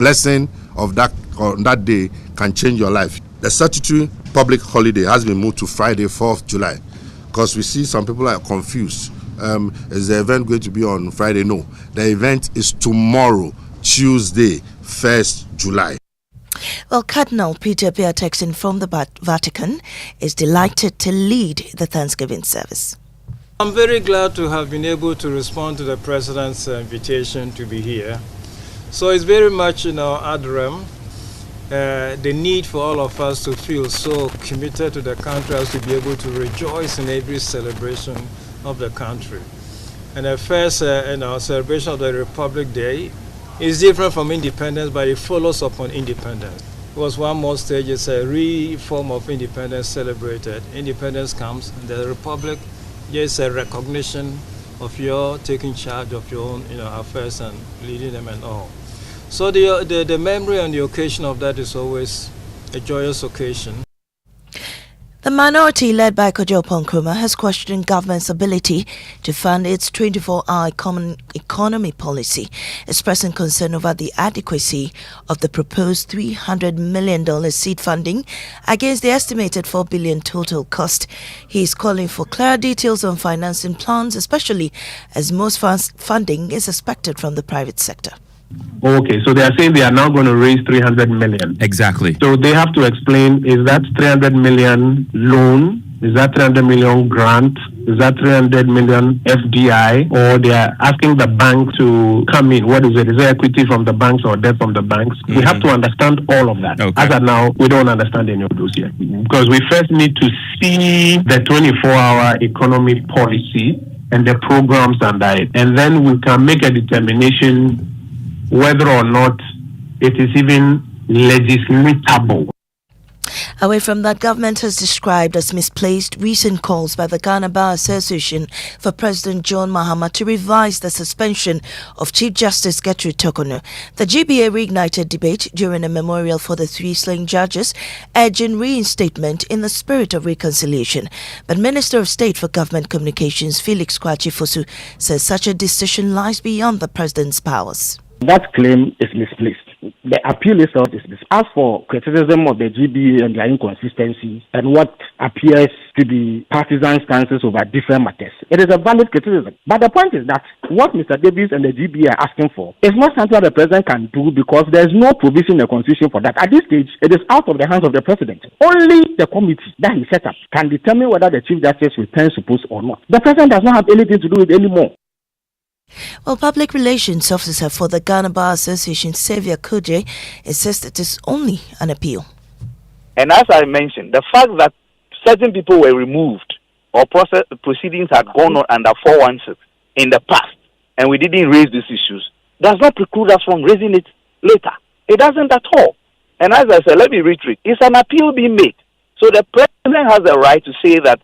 blessing of that on that day can change your life. The statutory public holiday has been moved to Friday, 4th July, because we see some people are confused. Is the event going to be on Friday? No, the event is tomorrow, Tuesday, 1st July. Well, Cardinal Peter Boateng from the Vatican is delighted to lead the Thanksgiving service. I'm very glad to have been able to respond to the President's invitation to be here. So it's very much in our ad rem, the need for all of us to feel so committed to the country as to be able to rejoice in every celebration of the country. And the first celebration of the Republic Day is different from independence, but it follows upon independence. It was one more stage, it's a reform of independence celebrated. Independence comes, and the Republic is a recognition of your taking charge of your own affairs and leading them and all. So the memory and the occasion of that is always a joyous occasion. The minority led by Kojo has questioned government's ability to fund its 24-hour economy policy, expressing concern over the adequacy of the proposed $300 million seed funding against the estimated $4 billion total cost. He is calling for clear details on financing plans, especially as most funding is expected from the private sector. Okay, so they are saying they are now going to raise 300 million. Exactly. So they have to explain, is that 300 million loan? Is that 300 million grant? Is that 300 million FDI? Or they are asking the bank to come in? What is it? Is it equity from the banks or debt from the banks? Mm-hmm. We have to understand all of that. Okay. As of now, we don't understand any of those yet. Because we first need to see the 24-hour economy policy and the programs under it. And then we can make a determination whether or not it is even legislatable. Away from that, government has described as misplaced recent calls by the Ghana Bar Association for President John Mahama to revise the suspension of Chief Justice Gertrude Torkornoo. The GBA reignited debate during a memorial for the 3 slain judges, urging reinstatement in the spirit of reconciliation. But Minister of State for Government Communications Felix Kwakye Fosu says such a decision lies beyond the President's powers. That claim is misplaced. The appeal itself is misplaced. As for criticism of the GBA and their inconsistencies and what appears to be partisan stances over different matters, it is a valid criticism. But the point is that what Mr. Davies and the GBA are asking for is not something that the President can do, because there is no provision in the Constitution for that. At this stage, it is out of the hands of the President. Only the committee that he set up can determine whether the Chief Justice returns to post or not. The President does not have anything to do with it anymore. Well, Public Relations Officer for the Ghana Bar Association, Xavier Kojo, insists it is only an appeal. And as I mentioned, the fact that certain people were removed or proceedings had gone on under 416 in the past, and we didn't raise these issues, does not preclude us from raising it later. It doesn't at all. And as I said, let me reiterate, it's an appeal being made. So the President has the right to say that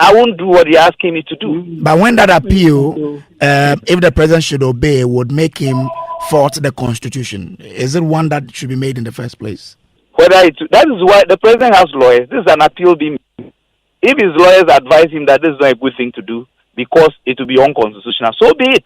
I won't do what you're asking me to do. But when that appeal, if the President should obey, would make him fault the Constitution, is it one that should be made in the first place? That is why the President has lawyers. This is an appeal being made. If his lawyers advise him that this is not a good thing to do because it will be unconstitutional, so be it.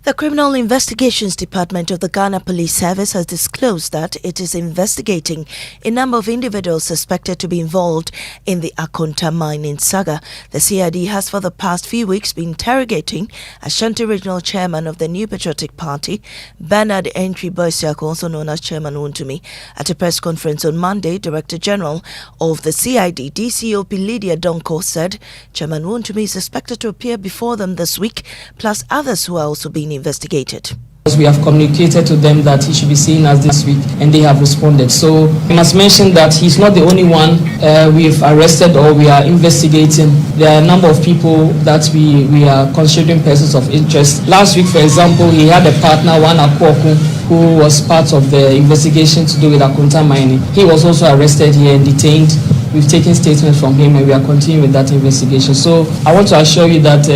The Criminal Investigations Department of the Ghana Police Service has disclosed that it is investigating a number of individuals suspected to be involved in the Akoto mining saga. The CID has for the past few weeks been interrogating Ashanti Regional Chairman of the New Patriotic Party, Bernard Entry Boisiako, also known as Chairman Wontumi. At a press conference on Monday, Director General of the CID, DCOP Lydia Donko, said Chairman Wontumi is expected to appear before them this week, plus others who are also being investigated. We have communicated to them that he should be seen as this week, and they have responded. So we must mention that he's not the only one we've arrested or we are investigating. There are a number of people that we are considering persons of interest. Last week, for example, he had a partner, one Akoto, who was part of the investigation to do with Akoto mining. He was also arrested here and detained. We've taken statements from him and we are continuing with that investigation. So I want to assure you that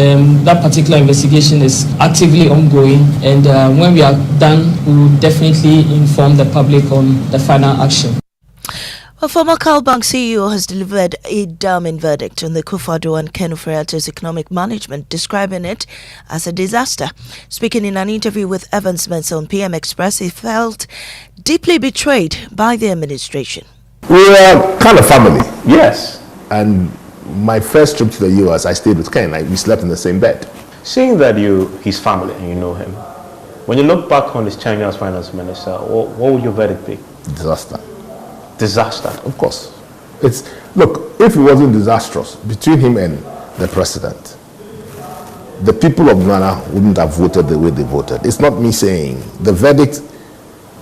that particular investigation is actively ongoing, and when we are done, we will definitely inform the public on the final action. A former Calbank CEO has delivered a damning verdict on the Akufo-Addo and Ken Ofori-Atta's economic management, describing it as a disaster. Speaking in an interview with Evans Mensah on PM Express, he felt deeply betrayed by the administration. We are kind of family. Yes. And my first trip to the US, I stayed with Ken. We slept in the same bed. Seeing that his family and you know him, when you look back on his tenure as finance minister, what would your verdict be? Disaster. Disaster. Of course. Look, if it wasn't disastrous between him and the president, the people of Ghana wouldn't have voted the way they voted. It's not me saying. The verdict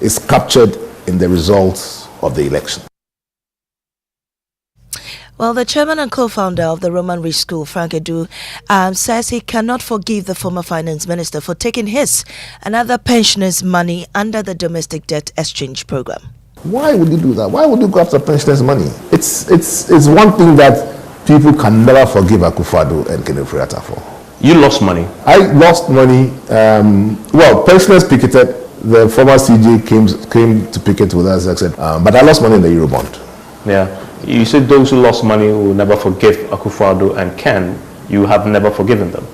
is captured in the results of the election. Well, the chairman and co-founder of the Roman Rich School, Frank Edu, says he cannot forgive the former finance minister for taking his and other pensioners' money under the domestic debt exchange program. Why would you do that? Why would you go after pensioners' money? It's one thing that people can never forgive Akufo-Addo and Ken Ofori-Atta for. You lost money. I lost money. Pensioners picketed. The former CJ came to picket with us, but I lost money in the Eurobond. Yeah. You said those who lost money will never forgive Akufo-Addo and Ken. You have never forgiven them.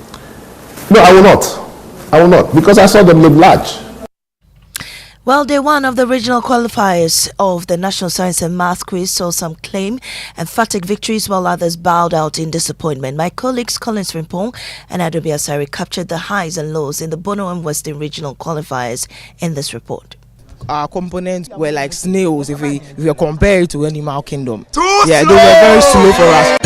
No, I will not. I will not, because I saw them live large. Well, day one of the regional qualifiers of the National Science and Math Quiz saw some claim emphatic victories while others bowed out in disappointment. My colleagues Collins Frimpong and Adobe Asari captured the highs and lows in the Bono and Western regional qualifiers in this report. Our components were like snails if we compare it to Animal Kingdom. They were very slow for us.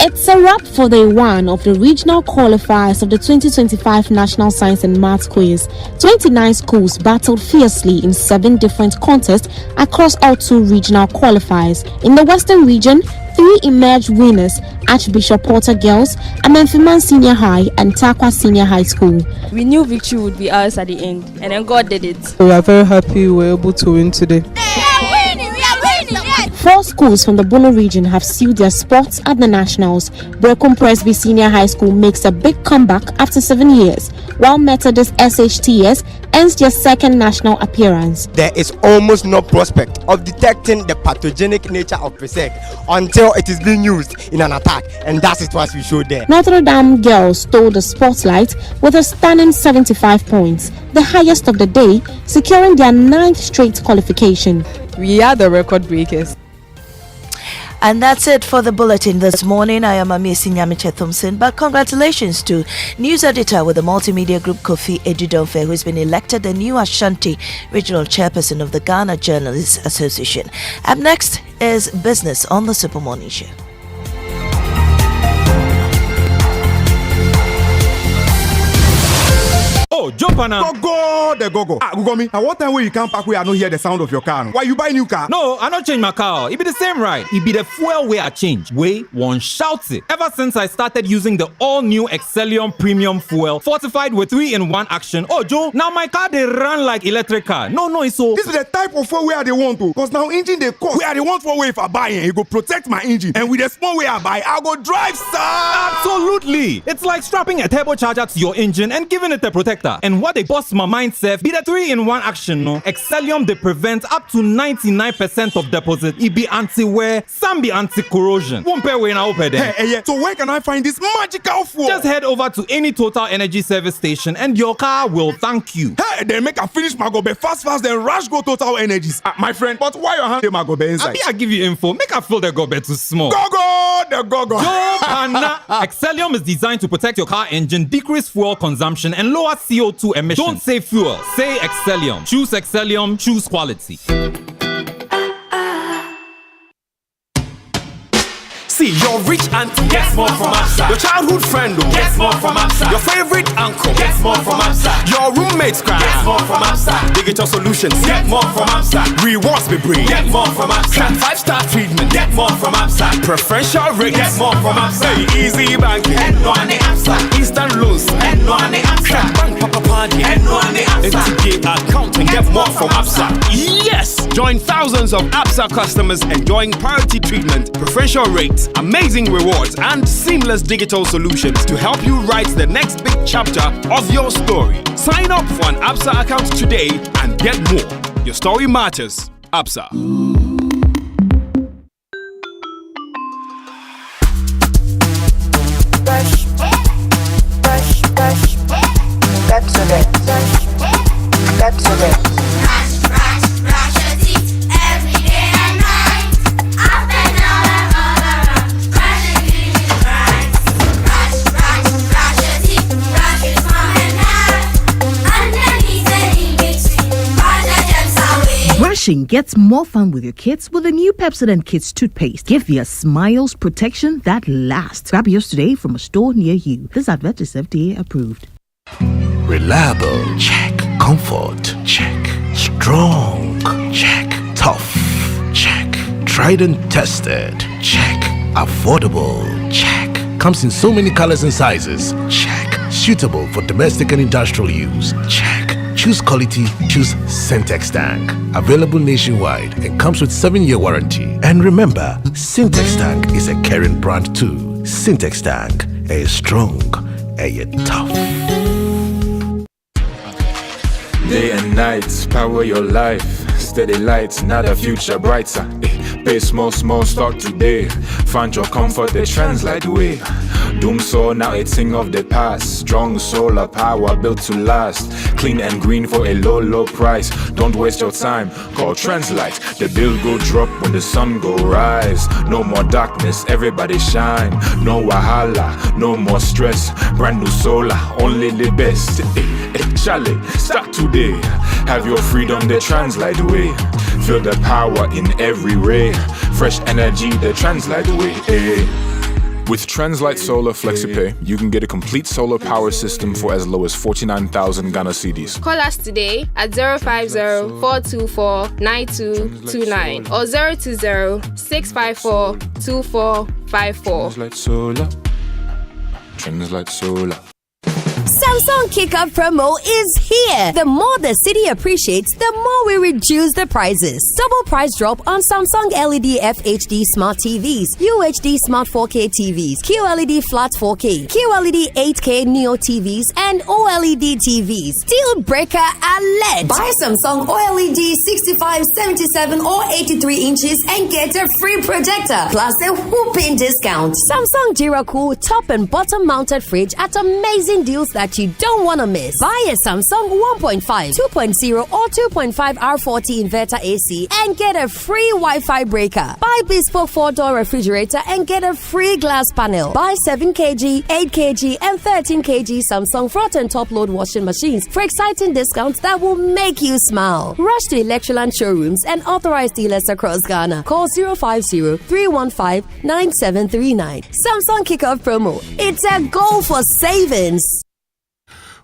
It's a wrap for day one of the regional qualifiers of the 2025 National Science and Math Quiz. 29 schools battled fiercely in 7 different contests across all 2 regional qualifiers. In the Western region, 3 emerged winners: Archbishop Porter Girls, Amenfiman Senior High, and Takwa Senior High School. We knew victory would be ours at the end, and then God did it. We are very happy we were able to win today. 4 schools from the Bono region have sealed their spots at the Nationals. Brekum Presby Senior High School makes a big comeback after 7 years, while Methodist SHTS ends their second national appearance. There is almost no prospect of detecting the pathogenic nature of PSEC until it is being used in an attack, and that is what we showed there. Notre Dame girls stole the spotlight with a stunning 75 points, the highest of the day, securing their 9th straight qualification. We are the record breakers. And that's it for the bulletin this morning. I am Amesi Nyamiche Thompson, but congratulations to news editor with the multimedia group Kofi Edudonfe, who has been elected the new Ashanti regional chairperson of the Ghana Journalists Association. Up next is Business on the Super Morning Show. Oh, jump on now. Go. Google me. At what time will you come back where I don't hear the sound of your car? Why you buy new car? No, I don't change my car. It be the same ride. It be the fuel where I change. Way one shouts it. Ever since I started using the all-new Excellium Premium Fuel, fortified with 3-in-1 action. Oh, Joe, now my car they run like electric car. No, it's so. This is the type of fuel where they want to. Because now engine they cost. Where they want for way if I buy it, it go protect my engine. And with the small way I buy, I go drive, sir. Absolutely. It's like strapping a turbocharger to your engine and giving it a protector. And what they bust my mind, Seth, be the 3-in-1 action, no? Excellium, they prevent up to 99% of deposit. It be anti-wear, some be anti-corrosion. Won't pay when I open there. Hey, so where can I find this magical fuel? Just head over to any Total Energy service station and your car will thank you. Hey, then make a finish my gobe fast, then rush go Total Energies. My friend, but why your hand my gobe inside? I give you info. Make a feel the gobe too small. Go. Yo, Pana. Excellium is designed to protect your car engine, decrease fuel consumption, and lower CO2 emissions. Don't say fuel, say Excellium. Choose Excellium, choose quality. See, your rich auntie gets more from Absa. Your childhood friend gets more from Absa. Your favorite uncle gets more from Absa. Your roommate's cry gets more from Absa. Digital solutions get more from Absa. Rewards be bring get more from Absa. 5-star treatment get more from Absa. Preferential rates get more from Absa. Easy banking and no ane Absa. Instant loans and no ane Absa. Bank papa party and no ane Absa. NTK account and get more from Absa. Yes! Join thousands of Absa customers enjoying priority treatment, preferential rates, amazing rewards, and seamless digital solutions to help you write the next big chapter of your story. Sign up for an Absa account today and get more. Your story matters. ABSA. Brushing gets more fun with your kids with the new Pepsodent Kids toothpaste. Give your smiles protection that lasts. Grab yours today from a store near you. This advert is FDA approved. Reliable, check. Comfort, check. Strong, check. Tough, check. Tried and tested, check. Affordable, check. Comes in so many colors and sizes, check. Suitable for domestic and industrial use, check. Choose quality, choose Syntex Tank. Available nationwide and comes with 7-year warranty. And remember, Syntex Tank is a caring brand too. Syntex Tank, a strong, a tough. Day and night, power your life. Steady lights, not a future brighter. Pay small, start today. Find your comfort, the translate way. Doom so now it's thing of the past. Strong solar power built to last. Clean and green for a low price. Don't waste your time, call Translite. The bill go drop when the sun go rise. No more darkness, everybody shine. No wahala, no more stress. Brand new solar, only the best. Charlie, start today. Have your freedom the Translite way. Feel the power in every ray. Fresh energy the Translite way. With Translite Solar FlexiPay, you can get a complete solar power system for as low as 49,000 Ghana cedis. Call us today at 050-424-9229 or 020-654-2454. Translite Solar. Translite Solar. Samsung Kick-Off promo is here. The more the city appreciates, the more we reduce the prices. Double price drop on Samsung LED FHD Smart TVs, UHD Smart 4K TVs, QLED Flat 4K, QLED 8K Neo TVs, and OLED TVs. Deal breaker alert! Buy Samsung OLED 65, 77, or 83 inches and get a free projector plus a whooping discount. Samsung Duracool top and bottom mounted fridge at amazing deals that you don't want to miss. Buy a Samsung 1.5, 2.0 or 2.5 R40 inverter AC and get a free Wi-Fi breaker. Buy bespoke 4-door refrigerator and get a free glass panel. Buy 7 kg, 8 kg and 13 kg Samsung front and top load washing machines for exciting discounts that will make you smile. Rush to Electroland showrooms and authorized dealers across Ghana. Call 050-315-9739. Samsung Kick-Off promo. It's a goal for savings.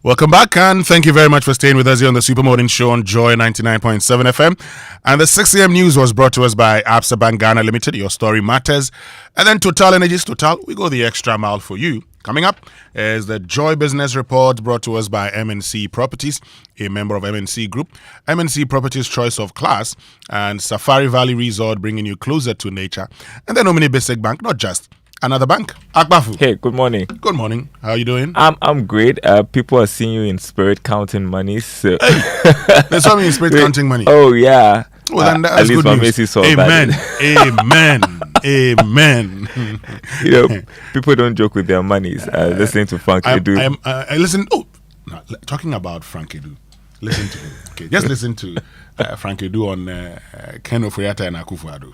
Welcome back, and thank you very much for staying with us here on the Supermodern Show on Joy 99.7 FM. And the 6 a.m. news was brought to us by Absa Bank Ghana Limited. Your story matters. And then Total Energies. Total, we go the extra mile for you. Coming up is the Joy Business Report brought to us by MNC Properties, a member of MNC Group. MNC Properties Choice of Class and Safari Valley Resort, bringing you closer to nature. And then Omni Basic Bank, not just another bank. Akbafu. Hey, good morning. Good morning. How are you doing? I'm great. People are seeing you in spirit counting money. So they saw me in spirit counting money. Oh yeah. Well, then that's good news. Amen. Amen. Amen. You know, people don't joke with their monies. Listening to Frankie Edu. I listen. Oh, no, talking about Frankie Edu. Listen to him. Okay, just listen to Frankie Edu on Ken Oforiatta and Akufo-Addo.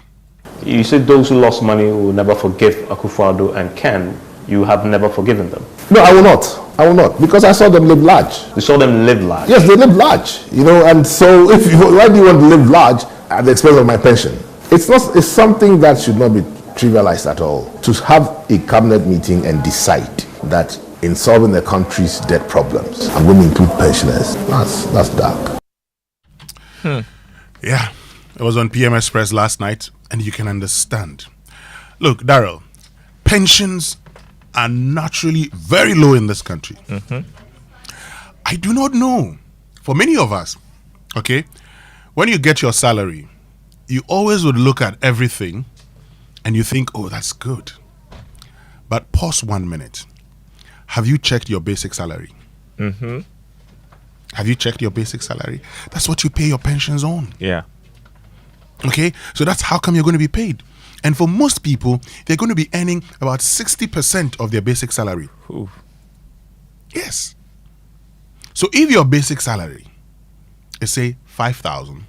You said those who lost money will never forgive Akufo-Addo and Ken. You have never forgiven them. No, I will not. I will not, because I saw them live large. You saw them live large? Yes, they live large. You know, and so why do you want to live large at the expense of my pension? It's something that should not be trivialized at all. To have a cabinet meeting and decide that in solving the country's debt problems, I'm going to include pensioners. That's dark. Yeah, it was on PM Express last night, and you can understand. Look, Daryl, pensions are naturally very low in this country. Mm-hmm. I do not know. For many of us, okay, when you get your salary, you always would look at everything and you think, oh, that's good. But pause 1 minute. Have you checked your basic salary? Mm-hmm. Have you checked your basic salary? That's what you pay your pensions on. Yeah. Okay, so that's how come you're going to be paid. And for most people, they're going to be earning about 60% of their basic salary. Ooh. Yes. So if your basic salary is, say, 5,000,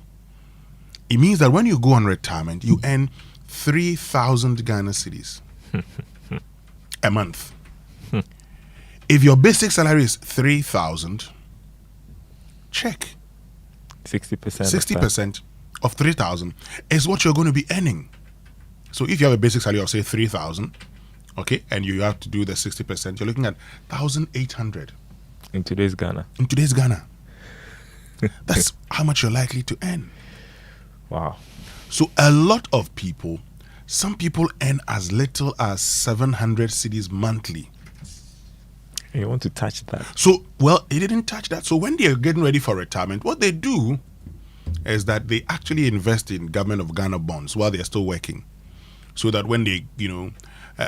it means that when you go on retirement, you earn 3,000 Ghana cedis a month. If your basic salary is 3,000, check. 60%. 60% of 3,000 is what you're going to be earning. So if you have a basic salary of, say, 3,000, okay, and you have to do the 60%, you're looking at 1,800. In today's Ghana. In today's Ghana. That's how much you're likely to earn. Wow. So a lot of people, some people earn as little as 700 cedis monthly. And you want to touch that. So, well, they didn't touch that. So when they're getting ready for retirement, what they do is that they actually invest in Government of Ghana bonds while they're still working. So that when they,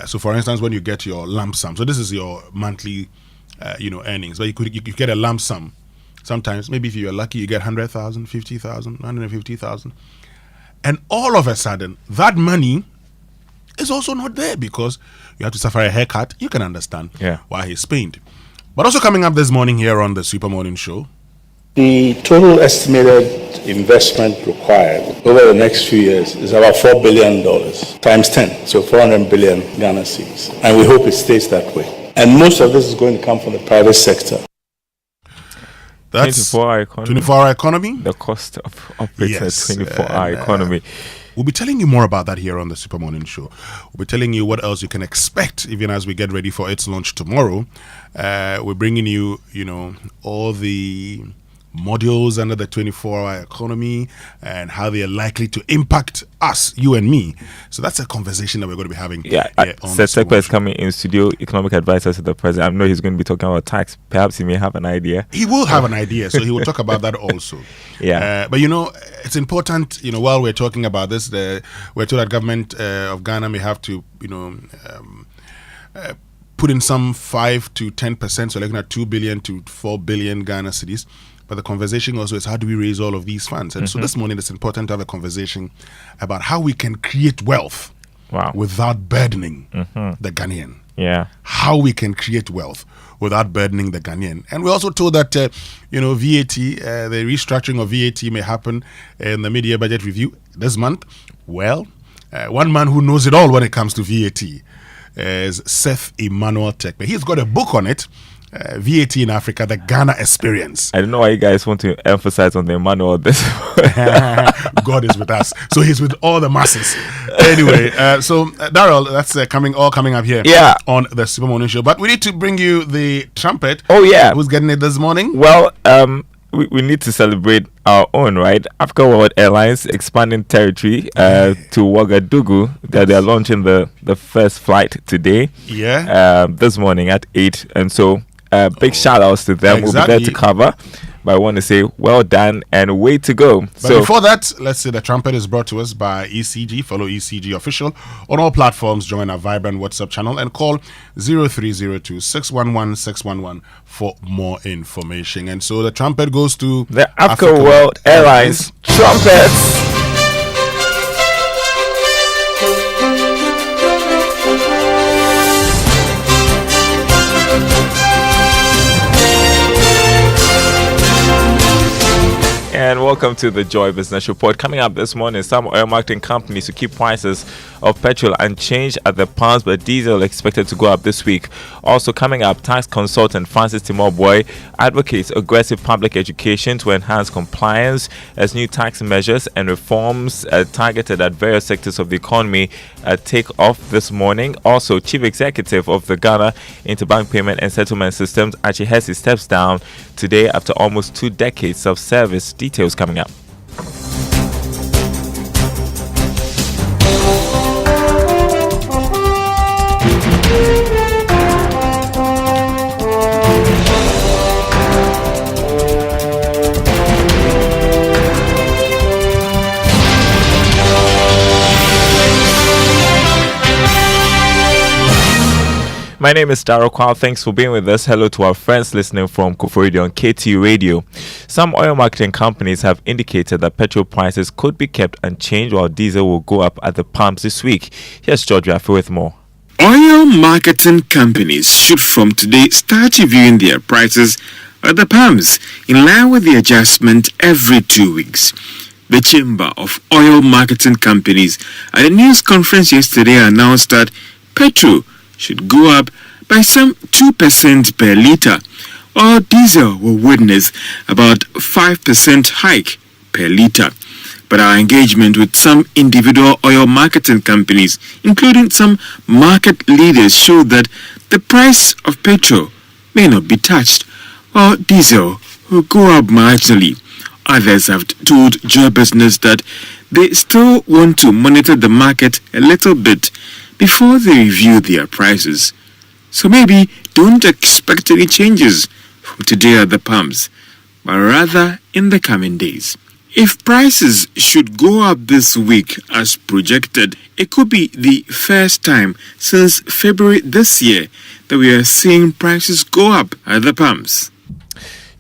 so for instance, when you get your lump sum, so this is your monthly, earnings, but you get a lump sum. Sometimes, maybe if you're lucky, you get 100,000, 50,000, 150,000. And all of a sudden, that money is also not there because you have to suffer a haircut. You can understand why he's pained. But also coming up this morning here on the Super Morning Show, the total estimated investment required over the next few years is about $4 billion times 10, so 400 billion Ghana cedis. And we hope it stays that way. And most of this is going to come from the private sector. That's 24-hour economy. 24-hour economy. The cost of operating a 24-hour economy. We'll be telling you more about that here on the Super Morning Show. We'll be telling you what else you can expect even as we get ready for its launch tomorrow. We're bringing you, all the modules under the 24-hour economy and how they are likely to impact us, you and me. So that's a conversation that we're going to be having. Seth Terkper is coming in studio, economic advisor to the president. I know he's going to be talking about tax. Perhaps he may have an idea. He will have an idea, so he will talk about that also. But it's important, while we're talking about this, we're told that government of Ghana may have to, put in some 5 to 10%, so looking at 2 billion to 4 billion Ghana cedis. But the conversation also is how do we raise all of these funds? And so this morning it's important to have a conversation about how we can create wealth without burdening the Ghanaian. How we can create wealth without burdening the Ghanaian. And we're also told that, VAT, the restructuring of VAT may happen in the mid-year budget review this month. Well, one man who knows it all when it comes to VAT is Seth Terkper. He's got a book on it. VAT in Africa, the Ghana experience. I don't know why you guys want to emphasize on the Emmanuel this. God is with us, so he's with all the masses. Anyway, so Daryl, that's coming up here on the Super Morning Show. But we need to bring you the trumpet. Oh yeah, who's getting it this morning? Well, we need to celebrate our own, right? Africa World Airlines expanding territory to Ouagadougou. They're launching the first flight today. This morning at 8, and so. Big shout outs to them. We'll be there to cover. But I want to say well done and way to go. But before that, let's say the trumpet is brought to us by ECG. Follow ECG Official on all platforms. Join our vibrant WhatsApp channel and call 0302 611 611 for more information. And so the trumpet goes to the Africa World Airlines trumpets. And welcome to the Joy Business Report. Coming up this morning, some oil marketing companies to keep prices of petrol unchanged at the pumps, but diesel expected to go up this week. Also coming up, tax consultant Francis Timoboy advocates aggressive public education to enhance compliance as new tax measures and reforms targeted at various sectors of the economy take off this morning. Also, Chief Executive of the Ghana Interbank Payment and Settlement Systems, Achi Hesi, steps down today after almost 2 decades of service. Details coming up. My name is Darryl Kwao. Thanks for being with us. Hello to our friends listening from Koforidua on KT Radio. Some oil marketing companies have indicated that petrol prices could be kept unchanged while diesel will go up at the pumps this week. Here's George Raffi with more. Oil marketing companies should from today start reviewing their prices at the pumps in line with the adjustment every 2 weeks. The Chamber of Oil Marketing Companies at a news conference yesterday announced that petrol should go up by some 2% per litre, while diesel will witness about 5% hike per litre. But our engagement with some individual oil marketing companies, including some market leaders, showed that the price of petrol may not be touched, while diesel will go up marginally. Others have told Joy Business that they still want to monitor the market a little bit before they review their prices. So maybe don't expect any changes from today at the pumps, but rather in the coming days. If prices should go up this week as projected, it could be the first time since February this year that we are seeing prices go up at the pumps.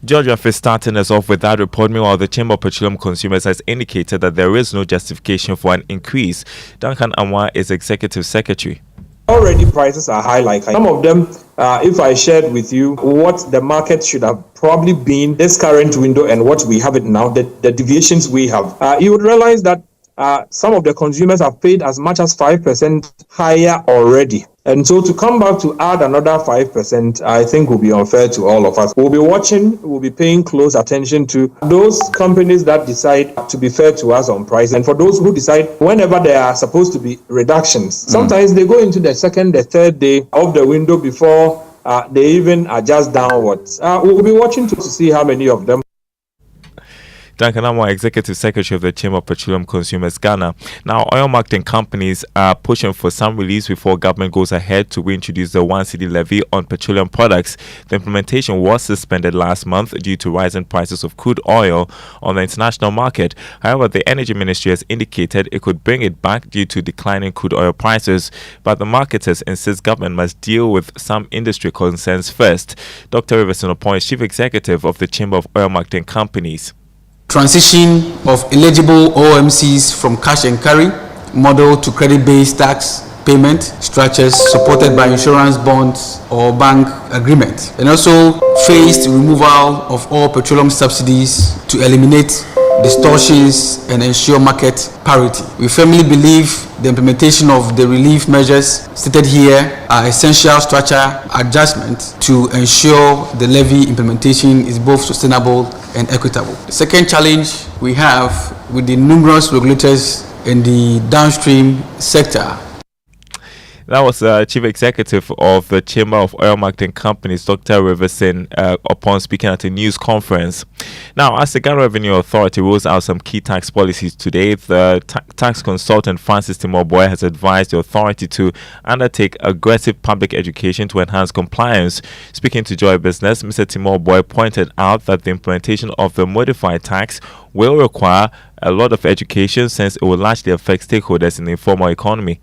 Georgia is starting us off with that report. Meanwhile, the Chamber of Petroleum Consumers has indicated that there is no justification for an increase. Duncan Amoah is Executive Secretary. Already prices are high, like some of them, if I shared with you what the market should have probably been this current window and what we have it now, the deviations we have, you would realize that some of the consumers have paid as much as 5% higher already. And so to come back to add another 5%, I think will be unfair to all of us. We'll be watching, we'll be paying close attention to those companies that decide to be fair to us on price. And for those who decide whenever there are supposed to be reductions, sometimes they go into the second, the third day of the window before they even adjust downwards. We'll be watching to see how many of them. Duncan Amoah, Executive Secretary of the Chamber of Petroleum Consumers Ghana. Now, oil marketing companies are pushing for some release before government goes ahead to reintroduce the 1 cedi levy on petroleum products. The implementation was suspended last month due to rising prices of crude oil on the international market. However, the Energy Ministry has indicated it could bring it back due to declining crude oil prices. But the marketers insist government must deal with some industry concerns first. Dr. Winston Amoah is Chief Executive of the Chamber of Oil Marketing Companies. Transition of eligible OMCs from cash and carry model to credit-based tax payment structures supported by insurance bonds or bank agreement, and also phased removal of all petroleum subsidies to eliminate distortions and ensure market parity. We firmly believe the implementation of the relief measures stated here are essential structure adjustments to ensure the levy implementation is both sustainable and equitable. The second challenge we have with the numerous regulators in the downstream sector. That was Chief Executive of the Chamber of Oil Marketing Companies, Dr. Riverson, upon speaking at a news conference. Now, as the Ghana Revenue Authority rolls out some key tax policies today, the tax consultant Francis Timoboy has advised the authority to undertake aggressive public education to enhance compliance. Speaking to Joy Business, Mr. Timoboy pointed out that the implementation of the modified tax will require a lot of education since it will largely affect stakeholders in the informal economy.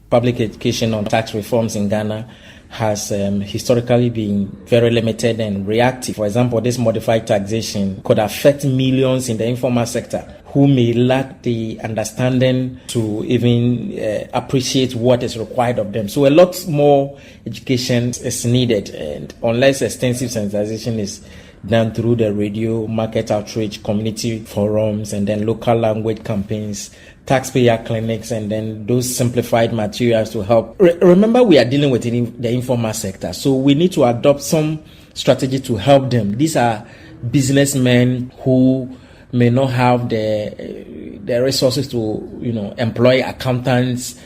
Public education on tax reforms in Ghana has historically been very limited and reactive. For example, this modified taxation could affect millions in the informal sector who may lack the understanding to even appreciate what is required of them. So a lot more education is needed, and unless extensive sensitization is done through the radio, market outreach, community forums, and then local language campaigns, taxpayer clinics, and then those simplified materials to help. Remember, we are dealing with the informal sector, so we need to adopt some strategy to help them. These are businessmen who may not have the resources to, employ accountants.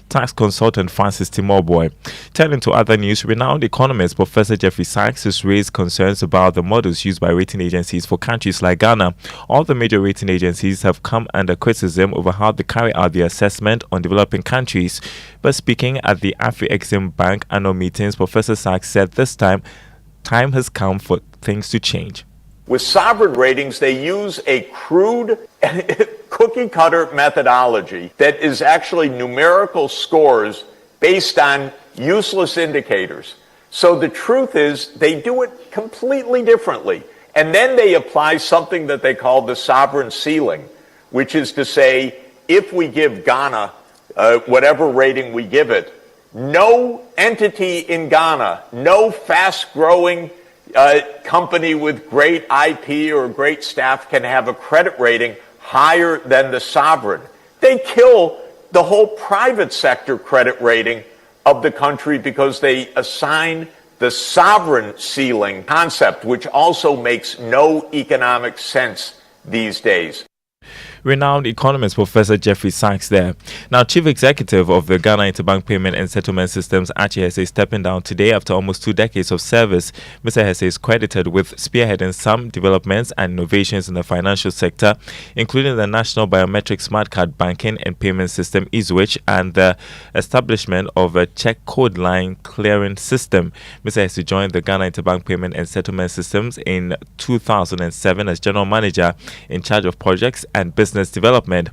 Tax consultant Francis Timoboy. Turning to other news, renowned economist Professor Jeffrey Sachs has raised concerns about the models used by rating agencies for countries like Ghana. All the major rating agencies have come under criticism over how they carry out their assessment on developing countries. But speaking at the Afri-Exim Bank annual meetings, Professor Sachs said this time has come for things to change. With sovereign ratings, they use a crude cookie-cutter methodology that is actually numerical scores based on useless indicators. So the truth is they do it completely differently. And then they apply something that they call the sovereign ceiling, which is to say, if we give Ghana whatever rating we give it, no entity in Ghana, no fast-growing company with great IP or great staff can have a credit rating higher than the sovereign. They kill the whole private sector credit rating of the country because they assign the sovereign ceiling concept, which also makes no economic sense these days. Renowned economist Professor Jeffrey Sachs there. Now, Chief Executive of the Ghana Interbank Payment and Settlement Systems, Achi Hesse, is stepping down today after almost 2 decades of service. Mr. Hesse is credited with spearheading some developments and innovations in the financial sector, including the National Biometric Smart Card Banking and Payment System, ISWICH, and the establishment of a check code line clearing system. Mr. Hesse joined the Ghana Interbank Payment and Settlement Systems in 2007 as General Manager in charge of projects and business development.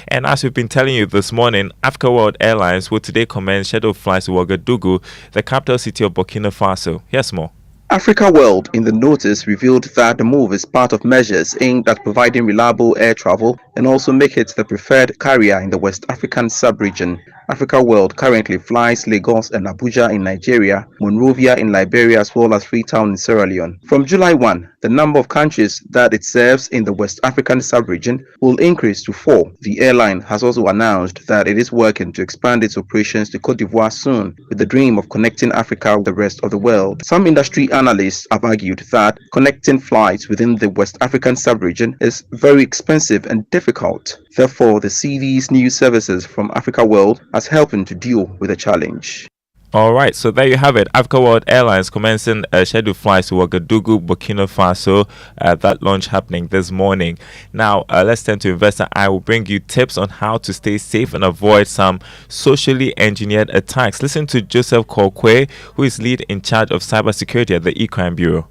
And as we've been telling you this morning, Africa World Airlines will today commence scheduled flights to Ouagadougou, the capital city of Burkina Faso. Here's more. Africa World in the notice revealed that the move is part of measures aimed at providing reliable air travel and also make it the preferred carrier in the West African sub-region. Africa World currently flies Lagos and Abuja in Nigeria, Monrovia in Liberia, as well as Freetown in Sierra Leone. From July 1, the number of countries that it serves in the West African sub-region will increase to 4. The airline has also announced that it is working to expand its operations to Cote d'Ivoire soon, with the dream of connecting Africa with the rest of the world. Some industry analysts have argued that connecting flights within the West African sub-region is very expensive and difficult. Therefore, the CV's new services from Africa World as helping to deal with the challenge. All right, so there you have it. Africa World Airlines commencing scheduled flights to Ouagadougou, Burkina Faso. That launch happening this morning. Now, let's turn to Investor. I will bring you tips on how to stay safe and avoid some socially engineered attacks. Listen to Joseph Kokwe, who is lead in charge of cybersecurity at the E-Crime Bureau.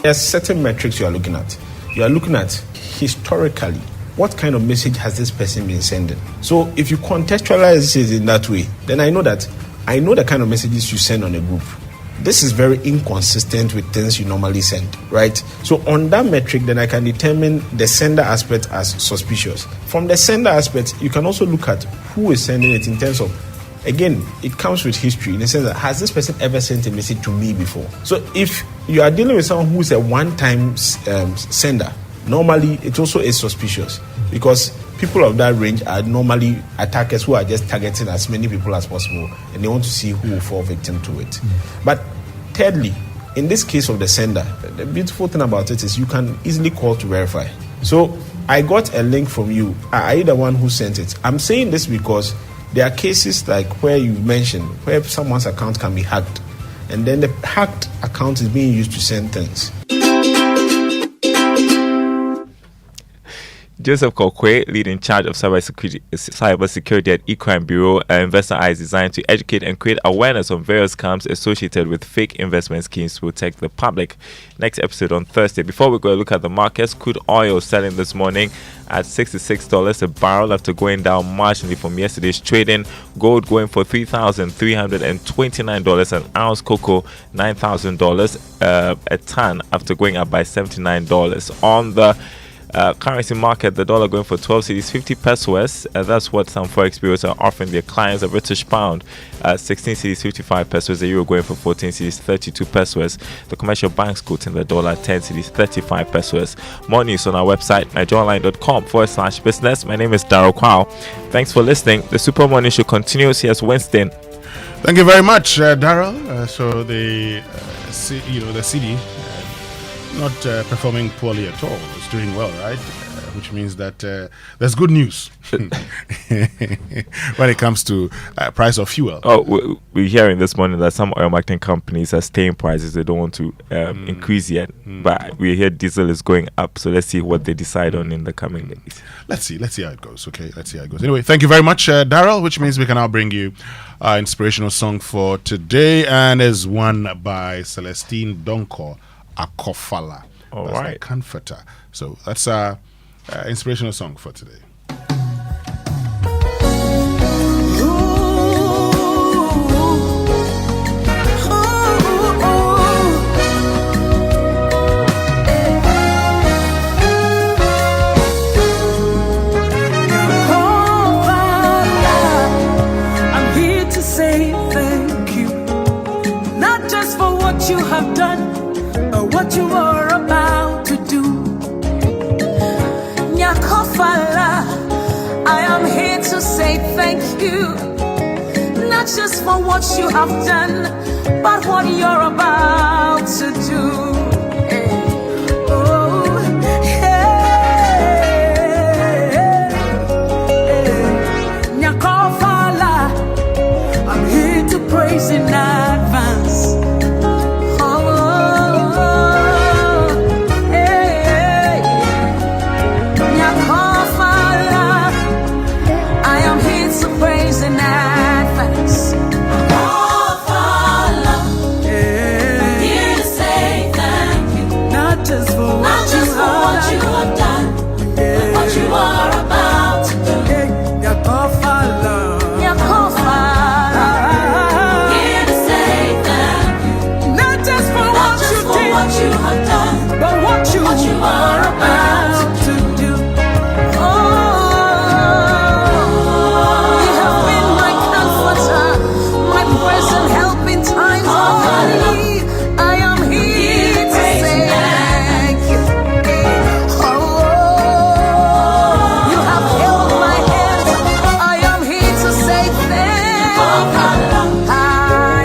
There are certain metrics you are looking at. You are looking at historically, what kind of message has this person been sending? So if you contextualize it in that way, then I know the kind of messages you send on a group. This is very inconsistent with things you normally send, right? So on that metric, then I can determine the sender aspect as suspicious. From the sender aspect, you can also look at who is sending it in terms of, again, it comes with history in the sense that, has this person ever sent a message to me before? So if you are dealing with someone who is a one-time sender, normally it also is suspicious, because people of that range are normally attackers who are just targeting as many people as possible, and they want to see who will fall victim to it. But thirdly, in this case of the sender, the beautiful thing about it is you can easily call to verify. So I got a link from you. Are you the one who sent it? I'm saying this because there are cases like where you mentioned where someone's account can be hacked, and then the hacked account is being used to send things. Joseph Kokwe, lead in charge of cybersecurity at E-Crime Bureau. Investor Eye is designed to educate and create awareness on various scams associated with fake investment schemes to protect the public. Next episode on Thursday. Before we go look at the markets, crude oil selling this morning at $66 a barrel after going down marginally from yesterday's trading. Gold going for $3,329 an ounce. Cocoa $9,000 a ton after going up by $79. On the currency market, the dollar going for 12 cedis 50 pesos. That's what some forex bureaus are offering their clients. A British pound 16 cedis 55 pesos. The euro going for 14 cedis 32 pesos. The commercial banks quoting the dollar 10 cedis 35 pesos. More news on our website nigeriaonline.com/business. My name is Darryl Kwao. Thanks for listening. The Super Morning Show continues. Here's Winston. Thank you very much, Darryl. So the CD not performing poorly at all. It's doing well, right? Which means that there's good news when it comes to price of fuel. Oh, we're hearing this morning that some oil marketing companies are staying prices. They don't want to increase yet. But we hear diesel is going up. So let's see what they decide on in the coming days. Let's see how it goes. Okay, let's see how it goes. Anyway, thank you very much, Darryl, which means we can now bring you our inspirational song for today, and is one by Celestine Donko Akofala. All that's right. The comforter. So that's our inspirational song for today. Ooh. you, not just for what you have done, but what you're about to do. Praise in advance. I am here to praise in advance. Here to say thank you, not just for what you have done, but what you are about to do. You have done, but what you are about to do. Oh, you have been my comforter, my present help in times of need. I am here to say thank you. Oh, you have held my hand. I am here to say thank you. I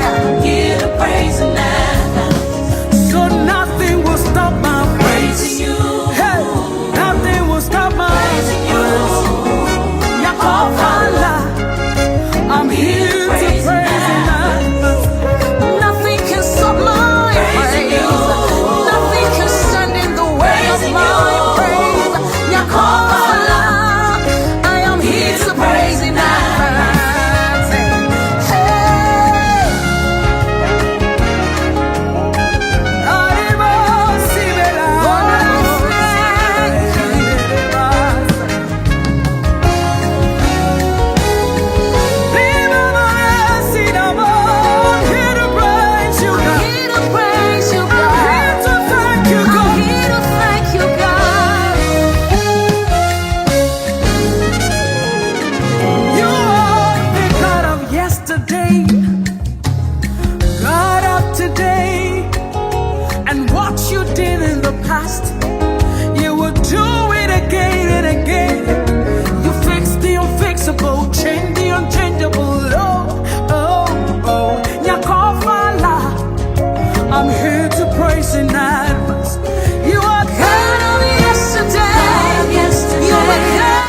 am here to praise and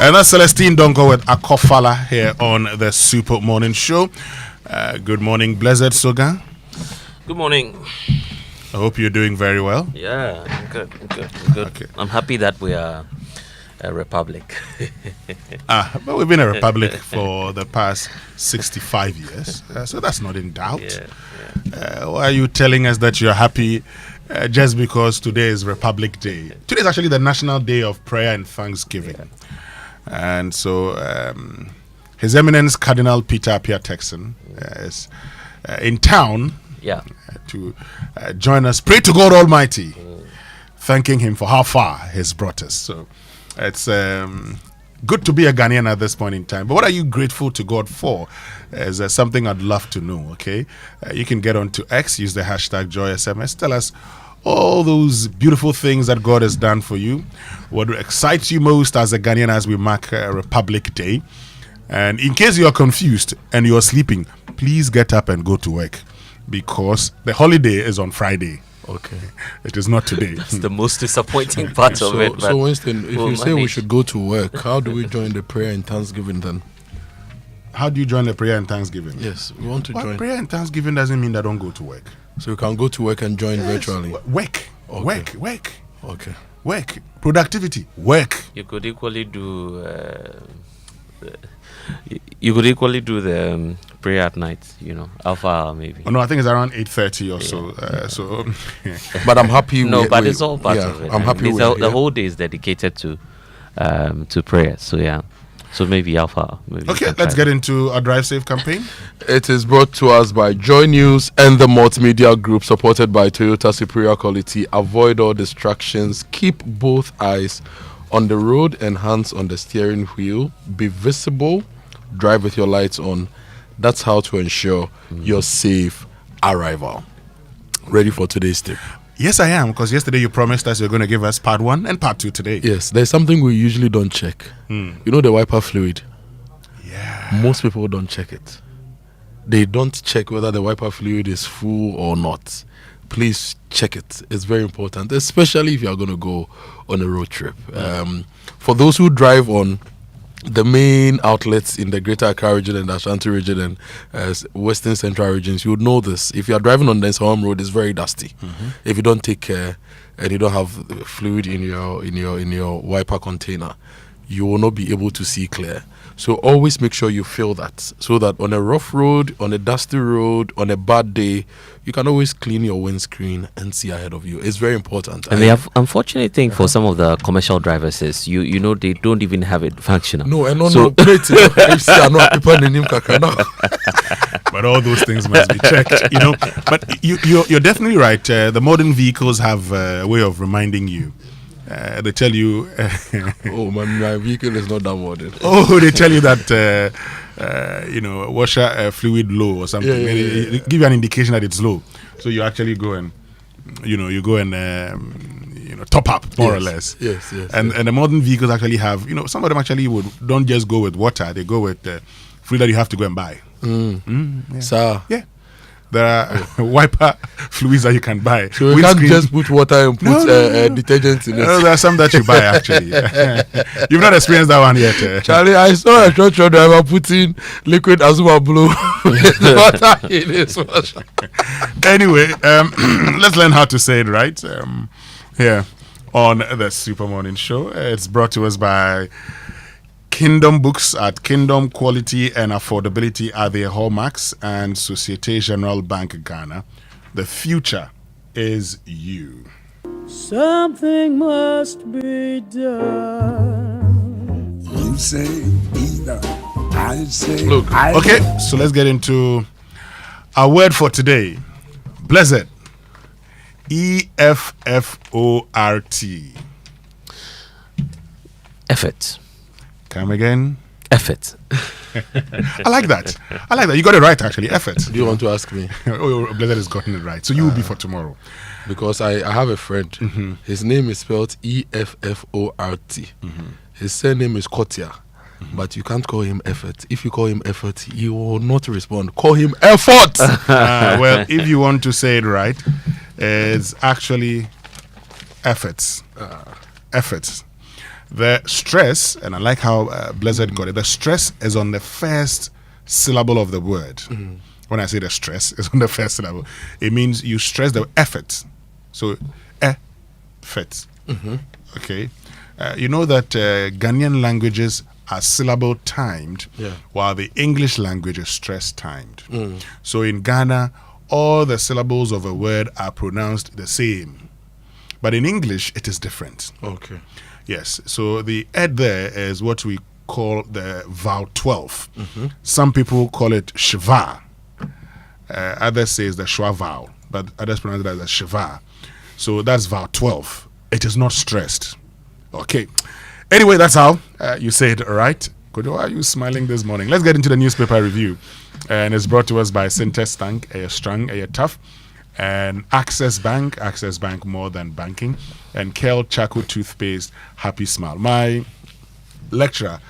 And that's Celestine Dongo with Akofala here on the Super Morning Show. Good morning, blessed Sogah. Good morning. I hope you're doing very well. Yeah, good. Okay. I'm happy that we are a republic. But we've been a republic for the past 65 years, so that's not in doubt. Yeah. Why are you telling us that you're happy just because today is Republic Day? Today is actually the National Day of Prayer and Thanksgiving. Yeah. And so His Eminence Cardinal Peter Appiah Texan is in town to join us. Pray to God Almighty, thanking Him for how far He's brought us. So it's good to be a Ghanaian at this point in time. But what are you grateful to God for? Is something I'd love to know, okay? You can get on to X, use the hashtag JoySMS. Tell us all those beautiful things that God has done for you. What excites you most as a Ghanaian as we mark Republic Day. And in case you are confused and you are sleeping, please get up and go to work, because the holiday is on Friday. Okay. It is not today. That's the most disappointing part of it. So Winston, if you say we should go to work, how do we join the prayer and thanksgiving then? How do you join the prayer and thanksgiving? Yes, we want to join. Prayer and thanksgiving doesn't mean that don't go to work. So you can go to work and join virtually. Work. Okay. Work. Okay. Work. Productivity. Work. You could equally do. You could equally do the prayer at night. Alpha hour maybe. Oh, no, I think it's around 8:30 or so. But I'm happy. But it's all part of it. I'm happy. The whole day is dedicated to prayer. So yeah. So maybe Alpha. Okay, let's get into our Drive Safe campaign. It is brought to us by Joy News and the Multimedia Group, supported by Toyota Superior Quality. Avoid all distractions. Keep both eyes on the road and hands on the steering wheel. Be visible. Drive with your lights on. That's how to ensure your safe arrival. Ready for today's tip? Yes, I am, because yesterday you promised us you're going to give us part 1 and part 2 today. Yes, there's something we usually don't check. You know the wiper fluid? Yeah. Most people don't check it. They don't check whether the wiper fluid is full or not. Please check it. It's very important, especially if you are going to go on a road trip. For those who drive on the main outlets in the Greater Accra region and Ashanti region and Western Central regions, you would know this. If you are driving on the Nsawam Road, it's very dusty. If you don't take care and you don't have fluid in your wiper container, you will not be able to see clear. So always make sure you fill that, so that on a rough road, on a dusty road, on a bad day, you can always clean your windscreen and see ahead of you. It's very important. And the unfortunate thing for some of the commercial drivers is, you know, they don't even have it functional. No, and no, great. But all those things must be checked, you know. But you're definitely right. The modern vehicles have a way of reminding you. They tell you, oh, my vehicle is not that modern. Oh, they tell you that washer fluid low or something. They give you an indication that it's low, so you actually go and top up more or less. Yes. And the modern vehicles actually have, some of them actually don't just go with water; they go with fluid that you have to go and buy. So yeah. There are wiper fluids that you can buy. So you can't just put water and put detergent in it. No, there are some that you buy actually. You've not experienced that one yet. Charlie, I saw a truck driver putting liquid Azuma Blue water in his washer. Anyway, let's learn how to say it right. Here on the Super Morning Show. It's brought to us by Kingdom Books. At Kingdom, quality and affordability are their hallmarks, and Societe Generale Bank Ghana. The future is you. Something must be done. You say either. I say. Look, okay, so let's get into our word for today. Blessed. E-F-F-O-R-T. Effort. Come again. Effort. I like that. You got it right, actually. Effort. Do you want to ask me? Oh, Blessed has gotten it right. So you will be for tomorrow. Because I have a friend. His name is spelled E-F-F-O-R-T. His surname is Kotia. But you can't call him Effort. If you call him Effort, he will not respond. Call him Effort. Well, if you want to say it right, it's actually efforts. Efforts. The stress, and I like how Blessed got it, the stress is on the first syllable of the word. When I say the stress is on the first syllable, it means you stress the effort. So, effort. Okay. You know that Ghanaian languages are syllable timed, while the English language is stress timed. So in Ghana, all the syllables of a word are pronounced the same. But in English, it is different. Okay. Yes, so the ed there is what we call the vowel 12. Some people call it shva. Others say it's the shwa vowel, but others pronounce it as a shva. So that's vowel 12. It is not stressed. Okay. Anyway, that's how you say it right. Kojo, why are you smiling this morning? Let's get into the newspaper review. And it's brought to us by Synthes Tank, a strong, a tough. And Access Bank more than banking, and Kel Chaco toothpaste, happy smile. My lecturer,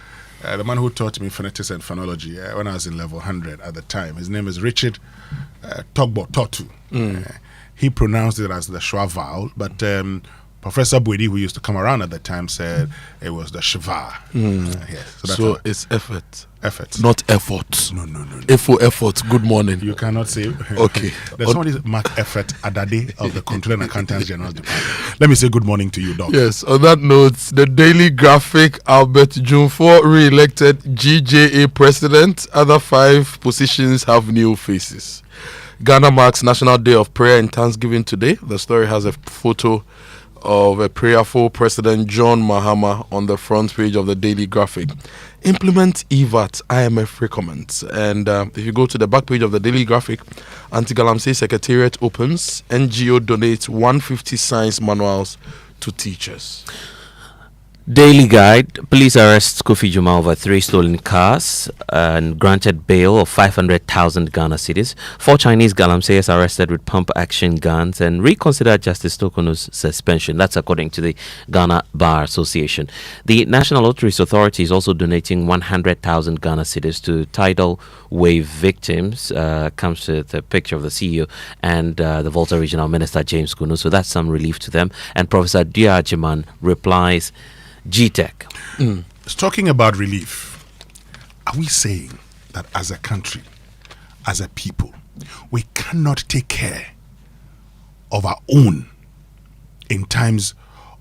the man who taught me phonetics and phonology when I was in level 100 at the time, his name is Richard Togbo Totu. He pronounced it as the schwa vowel, but Professor Bwedi, who used to come around at the time, said it was the shva. Yes. So it's effort. Effort. Not effort. No. Effort. Good morning. You cannot say. Okay. There's somebody Mark Effort Adade of the Control and Accountants General Department. Let me say good morning to you, Doc. Yes. On that note, the Daily Graphic, Albert Jumfo re-elected GJA president. Other 5 positions have new faces. Ghana marks National Day of Prayer and Thanksgiving today. The story has a photo of a prayerful President John Mahama on the front page of the Daily Graphic. Implement EVAT, IMF recommends. And if you go to the back page of the Daily Graphic, Anti-Galamsey Secretariat opens. NGO donates 150 science manuals to teachers. Daily Guide, police arrest Kofi Juma over 3 stolen cars and granted bail of 500,000 Ghana cedis. 4 Chinese galamseyers arrested with pump action guns and reconsider Justice Tokono's suspension. That's according to the Ghana Bar Association. The National Lotteries Authority is also donating 100,000 Ghana cedis to tidal wave victims. Comes with a picture of the CEO and the Volta Regional Minister James Kunu. So that's some relief to them. And Professor Diajiman replies, G-Tech. It's talking about relief. Are we saying that as a country, as a people, we cannot take care of our own in times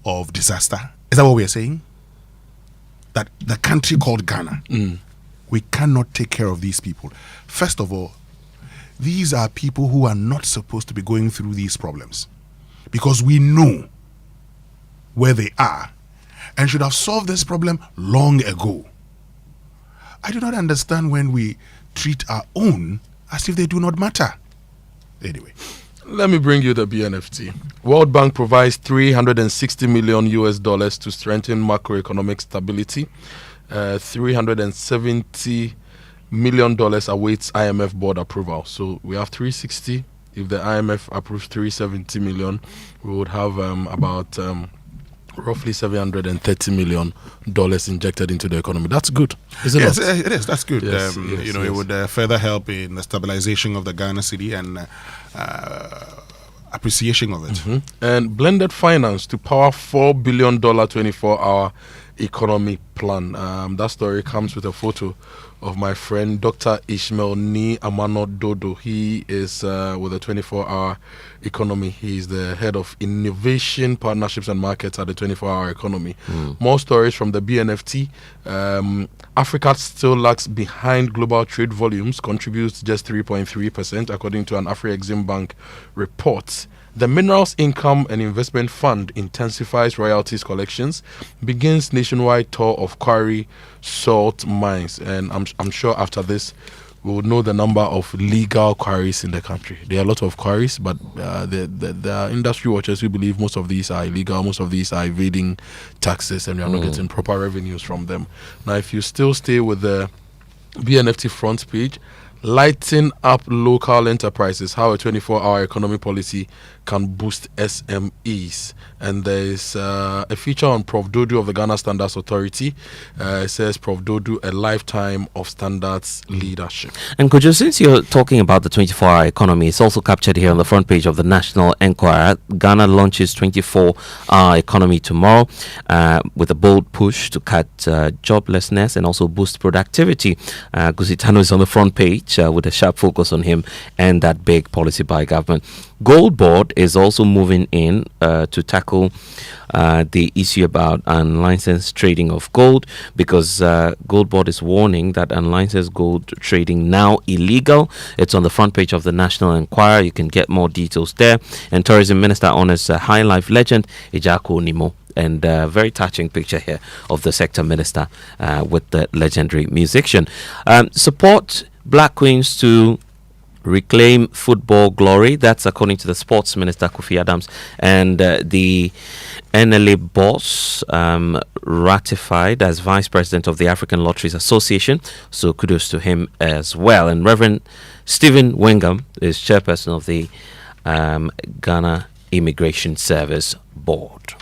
of disaster? Is that what we are saying? That the country called Ghana, we cannot take care of these people. First of all, these are people who are not supposed to be going through these problems, because we know where they are and should have solved this problem long ago. I do not understand when we treat our own as if they do not matter. Anyway. Let me bring you the BNFT. World Bank provides $360 million to strengthen macroeconomic stability. $370 million awaits IMF board approval. So we have 360. If the IMF approves 370 million, we would have about roughly $730 million injected into the economy. That's good, isn't it? Yes, it is. That's good. Yes, it would further help in the stabilization of the Ghana cedi and appreciation of it. And blended finance to power $4 billion 24-hour economy plan. That story comes with a photo of my friend Dr. Ishmael Ni Amano Dodo. He is with the 24-hour economy. He is the head of innovation, partnerships and markets at the 24-hour economy. More stories from the BNFT. Africa still lags behind global trade volumes, contributes just 3.3% according to an Afri-Exim Bank report. The Minerals Income and Investment Fund intensifies royalties collections, begins nationwide tour of quarry salt mines, and I'm sure after this we will know the number of legal quarries in the country. There are a lot of quarries, but there are industry watchers who believe most of these are illegal, most of these are evading taxes, and we are not getting proper revenues from them. Now, if you still stay with the BNFT front page, lighting up local enterprises, how a 24-hour economy policy can boost SMEs. And there is a feature on Prof. Dodu of the Ghana Standards Authority. It says Prof. Dodu, a lifetime of standards leadership. And Kojo, since you're talking about the 24-hour economy, it's also captured here on the front page of the National Enquirer. Ghana launches 24-hour economy tomorrow with a bold push to cut joblessness and also boost productivity. Gusitano is on the front page with a sharp focus on him and that big policy by government. Gold Board is also moving in to tackle the issue about unlicensed trading of gold, because Gold Board is warning that unlicensed gold trading now illegal. It's on the front page of the National Enquirer. You can get more details there. And Tourism Minister honors High Life legend Ejako Nimo. And a very touching picture here of the sector minister with the legendary musician. Support Black Queens to reclaim football glory. That's according to the Sports Minister Kofi Adams. And the NLA boss ratified as Vice President of the African Lotteries Association. So kudos to him as well. And Reverend Stephen Wengam is chairperson of the Ghana Immigration Service Board.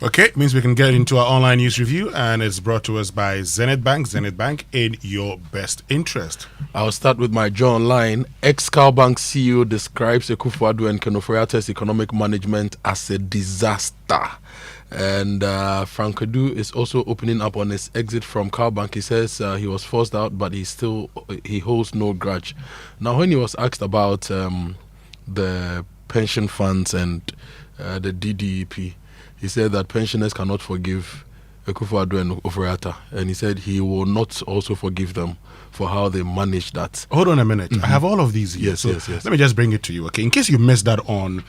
Okay, means we can get into our online news review, and it's brought to us by Zenith Bank. Zenith Bank, in your best interest. I'll start with my Joe Online. Ex-Cal Bank CEO describes Akufo-Addo and Kenoforiata's economic management as a disaster. And Frank Adu is also opening up on his exit from Cal Bank. He says he was forced out, but he holds no grudge. Now, when he was asked about the pension funds and the DDEP, he said that pensioners cannot forgive Akufo-Addo and Oforiatta, and he said he will not also forgive them for how they managed that. Hold on a minute. I have all of these here. Yes, yes. Let me just bring it to you. Okay, in case you missed that on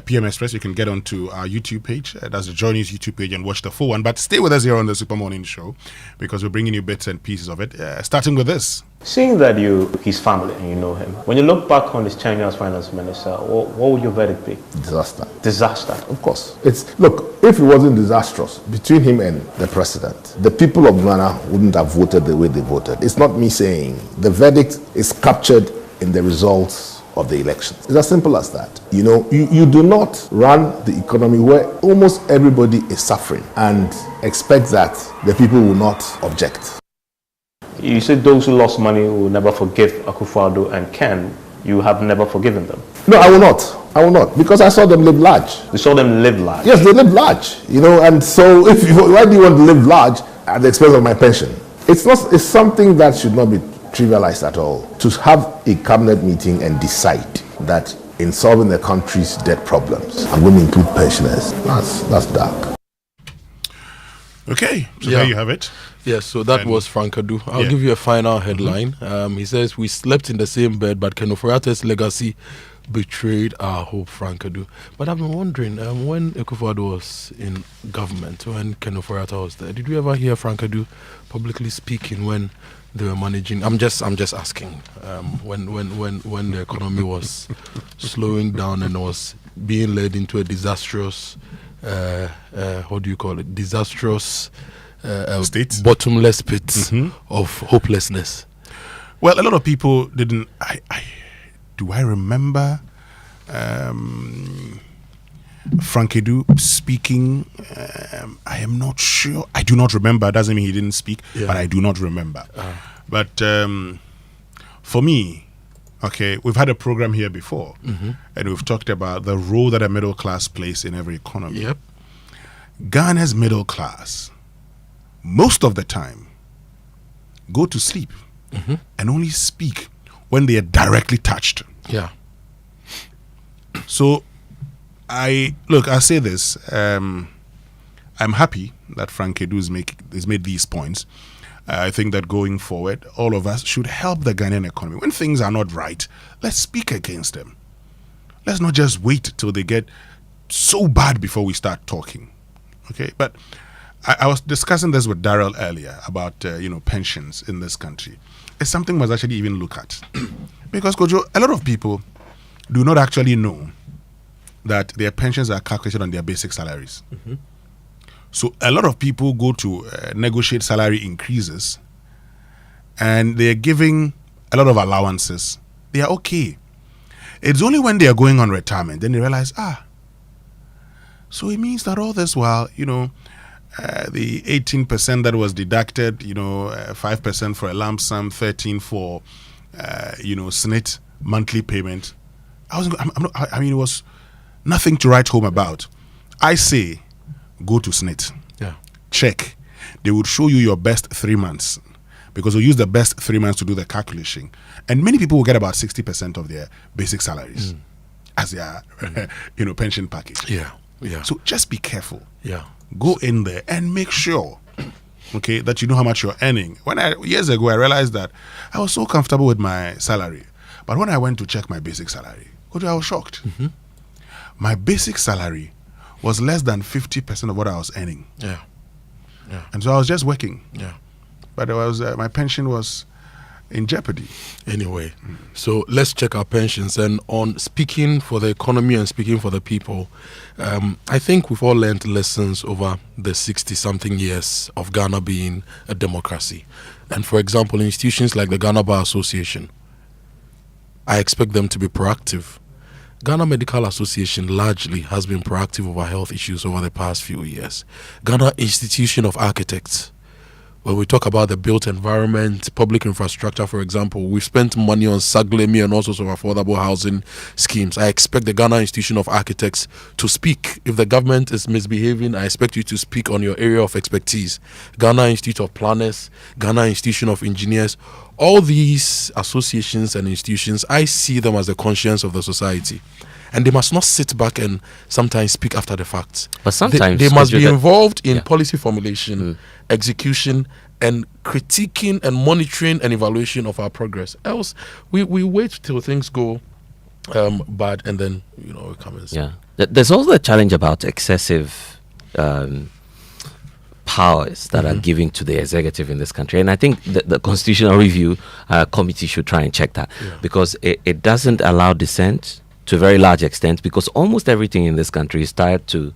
PM Express, you can get onto our YouTube page. That's the Joy News YouTube page, and watch the full one. But stay with us here on the Super Morning Show, because we're bringing you bits and pieces of it. Starting with this. Seeing that his family and you know him, when you look back on his tenure as finance minister, what would your verdict be? Disaster. Disaster. Of course. Look, if it wasn't disastrous between him and the president, the people of Ghana wouldn't have voted the way they voted. It's not me saying. The verdict is captured in the results of the elections. It's as simple as that. You know, you do not run the economy where almost everybody is suffering and expect that the people will not object. You said those who lost money will never forgive Akufo-Addo and Ken. You have never forgiven them. No, I will not. I will not, because I saw them live large. You saw them live large? Yes, they live large. You know, and so why do you want to live large at the expense of my pension? It's something that should not be trivialized at all. To have a cabinet meeting and decide that in solving the country's debt problems, I'm going to include pensioners. That's dark. Okay, so there you have it. Yes, so that was Frank Adu. I'll give you a final headline. He says, we slept in the same bed, but Ken Ofori-Attah's legacy betrayed our hope, Frank Adu. But I've been wondering, when Akufo-Addo was in government, when Ken Ofori-Attah was there, did you ever hear Frank Adu publicly speaking when they were managing? I'm just asking. When the economy was slowing down and was being led into a disastrous, what do you call it? Disastrous state, bottomless pit of hopelessness. Well, a lot of people didn't. Do I remember Frank Adu speaking? I am not sure. I do not remember. Doesn't mean he didn't speak, but I do not remember. But for me, okay, we've had a program here before, and we've talked about the role that a middle class plays in every economy. Yep. Ghana's middle class, most of the time, go to sleep and only speak when they are directly touched. Yeah. So, I'll say this. I'm happy that Frank Adu has made these points. I think that going forward, all of us should help the Ghanaian economy. When things are not right, let's speak against them. Let's not just wait till they get so bad before we start talking. Okay, but I was discussing this with Darrell earlier about pensions in this country. It's something we must actually even look at. Because, Kojo, a lot of people do not actually know that their pensions are calculated on their basic salaries. So a lot of people go to negotiate salary increases and they're giving a lot of allowances. They are okay. It's only when they are going on retirement, then they realize, so it means that all this while, the 18% that was deducted, 5% for a lump sum, 13% for, SNIT monthly payment. It was nothing to write home about. I say, go to SNIT. Yeah. Check. They would show you your best 3 months because they'll use the best 3 months to do the calculation. And many people will get about 60% of their basic salaries as their pension package. Yeah. Yeah. So just be careful. Yeah. Go in there and make sure, okay, that you know how much you're earning. Years ago, I realized that I was so comfortable with my salary. But when I went to check my basic salary, I was shocked. My basic salary was less than 50% of what I was earning. Yeah. And so I was just working. Yeah. But it was my pension was in jeopardy. Anyway, so let's check our pensions. And on speaking for the economy and speaking for the people, I think we've all learned lessons over the 60-something years of Ghana being a democracy. And for example, institutions like the Ghana Bar Association, I expect them to be proactive. Ghana Medical Association largely has been proactive over health issues over the past few years. Ghana Institution of Architects, when we talk about the built environment, public infrastructure, for example, we've spent money on Saglemi and all sorts of affordable housing schemes. I expect the Ghana Institution of Architects to speak. If the government is misbehaving, I expect you to speak on your area of expertise. Ghana Institute of Planners, Ghana Institution of Engineers, all these associations and institutions, I see them as the conscience of the society. And they must not sit back and sometimes speak after the fact. But sometimes they must be involved in policy formulation, execution, and critiquing and monitoring and evaluation of our progress. Else, we wait till things go bad and then we come and There's also a challenge about excessive powers that are given to the executive in this country. And I think the Constitutional Review Committee should try and check that, because it doesn't allow dissent to a very large extent, because almost everything in this country is tied to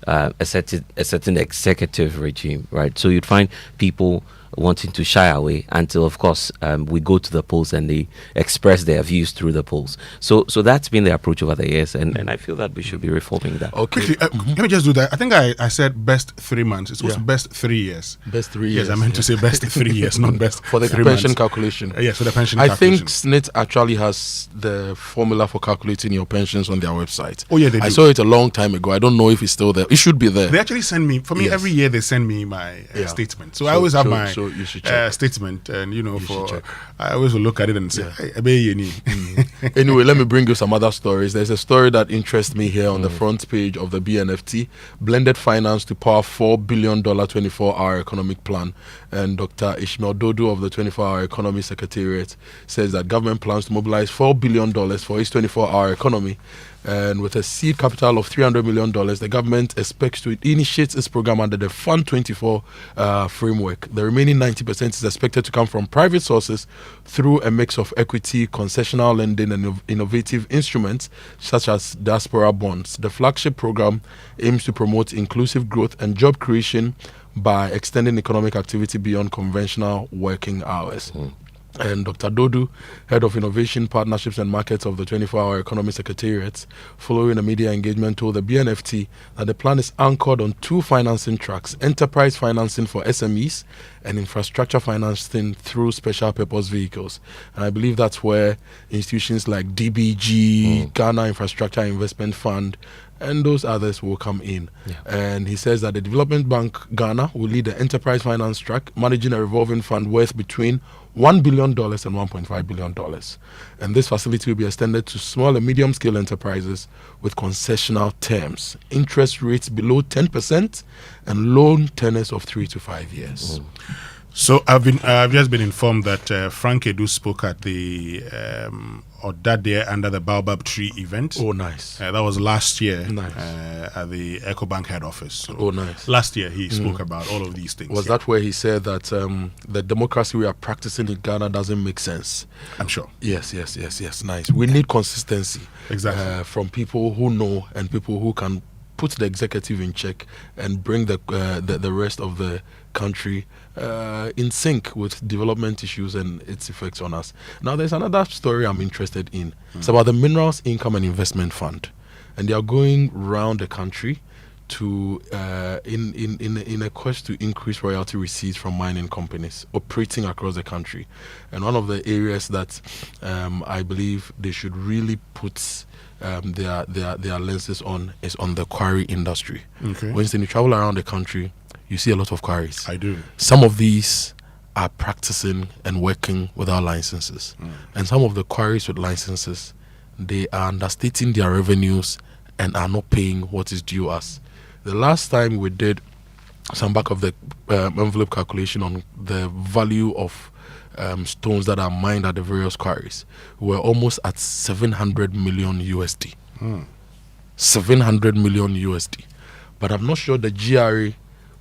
a certain executive regime, right? So you'd find people wanting to shy away until, of course, we go to the polls and they express their views through the polls. So that's been the approach over the years, and I feel that we should be reforming that. Okay. Quickly, let me just do that. I think I said best 3 months. It's supposed to be best 3 years. Best 3 years. Yes, I meant to say best 3 years, not best for the 3 pension months. calculation. Yes, for the pension I calculation. think SNIT actually has the formula for calculating your pensions on their website. Oh, yeah, they do. I saw it a long time ago. I don't know if it's still there. It should be there. They actually send me, for me, every year they send me my statement. So I always have my you should check. statement, and I always will look at it and say, Anyway, let me bring you some other stories. There's a story that interests me here on the front page of the BNFT: blended finance to power $4 billion 24-hour economic plan. And Dr. Ishmael Dodo of the 24-hour economy secretariat says that government plans to mobilize $4 billion for its 24-hour economy. And with a seed capital of $300 million, the government expects to initiate its program under the Fund 24 framework. The remaining 90% is expected to come from private sources through a mix of equity, concessional lending, and innovative instruments such as diaspora bonds. The flagship program aims to promote inclusive growth and job creation by extending economic activity beyond conventional working hours. And Dr. Dodu, head of Innovation, Partnerships and Markets of the 24-hour Economy Secretariat, following a media engagement, told the BNFT that the plan is anchored on 2 financing tracks: enterprise financing for SMEs and infrastructure financing through special purpose vehicles. And I believe that's where institutions like DBG, Ghana Infrastructure Investment Fund, and those others will come in. And he says that the Development Bank Ghana will lead the enterprise finance track, managing a revolving fund worth between $1 billion and $1.5 billion. And this facility will be extended to small and medium scale enterprises with concessional terms, interest rates below 10%, and loan tenors of 3 to 5 years. So I've just been informed that Frank Edu spoke at the or that day under the Baobab Tree event. Oh, nice. That was last year. Nice. At the EcoBank head office. So oh, nice. Last year he spoke about all of these things. Was that where he said that the democracy we are practicing in Ghana doesn't make sense? I'm sure. Yes. Nice. We need consistency. Exactly. From people who know and people who can put the executive in check and bring the rest of the country in sync with development issues and its effects on us. Now, there's another story I'm interested in. It's about the Minerals Income and Investment Fund, and they are going around the country to in a quest to increase royalty receipts from mining companies operating across the country. And one of the areas that I believe they should really put their lenses on is on the quarry industry. Okay. When you travel around the country, you see a lot of quarries. I do. Some of these are practicing and working without licenses. And some of the quarries with licenses, they are understating their revenues and are not paying what is due us. The last time we did some back of the envelope calculation on the value of stones that are mined at the various quarries, we're almost at 700 million USD. 700 million USD. But I'm not sure the GRA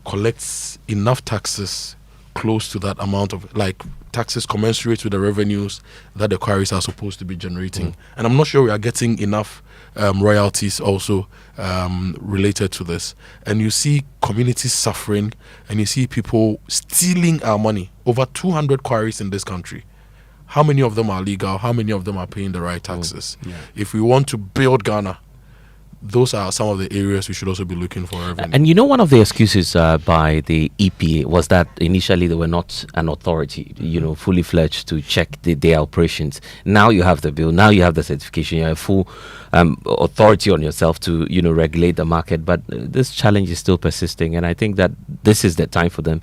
collects enough taxes close to that amount of, like, taxes commensurate with the revenues that the quarries are supposed to be generating. And I'm not sure we are getting enough royalties also related to this. And you see communities suffering, and you see people stealing our money. Over 200 quarries in this country. How many of them are legal? How many of them are paying the right taxes? If we want to build Ghana, those are some of the areas we should also be looking for revenue. And you know, one of the excuses by the EPA was that initially they were not an authority, fully fledged to check their operations. Now you have the bill, now you have the certification, you have full authority on yourself to, regulate the market. But this challenge is still persisting, and I think that this is the time for them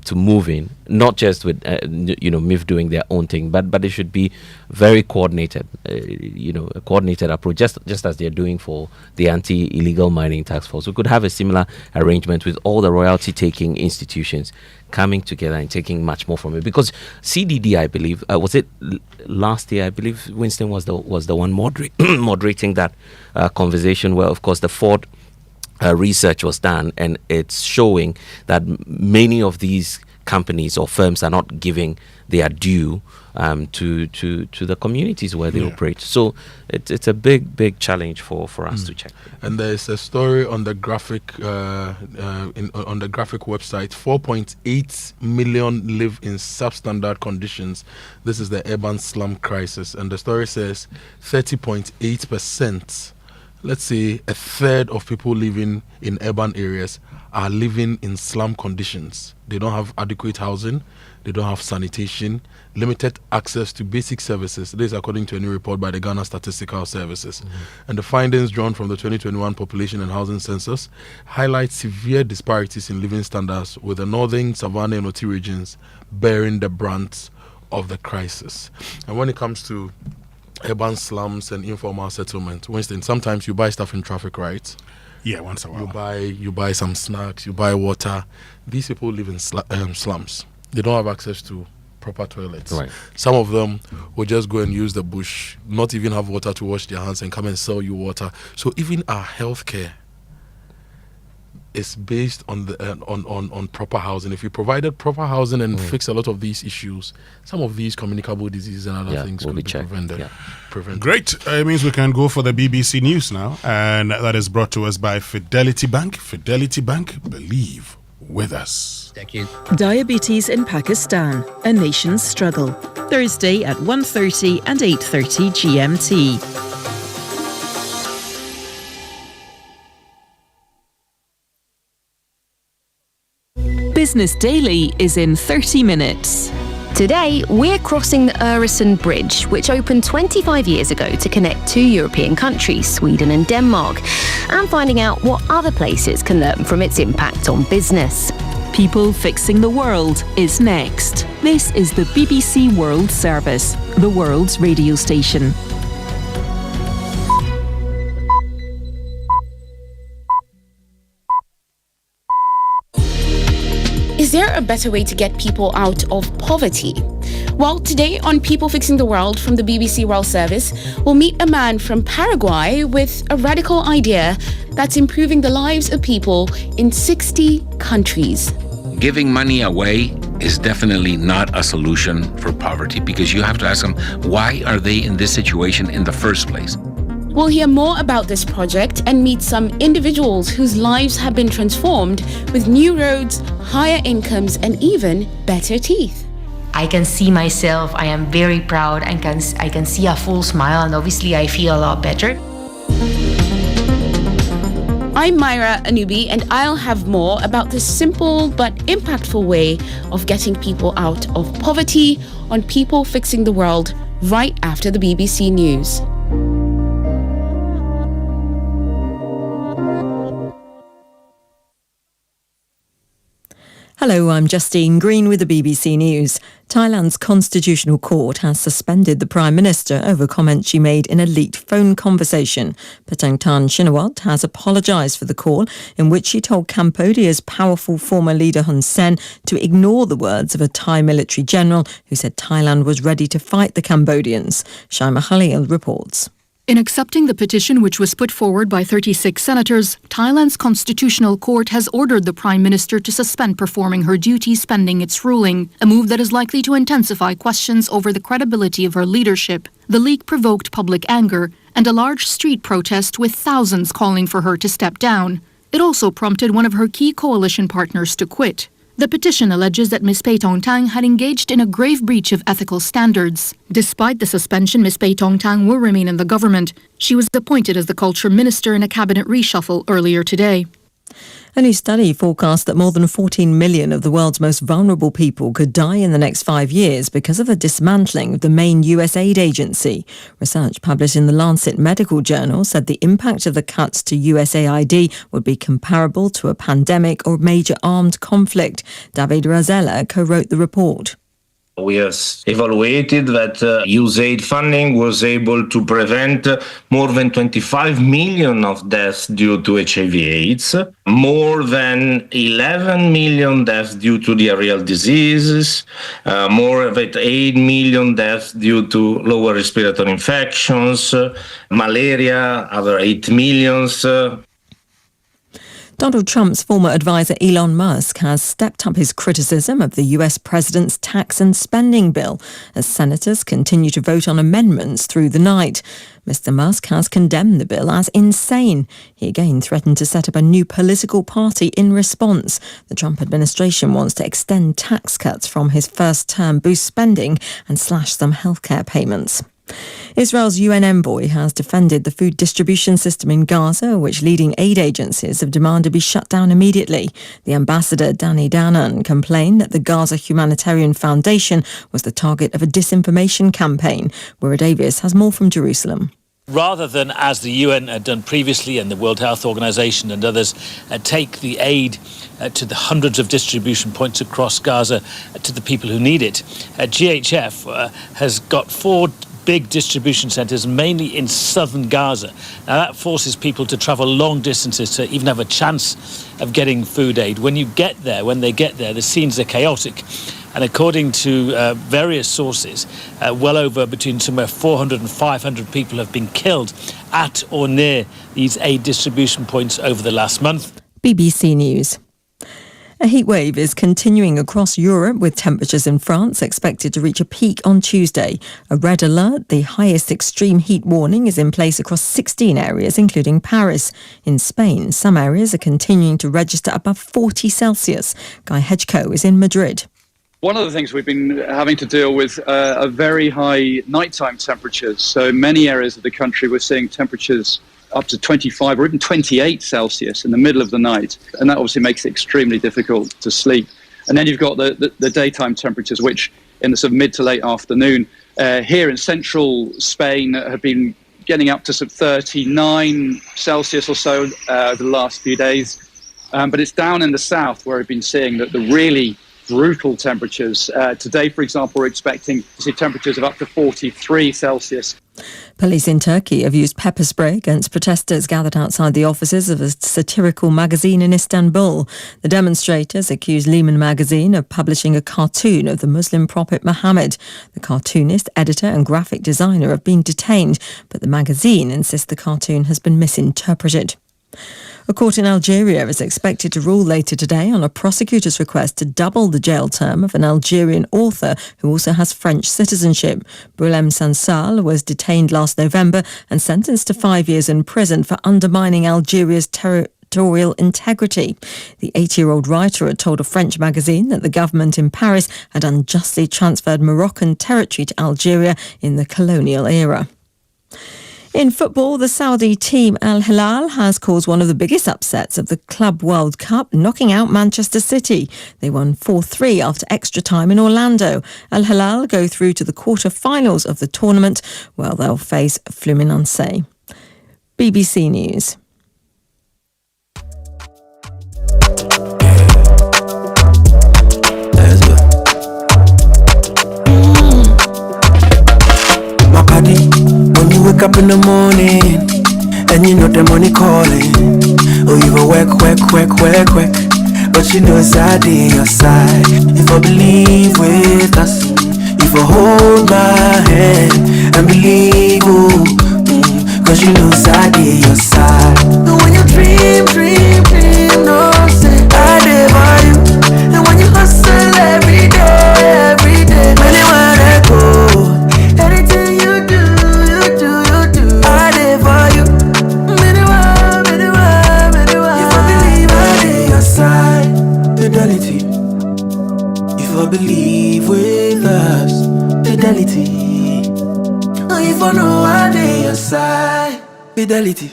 to move in, not just with, MIF doing their own thing, but it should be very coordinated, a coordinated approach, just as they're doing for the Anti-Illegal Mining Task Force. We could have a similar arrangement with all the royalty-taking institutions coming together and taking much more from it. Because CDD, I believe, was it last year? I believe Winston was the one moderating that conversation, where, of course, the Ford research was done, and it's showing that many of these companies or firms are not giving their due to the communities where they operate. So it's a big challenge for us to check. And there's a story on the graphic on the graphic website. 4.8 million live in substandard conditions. This is the urban slum crisis, and the story says 30.8%. Let's say a third of people living in urban areas are living in slum conditions. They don't have adequate housing, they don't have sanitation, limited access to basic services. This is according to a new report by the Ghana Statistical Services. And the findings drawn from the 2021 Population and Housing Census highlight severe disparities in living standards, with the northern, Savannah and Oti regions bearing the brunt of the crisis. And when it comes to urban slums and informal settlement, Winston, sometimes you buy stuff in traffic, right? Yeah, once a while. You buy some snacks, you buy water. These people live in slums. They don't have access to proper toilets. Right. Some of them will just go and use the bush, not even have water to wash their hands, and come and sell you water. So even our healthcare is based on the on proper housing. If you provided proper housing and fix a lot of these issues, some of these communicable diseases and other things could be prevented. Great. It means we can go for the BBC News now, and that is brought to us by Fidelity Bank. Fidelity Bank, believe with us. Thank you. Diabetes in Pakistan, a nation's struggle. Thursday at 1:30 and 8:30 GMT. Business Daily is in 30 minutes. Today, we're crossing the Øresund Bridge, which opened 25 years ago to connect two European countries, Sweden and Denmark, and finding out what other places can learn from its impact on business. People Fixing the World is next. This is the BBC World Service, the world's radio station. Is there a better way to get people out of poverty? Well, today on People Fixing the World from the BBC World Service, we'll meet a man from Paraguay with a radical idea that's improving the lives of people in 60 countries. Giving money away is definitely not a solution for poverty, because you have to ask them, why are they in this situation in the first place? We'll hear more about this project and meet some individuals whose lives have been transformed with new roads, higher incomes, and even better teeth. I can see myself, I am very proud, and I can see a full smile, and obviously I feel a lot better. I'm Myra Anubi, and I'll have more about this simple but impactful way of getting people out of poverty on People Fixing the World right after the BBC News. Hello, I'm Justine Green with the BBC News. Thailand's Constitutional Court has suspended the Prime Minister over comments she made in a leaked phone conversation. Boateng Shinawat has apologised for the call in which she told Cambodia's powerful former leader Hun Sen to ignore the words of a Thai military general who said Thailand was ready to fight the Cambodians. Shaima Khalil reports. In accepting the petition, which was put forward by 36 senators, Thailand's Constitutional Court has ordered the Prime Minister to suspend performing her duties pending its ruling, a move that is likely to intensify questions over the credibility of her leadership. The leak provoked public anger and a large street protest, with thousands calling for her to step down. It also prompted one of her key coalition partners to quit. The petition alleges that Ms. Paetongtarn had engaged in a grave breach of ethical standards. Despite the suspension, Ms. Paetongtarn will remain in the government. She was appointed as the culture minister in a cabinet reshuffle earlier today. A new study forecast that more than 14 million of the world's most vulnerable people could die in the next 5 years because of the dismantling of the main US aid agency. Research published in the Lancet Medical Journal said the impact of the cuts to USAID would be comparable to a pandemic or major armed conflict. David Razella co-wrote the report. We have evaluated that USAID funding was able to prevent more than 25 million of deaths due to HIV/AIDS, more than 11 million deaths due to diarrheal diseases, more than 8 million deaths due to lower respiratory infections, malaria, other 8 million. Donald Trump's former advisor Elon Musk has stepped up his criticism of the US president's tax and spending bill as senators continue to vote on amendments through the night. Mr. Musk has condemned the bill as insane. He again threatened to set up a new political party in response. The Trump administration wants to extend tax cuts from his first term, boost spending and slash some healthcare payments. Israel's UN envoy has defended the food distribution system in Gaza, which leading aid agencies have demanded be shut down immediately. The ambassador Danny Danon complained that the Gaza Humanitarian Foundation was the target of a disinformation campaign. Wira Davis has more from Jerusalem. Rather than, as the UN had done previously and the World Health Organization and others, take the aid to the hundreds of distribution points across Gaza to the people who need it, GHF has got 4 big distribution centres, mainly in southern Gaza. Now that forces people to travel long distances to even have a chance of getting food aid. When they get there, the scenes are chaotic. And according to various sources, well over between somewhere 400 and 500 people have been killed at or near these aid distribution points over the last month. BBC News. A heat wave is continuing across Europe, with temperatures in France expected to reach a peak on Tuesday. A red alert, the highest extreme heat warning, is in place across 16 areas, including Paris. In Spain, some areas are continuing to register above 40 Celsius. Guy Hedgecoe is in Madrid. One of the things we've been having to deal with are very high nighttime temperatures. So in many areas of the country, we're seeing temperatures up to 25 or even 28 Celsius in the middle of the night. And that obviously makes it extremely difficult to sleep. And then you've got the daytime temperatures, which in the sort of mid to late afternoon here in central Spain have been getting up to sort of 39 Celsius or so over the last few days. But it's down in the south where we've been seeing that the really brutal temperatures. Today, for example, we're expecting to see temperatures of up to 43 Celsius. Police in Turkey have used pepper spray against protesters gathered outside the offices of a satirical magazine in Istanbul. The demonstrators accused Lehman magazine of publishing a cartoon of the Muslim prophet Muhammad. The cartoonist, editor and graphic designer have been detained, but the magazine insists the cartoon has been misinterpreted. A court in Algeria is expected to rule later today on a prosecutor's request to double the jail term of an Algerian author who also has French citizenship. Boulem Sansal was detained last November and sentenced to 5 years in prison for undermining Algeria's territorial integrity. The 80-year-old writer had told a French magazine that the government in Paris had unjustly transferred Moroccan territory to Algeria in the colonial era. In football, the Saudi team Al Hilal has caused one of the biggest upsets of the Club World Cup, knocking out Manchester City. They won 4-3 after extra time in Orlando. Al Hilal go through to the quarter-finals of the tournament, where they'll face Fluminense. BBC News. Wake up in the morning and you know the money calling. Oh, you go work, but you know it's out on your side. If I believe with us, if I hold my hand and believe, cause you know it's out on your side. And when you dream, no say I live by you. And when you hustle every day, many wanna go. Anything you do, I live for you. If I believe I did your side, fidelity. If I believe with us, fidelity. If I know I did your side, fidelity.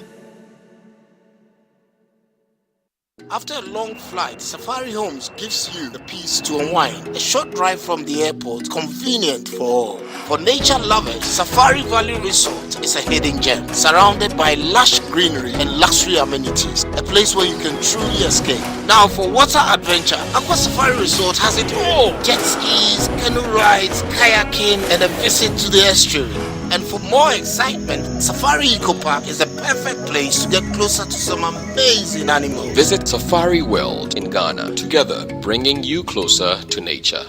After a long flight, Safari Homes gives you the peace to unwind. A short drive from the airport, convenient for all. For nature lovers, Safari Valley Resort is a hidden gem, surrounded by lush greenery and luxury amenities. A place where you can truly escape. Now for water adventure, Aqua Safari Resort has it all. Jet skis, canoe rides, kayaking, and a visit to the estuary. And for more excitement, Safari Eco Park is the perfect place to get closer to some amazing animals. Visit Safari World in Ghana, together bringing you closer to nature.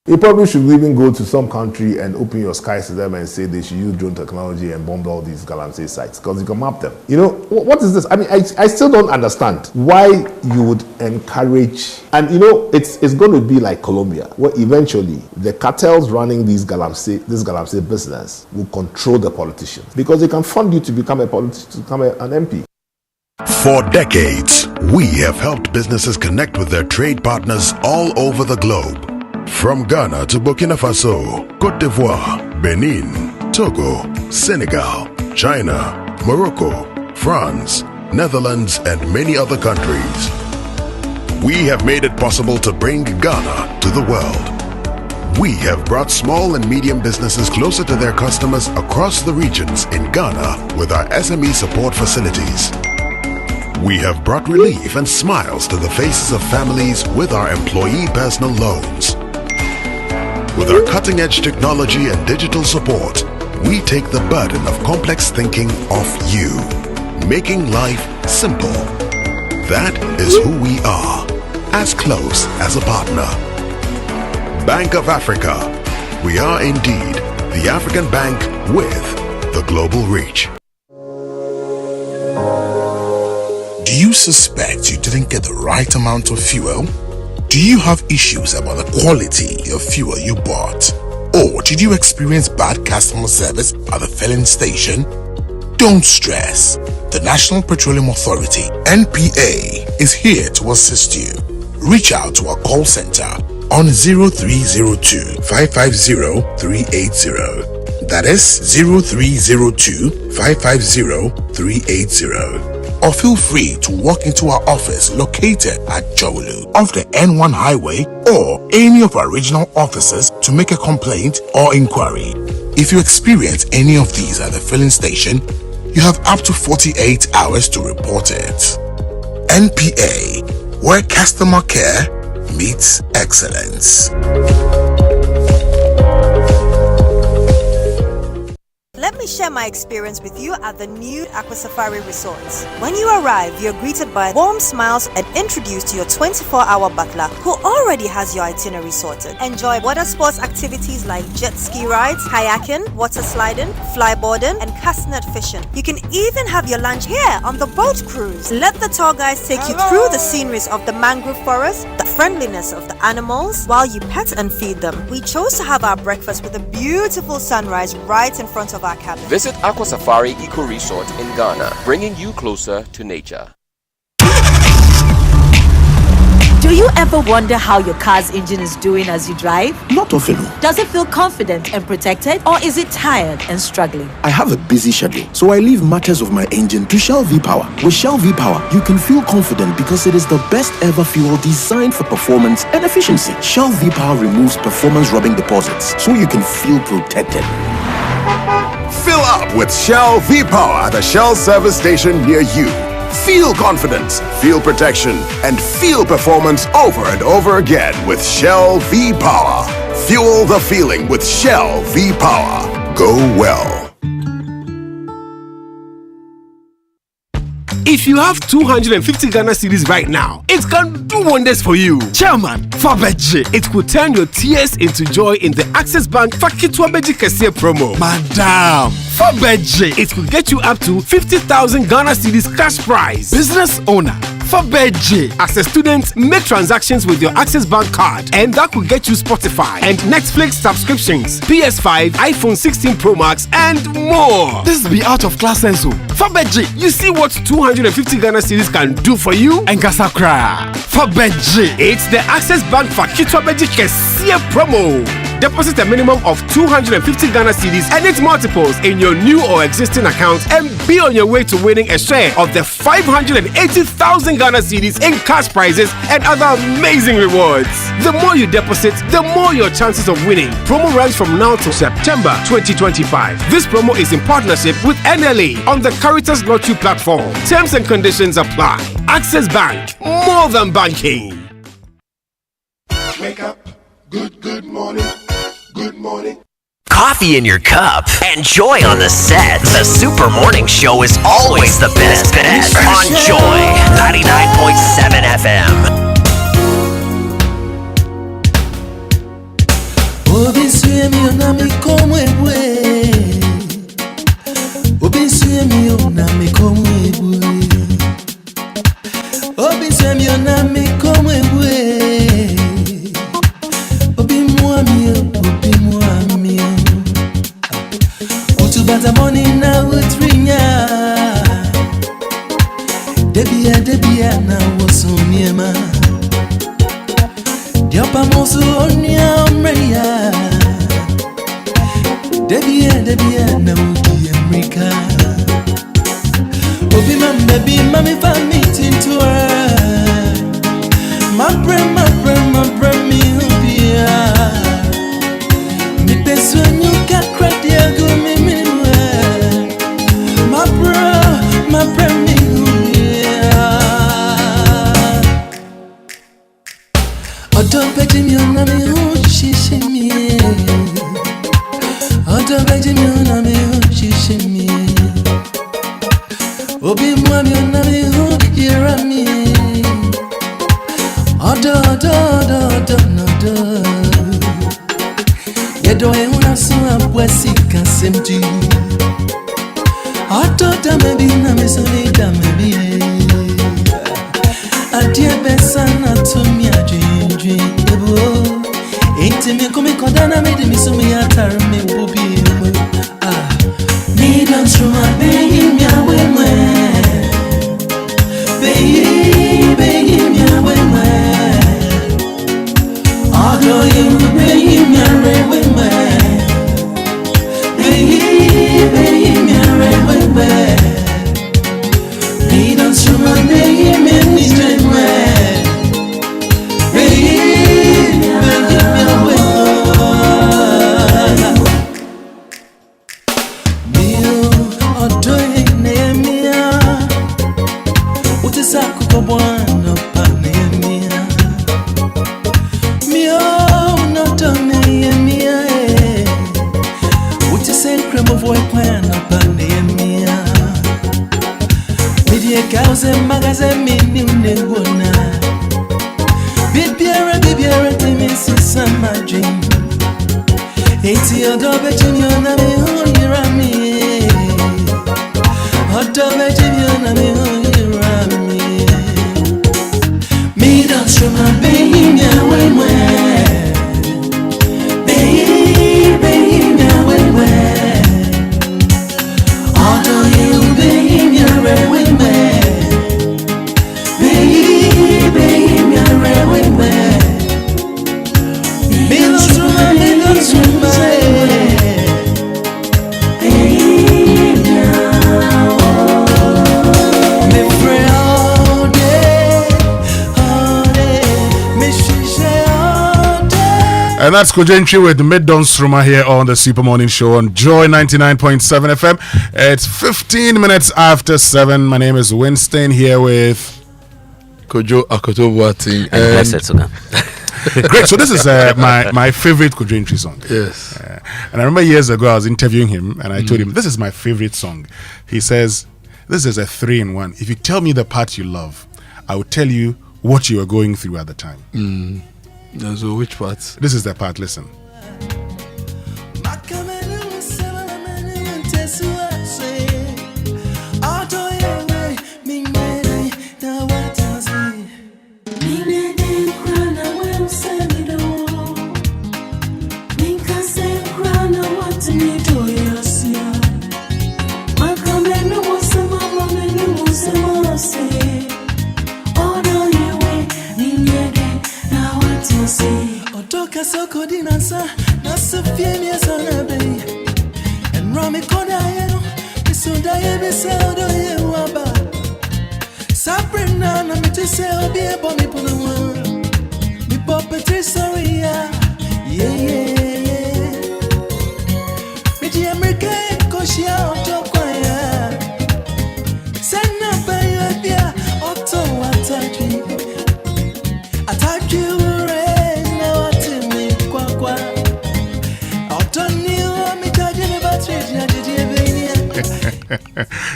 You probably should even go to some country and open your skies to them and say they should use drone technology and bomb all these galamsey sites because you can map them. You know, what is this? I mean, I still don't understand why you would encourage, and you know, it's going to be like Colombia, where eventually the cartels running this galamsey business will control the politicians because they can fund you to become a politician, to become an MP. For decades, we have helped businesses connect with their trade partners all over the globe. From Ghana to Burkina Faso, Côte d'Ivoire, Benin, Togo, Senegal, China, Morocco, France, Netherlands, and many other countries. We have made it possible to bring Ghana to the world. We have brought small and medium businesses closer to their customers across the regions in Ghana with our SME support facilities. We have brought relief and smiles to the faces of families with our employee personal loans. With our cutting-edge technology and digital support, we take the burden of complex thinking off you, making life simple. That is who we are, as close as a partner. Bank of Africa. We are indeed the African bank with the global reach. Do you suspect you didn't get the right amount of fuel? Do you have issues about the quality of fuel you bought? Or did you experience bad customer service at the filling station? Don't stress. The National Petroleum Authority, NPA, is here to assist you. Reach out to our call center on 0302 550 380. That is 0302 550 380. Or feel free to walk into our office located at Jolu off the N1 highway or any of our regional offices to make a complaint or inquiry. If you experience any of these at the filling station, you have up to 48 hours to report it. NPA, where customer care meets excellence. Let me share my experience with you at the new Aqua Safari Resorts. When you arrive, you're greeted by warm smiles and introduced to your 24-hour butler who already has your itinerary sorted. Enjoy water sports activities like jet ski rides, kayaking, water sliding, flyboarding, and castanet fishing. You can even have your lunch here on the boat cruise. Let the tour guides take you through the sceneries of the mangrove forest, the friendliness of the animals, while you pet and feed them. We chose to have our breakfast with a beautiful sunrise right in front of our cabin. Visit Aqua Safari Eco Resort in Ghana, bringing you closer to nature. Do you ever wonder how your car's engine is doing as you drive? Not often. Does it feel confident and protected, or is it tired and struggling? I have a busy schedule, so I leave matters of my engine to Shell V-Power. With Shell V-Power, you can feel confident because it is the best ever fuel designed for performance and efficiency. Shell V-Power removes performance-robbing deposits, so you can feel protected. Fill up with Shell V-Power at a Shell service station near you. Feel confidence, feel protection, and feel performance over and over again with Shell V-Power. Fuel the feeling with Shell V-Power. Go well. If you have 250 Ghana cedis right now, it can do wonders for you. Chairman, Fabeji, it could turn your tears into joy in the Access Bank Fakitwa Beji Kesiye promo. Madam, Fabeji, it could get you up to 50,000 Ghana cedis cash prize. Business owner, Fabeji, as a student, make transactions with your Access Bank card, and that could get you Spotify and Netflix subscriptions, PS5, iPhone 16 Pro Max, and more. This be out of class senso. Fabeji, you see what 250 Ghana cedis can do for you? And Gasakra. Fabeji, it's the Access Bank Fakitwa Beji Kesiye promo. Deposit a minimum of 250 Ghana cedis and its multiples in your new or existing account and be on your way to winning a share of the 580,000 Ghana cedis in cash prizes and other amazing rewards. The more you deposit, the more your chances of winning. Promo runs from now to September 2025. This promo is in partnership with NLA on the Caritas Lottery platform. Terms and conditions apply. Access Bank, more than banking. Wake up. Good morning. Good morning. Coffee in your cup and joy on the set. The Super Morning Show is always the best bet on Joy 99.7 FM. Debia na woso miema Diopa mosu onia omreya Debia na wudi America Obi man baby mami fa meeting to her My friend me upia Mi peso nyuka kradia gumi minwe My friend me Don't bet me on me, oh, she's me. Oh, don't bet me on me, oh, she's me. Oh, be more me on me, oh, you're me. Oh, do. You don't want to see a pussy can seem to. Oh, do, maybe, na me so maybe. Adia besana to me a dream ebo Ain't me come kodana made me so me atar me bobi Me don't throw my baby me away Baby me away Although you baby me away Baby me away Me don't throw my baby me straight Magazine me new negona Bibiara me see my dream It's your double junior na me on your me Hot double junior na me on me Me don't show my baby me away Baby me away Although you baby me away And that's Kojo with Mid-Dawn's Rumor here on the Super Morning Show on Joy 99.7 FM. It's 15 minutes after 7. My name is Winston here with Kojo, Akoto, Boateng, and Sogah. Great. So this is my favorite Kojo song. Yes. And I remember years ago I was interviewing him and I told him, this is my favorite song. He says, this is a 3-in-1. If you tell me the part you love, I will tell you what you were going through at the time. So which parts? This is the part, listen.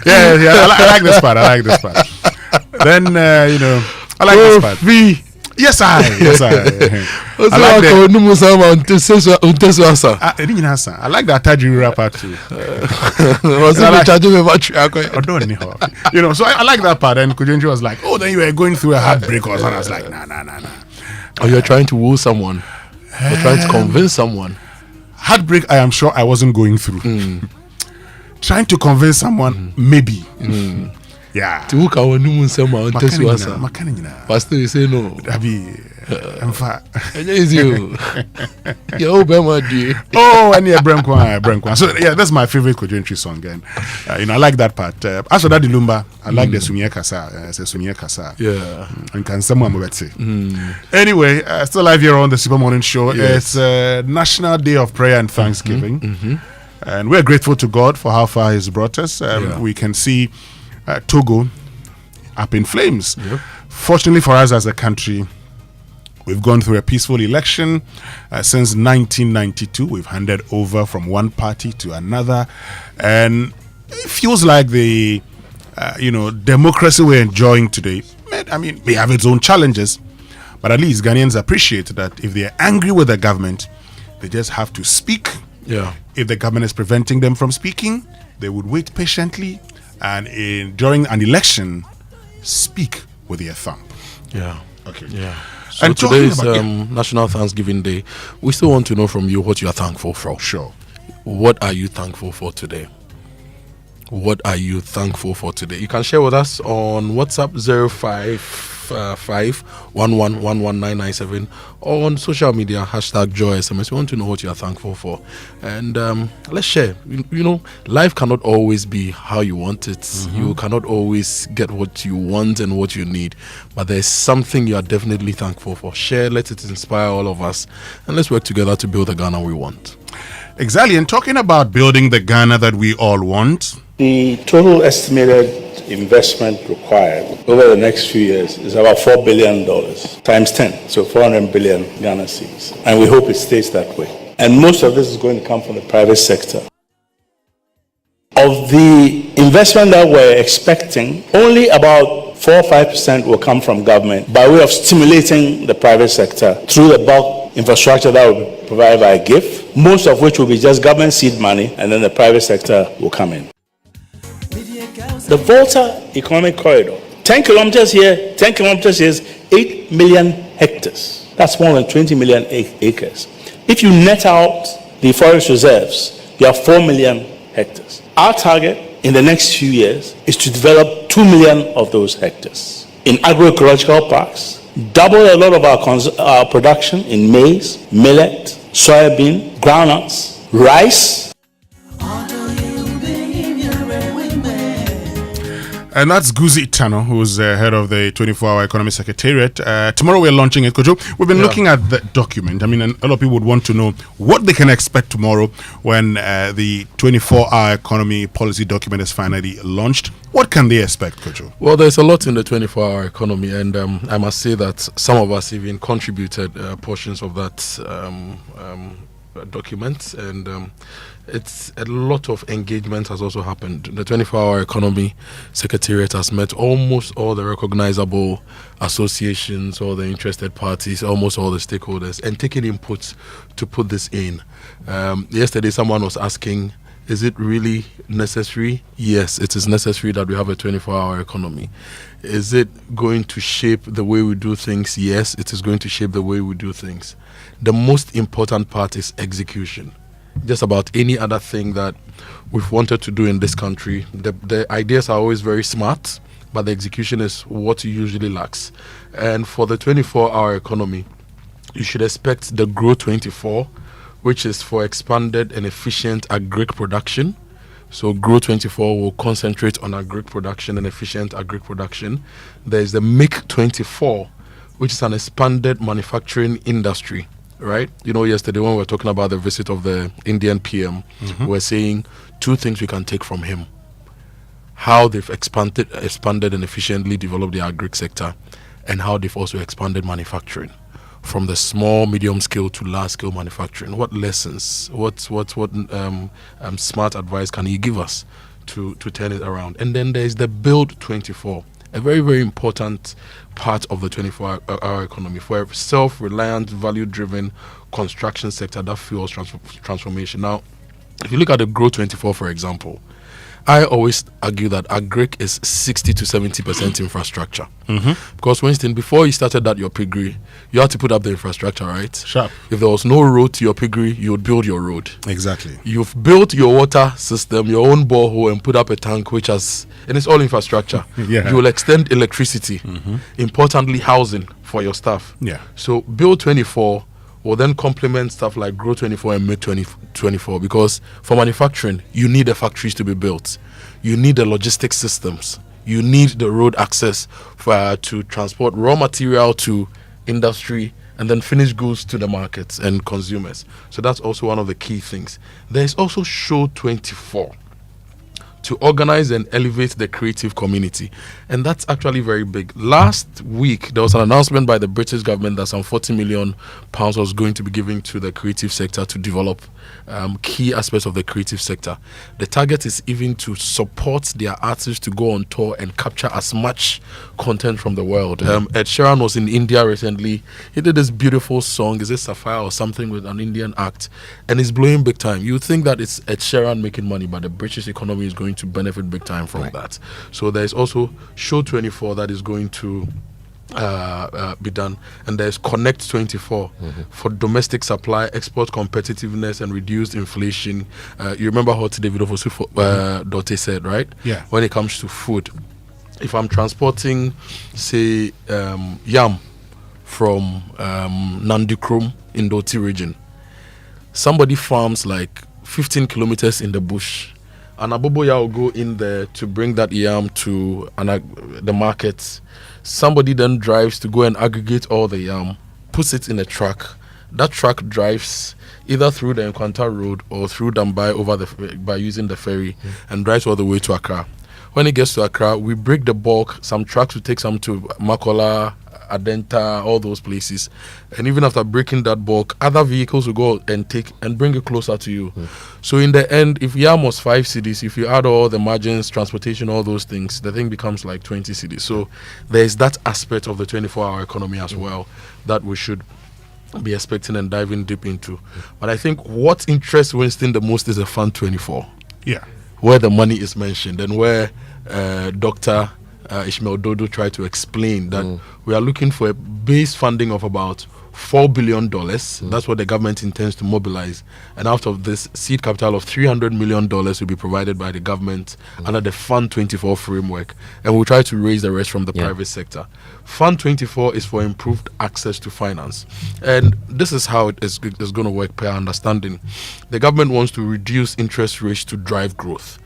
Yeah, I like this part. Then, I like this part. Yes, I. I like the Ataji rapper too. You know, so I like that part. And Kojo was like, "Oh, then you were going through a heartbreak or something." I was like, "Nah." Or you're trying to woo someone. You're trying to convince someone. Heartbreak, I am sure I wasn't going through. Trying to convince someone, maybe. Yeah. Pastor, you say no. It's you. Oh, and yeah, Brenkwa. So yeah, that's my favorite Kojo song. And you know, I like that part. As for that Lumba, I like the Sunya Kasa. Yeah. And can someone move it? Anyway, still live here on the Super Morning Show. Yes. It's National Day of Prayer and Thanksgiving. And we're grateful to God for how far He's brought us. We can see Togo up in flames. Fortunately for us as a country, we've gone through a peaceful election since 1992. We've handed over from one party to another, and it feels like the democracy we're enjoying today, I mean, may have its own challenges, but at least Ghanaians appreciate that if they're angry with the government, they just have to speak. If the government is preventing them from speaking, they would wait patiently, and during an election, speak with their thumb. Okay. So and today is National Thanksgiving Day. We still want to know from you what you are thankful for. Sure. What are you thankful for today? What are you thankful for today? You can share with us on WhatsApp 05511119997 or on social media #JoySMS. We want to know what you are thankful for, and let's share. You know, life cannot always be how you want it. You cannot always get what you want and what you need, but there's something you are definitely thankful for. Share, let it inspire all of us, and let's work together to build the Ghana we want. Exactly, and talking about building the Ghana that we all want, the total estimated investment required over the next few years is about $4 billion times 10, so 400 billion Ghana cedis, and we hope it stays that way. And most of this is going to come from the private sector. Of the investment that we're expecting, only about 4 or 5% will come from government by way of stimulating the private sector through the bulk infrastructure that will be provided by GIF, most of which will be just government seed money, and then the private sector will come in. The Volta Economic Corridor, 10 kilometers here, 10 kilometers here is 8 million hectares. That's more than 20 million acres. If you net out the forest reserves, you have 4 million hectares. Our target in the next few years is to develop 2 million of those hectares in agroecological parks, double a lot of our production in maize, millet, soybean, groundnuts, rice. And that's Guzi Tano, who's head of the 24-hour Economy Secretariat. Tomorrow we're launching it, Kojo. We've been looking at the document. I mean, a lot of people would want to know what they can expect tomorrow when the 24-hour economy policy document is finally launched. What can they expect, Kojo? Well, there's a lot in the 24-hour economy, and I must say that some of us even contributed portions of that document, and it's a lot of engagement has also happened. The 24-hour economy secretariat has met almost all the recognizable associations, all the interested parties, almost all the stakeholders, and taking input to put this in. Yesterday someone was asking, is it really necessary? Yes, it is necessary that we have a 24-hour economy. Is it going to shape the way we do things? Yes, it is going to shape the way we do things. The most important part is execution. Just about any other thing that we've wanted to do in this country, the ideas are always very smart, but the execution is what usually lacks. And for the 24-hour economy, you should expect the Grow 24, which is for expanded and efficient agric production. So Grow 24 will concentrate on agric production and efficient agric production. There's the Make 24, which is an expanded manufacturing industry. Right? You know, yesterday when we were talking about the visit of the Indian PM, we were saying two things we can take from him. How they've expanded and efficiently developed the agric sector, and how they've also expanded manufacturing from the small, medium scale to large scale manufacturing. What lessons, what smart advice can he give us to turn it around? And then there's the Build 24. a very, very important part of the 24-hour economy for a self-reliant, value-driven construction sector that fuels transformation. Now, if you look at the Grow 24, for example, I always argue that agric is 60 to 70% infrastructure. Because, Winston, before you started that your piggery, you had to put up the infrastructure, right? Sharp. If there was no road to your piggery, you would build your road. Exactly. You've built your water system, your own borehole, and put up a tank, which has, and it's all infrastructure. Yeah. You will extend electricity, importantly, housing for your staff. Yeah. So, Build 24 will then complement stuff like Grow 24 and Make 24, because for manufacturing, you need the factories to be built. You need the logistics systems. You need the road access to transport raw material to industry and then finished goods to the markets and consumers. So that's also one of the key things. There's also Show 24, to organize and elevate the creative community. And that's actually very big. Last week, there was an announcement by the British government that some £40 million was going to be given to the creative sector to develop key aspects of the creative sector. The target is even to support their artists to go on tour and capture as much content from the world. Ed Sheeran was in India recently. He did this beautiful song, is it Sapphire or something, with an Indian act, and it's blowing big time. You think that it's Ed Sheeran making money, but the British economy is going to benefit big time from that. So there's also Show 24 that is going to be done, and there's Connect 24 for domestic supply, export competitiveness, and reduced inflation. You remember what David Dote said, right? Yeah. When it comes to food, if I'm transporting, say, yam from Nandikrum in Doti region, somebody farms like 15 kilometers in the bush, and Aboboya will go in there to bring that yam to the market. Somebody then drives to go and aggregate all the yam, puts it in a truck. That truck drives either through the Nkwanta Road or through Dambai by using the ferry, and drives all the way to Accra. When it gets to Accra, we break the bulk. Some trucks will take some to Makola, Adenta, all those places. And even after breaking that bulk, other vehicles will go and take and bring it closer to you. So in the end, if yam was 5 cities, if you add all the margins, transportation, all those things, the thing becomes like 20 cities. So there's that aspect of the 24-hour economy as well that we should be expecting and diving deep into. But I think what interests Winston the most is a Fund 24. Yeah. Where the money is mentioned, and where Dr. Ishmael Dodo tried to explain that we are looking for a base funding of about $4 billion. That's what the government intends to mobilize. And out of this, seed capital of $300 million will be provided by the government under the Fund 24 framework. And we'll try to raise the rest from the private sector. Fund 24 is for improved access to finance. And this is how it is going to work per understanding. The government wants to reduce interest rates to drive growth.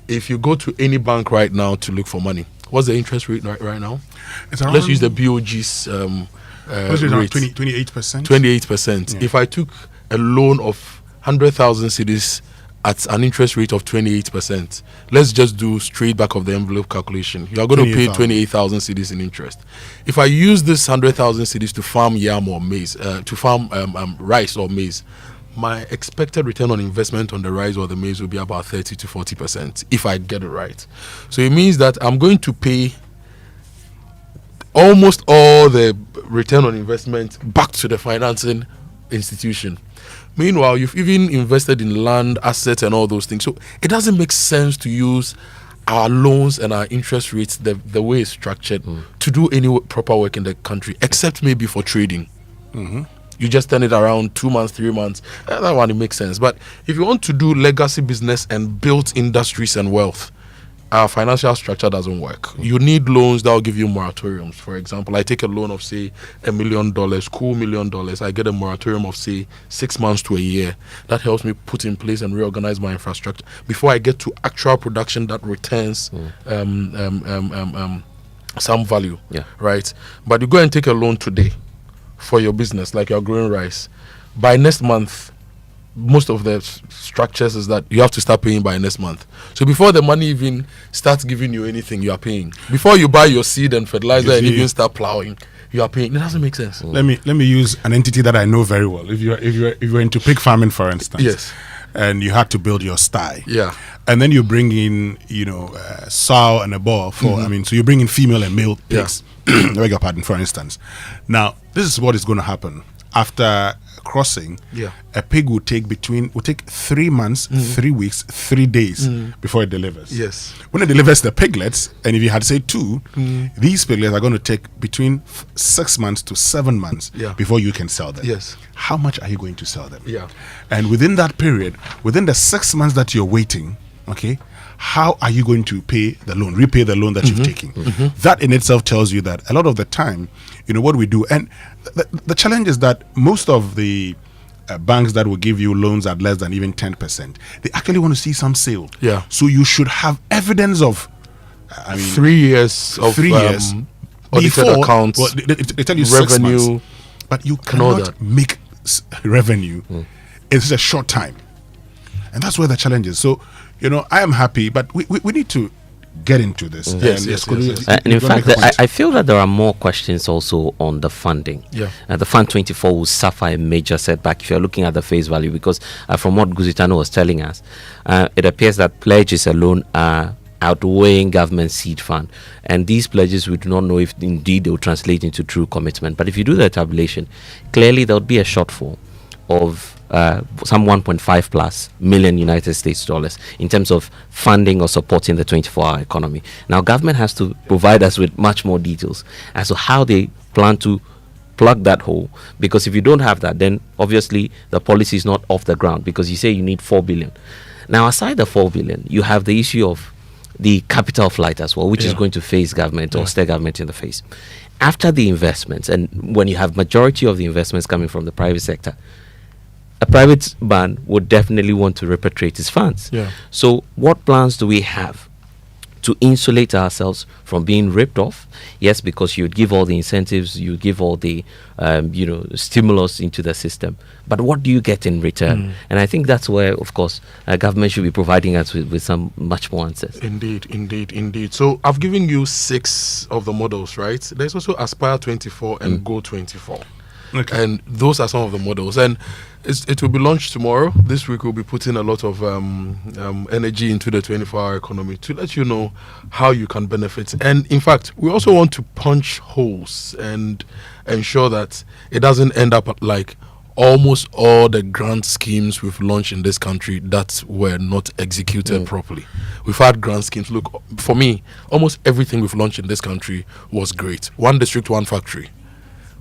If you go to any bank right now to look for money, what's the interest rate right now? Let's use the BOG's rate. 28%. 28%. Yeah. If I took a loan of 100,000 cedis at an interest rate of 28%, let's just do straight back of the envelope calculation. You are going to pay 28,000 cedis in interest. If I use this 100,000 cedis to farm yam or maize, to farm rice or maize, my expected return on investment on the rice or the maize will be about 30 to 40% if I get it right. So it means that I'm going to pay almost all the return on investment back to the financing institution. Meanwhile, you've even invested in land, assets, and all those things. So it doesn't make sense to use our loans and our interest rates the way it's structured to do any proper work in the country, except maybe for trading. You just turn it around 2 months, 3 months. That one, it makes sense. But if you want to do legacy business and build industries and wealth, our financial structure doesn't work. You need loans that will give you moratoriums. For example, I take a loan of, say, $1 million, cool $1 million. I get a moratorium of, say, 6 months to a year. That helps me put in place and reorganize my infrastructure before I get to actual production that returns some value. Right? But you go and take a loan today for your business, like you're growing rice. By next month, most of the structures is that you have to start paying by next month. So before the money even starts giving you anything, you are paying. Before you buy your seed and fertilizer and even start plowing, you are paying. It doesn't make sense. Let me use an entity that I know very well. If you're into pig farming, for instance, yes, and you had to build your sty. Yeah. And then you bring in, a sow and a boar for, so you bring in female and male pigs. I beg your pardon, for instance. Now, this is what is going to happen. After crossing, a pig will take 3 months, 3 weeks, 3 days before it delivers. Yes. When it delivers the piglets, and if you had say 2, these piglets are going to take between 6 months to 7 months before you can sell them. Yes. How much are you going to sell them? Yeah. And within that period, within the 6 months that you're waiting, okay, how are you going to repay the loan that you've taken? That in itself tells you that a lot of the time, what we do, and the challenge is that most of the banks that will give you loans at less than even 10%, they actually want to see some sale. Yeah. So you should have evidence of 3 years of audited accounts. Well, they tell you revenue, 6 months, but you cannot make revenue in such a short time, and that's where the challenge is. So, I am happy, but we need to get into this. Yes. And in fact, I feel that there are more questions also on the funding. Yeah. The Fund 24 will suffer a major setback if you're looking at the face value, because from what Guzitano was telling us, it appears that pledges alone are outweighing government seed fund, and these pledges we do not know if indeed they will translate into true commitment. But if you do the tabulation, clearly there would be a shortfall of some 1.5 plus million United States dollars in terms of funding or supporting the 24-hour economy. Now, government has to provide us with much more details as to how they plan to plug that hole, because if you don't have that, then obviously the policy is not off the ground, because you say you need 4 billion. Now, aside the 4 billion, you have the issue of the capital flight as well, which is going to face government or stare government in the face. After the investments, and when you have majority of the investments coming from the private sector, a private bank would definitely want to repatriate its funds. Yeah. So what plans do we have to insulate ourselves from being ripped off? Yes, because you'd give all the incentives, you give all the stimulus into the system, but what do you get in return? And I think that's where, of course, government should be providing us with some much more answers. Indeed. So I've given you 6 of the models, right? There's also Aspire 24 and Go 24. Okay. And those are some of the models, and it will be launched tomorrow. This week we'll be putting a lot of energy into the 24-hour economy to let you know how you can benefit. And in fact, we also want to punch holes and ensure that it doesn't end up like almost all the grant schemes we've launched in this country that were not executed properly. We've had grant schemes. Look, for me, almost everything we've launched in this country was great. 1 district, 1 factory.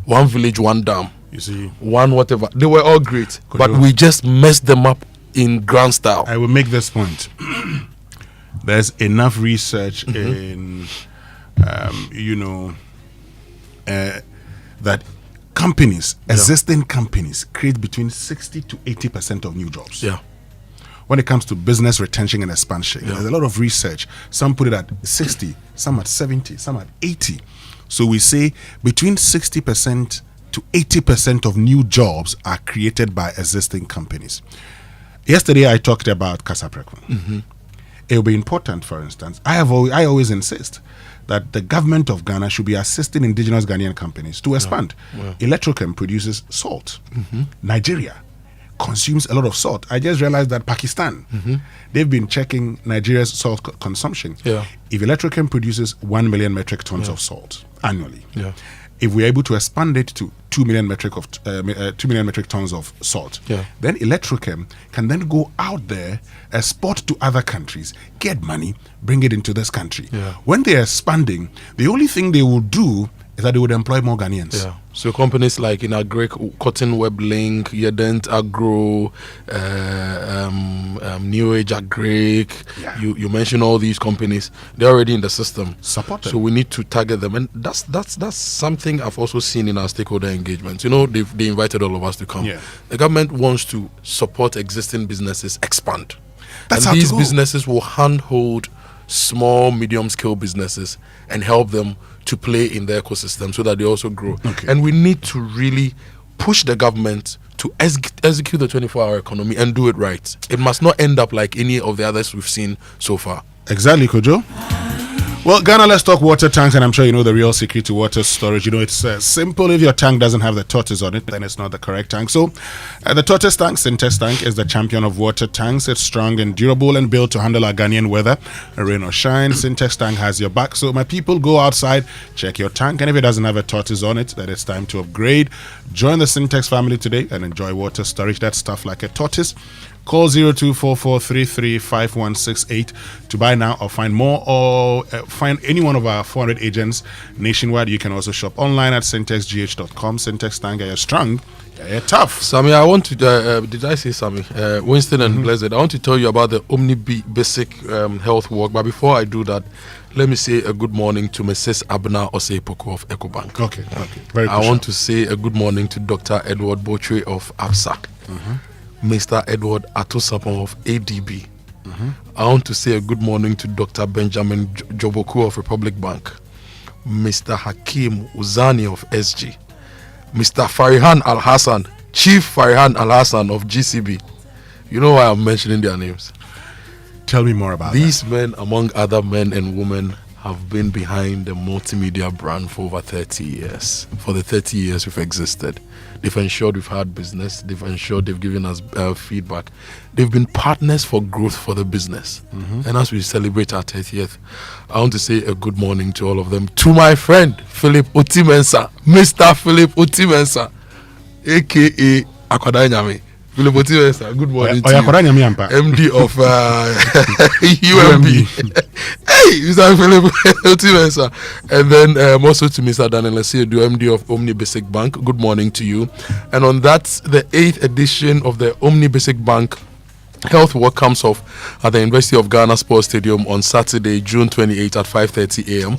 1 village, 1 dam. You see, 1 whatever. They were all great, but we just messed them up in grand style. I will make this point. There's enough research in, that existing companies create between 60 to 80% of new jobs. Yeah. When it comes to business retention and expansion, there's a lot of research. Some put it at 60, some at 70, some at 80. So we say between 60% to 80% of new jobs are created by existing companies. Yesterday I talked about Kasaprekun. It will be important, for instance. I always insist that the government of Ghana should be assisting indigenous Ghanaian companies to expand. Electrochem produces salt. Nigeria consumes a lot of salt. I just realized that Pakistan, they've been checking Nigeria's salt consumption. If Electrochem produces 1 million metric tons of salt annually, if we're able to expand it to 2 million metric tons of salt, then Electrochem can then go out there, export to other countries, get money, bring it into this country. When they're expanding, the only thing they will do is that they would employ more Ghanaians. So companies like in Agri, Cotton Web Link, Yedent Agro, New Age Agric, you mentioned all these companies, they're already in the system. Supported. So we need to target them, and that's something I've also seen in our stakeholder engagements. They invited all of us to come. The government wants to support existing businesses expand. That's and these businesses will handhold small, medium-scale businesses and help them to play in the ecosystem so that they also grow. And we need to really push the government to execute the 24-hour economy and do it right. It must not end up like any of the others we've seen so far. Exactly, Kojo. Well, Ghana, let's talk water tanks, and I'm sure you know the real secret to water storage. You know, it's simple. If your tank doesn't have the tortoise on it, then it's not the correct tank. So, the tortoise tank, Syntex tank, is the champion of water tanks. It's strong and durable and built to handle our Ghanaian weather, rain or shine. Syntex tank has your back. So, my people, go outside, check your tank, and if it doesn't have a tortoise on it, then it's time to upgrade. Join the Syntex family today and enjoy water storage that's tough like a tortoise. Call 0244335168 to buy now or find more, or find any one of our 400 agents nationwide. You can also shop online at syntexgh.com. Syntex tank, you're strong, you're tough. Sammy, I want to, did I say Sammy? Winston and Blessed, I want to tell you about the Omni Basic Health Walk. But before I do that, let me say a good morning to Mrs. Abna Osei-Poku of EcoBank. Okay. Very I want to say a good morning to Dr. Edward Botre of APSA. Mr. Edward Atosapon of ADB. I want to say a good morning to Dr. Benjamin Joboku of Republic Bank, Mr. Hakim Uzani of SG, Mr. Farihan Al-Hassan, Chief Farihan Al-Hassan of GCB. You know why I'm mentioning their names? Tell me more about these men, among other men and women, have been behind the multimedia brand for over 30 years. For the 30 years we've existed, they've ensured we've had business. They've ensured they've given us feedback. They've been partners for growth for the business. And as we celebrate our 30th, I want to say a good morning to all of them. To my friend, Philip Otimensa, Mr. Philip Otimensa, a.k.a. Akwadanyame. Philip Otimensa, good morning to you. MD of UMB. Hey, Mr. Philip Otimensa. And then also to Mr. Daniel Asiedu, MD of Omni Basic Bank. Good morning to you. And on that, the 8th edition of the Omni Basic Bank Health Walk comes off at the University of Ghana Sports Stadium on Saturday, June 28 at 5:30 a.m.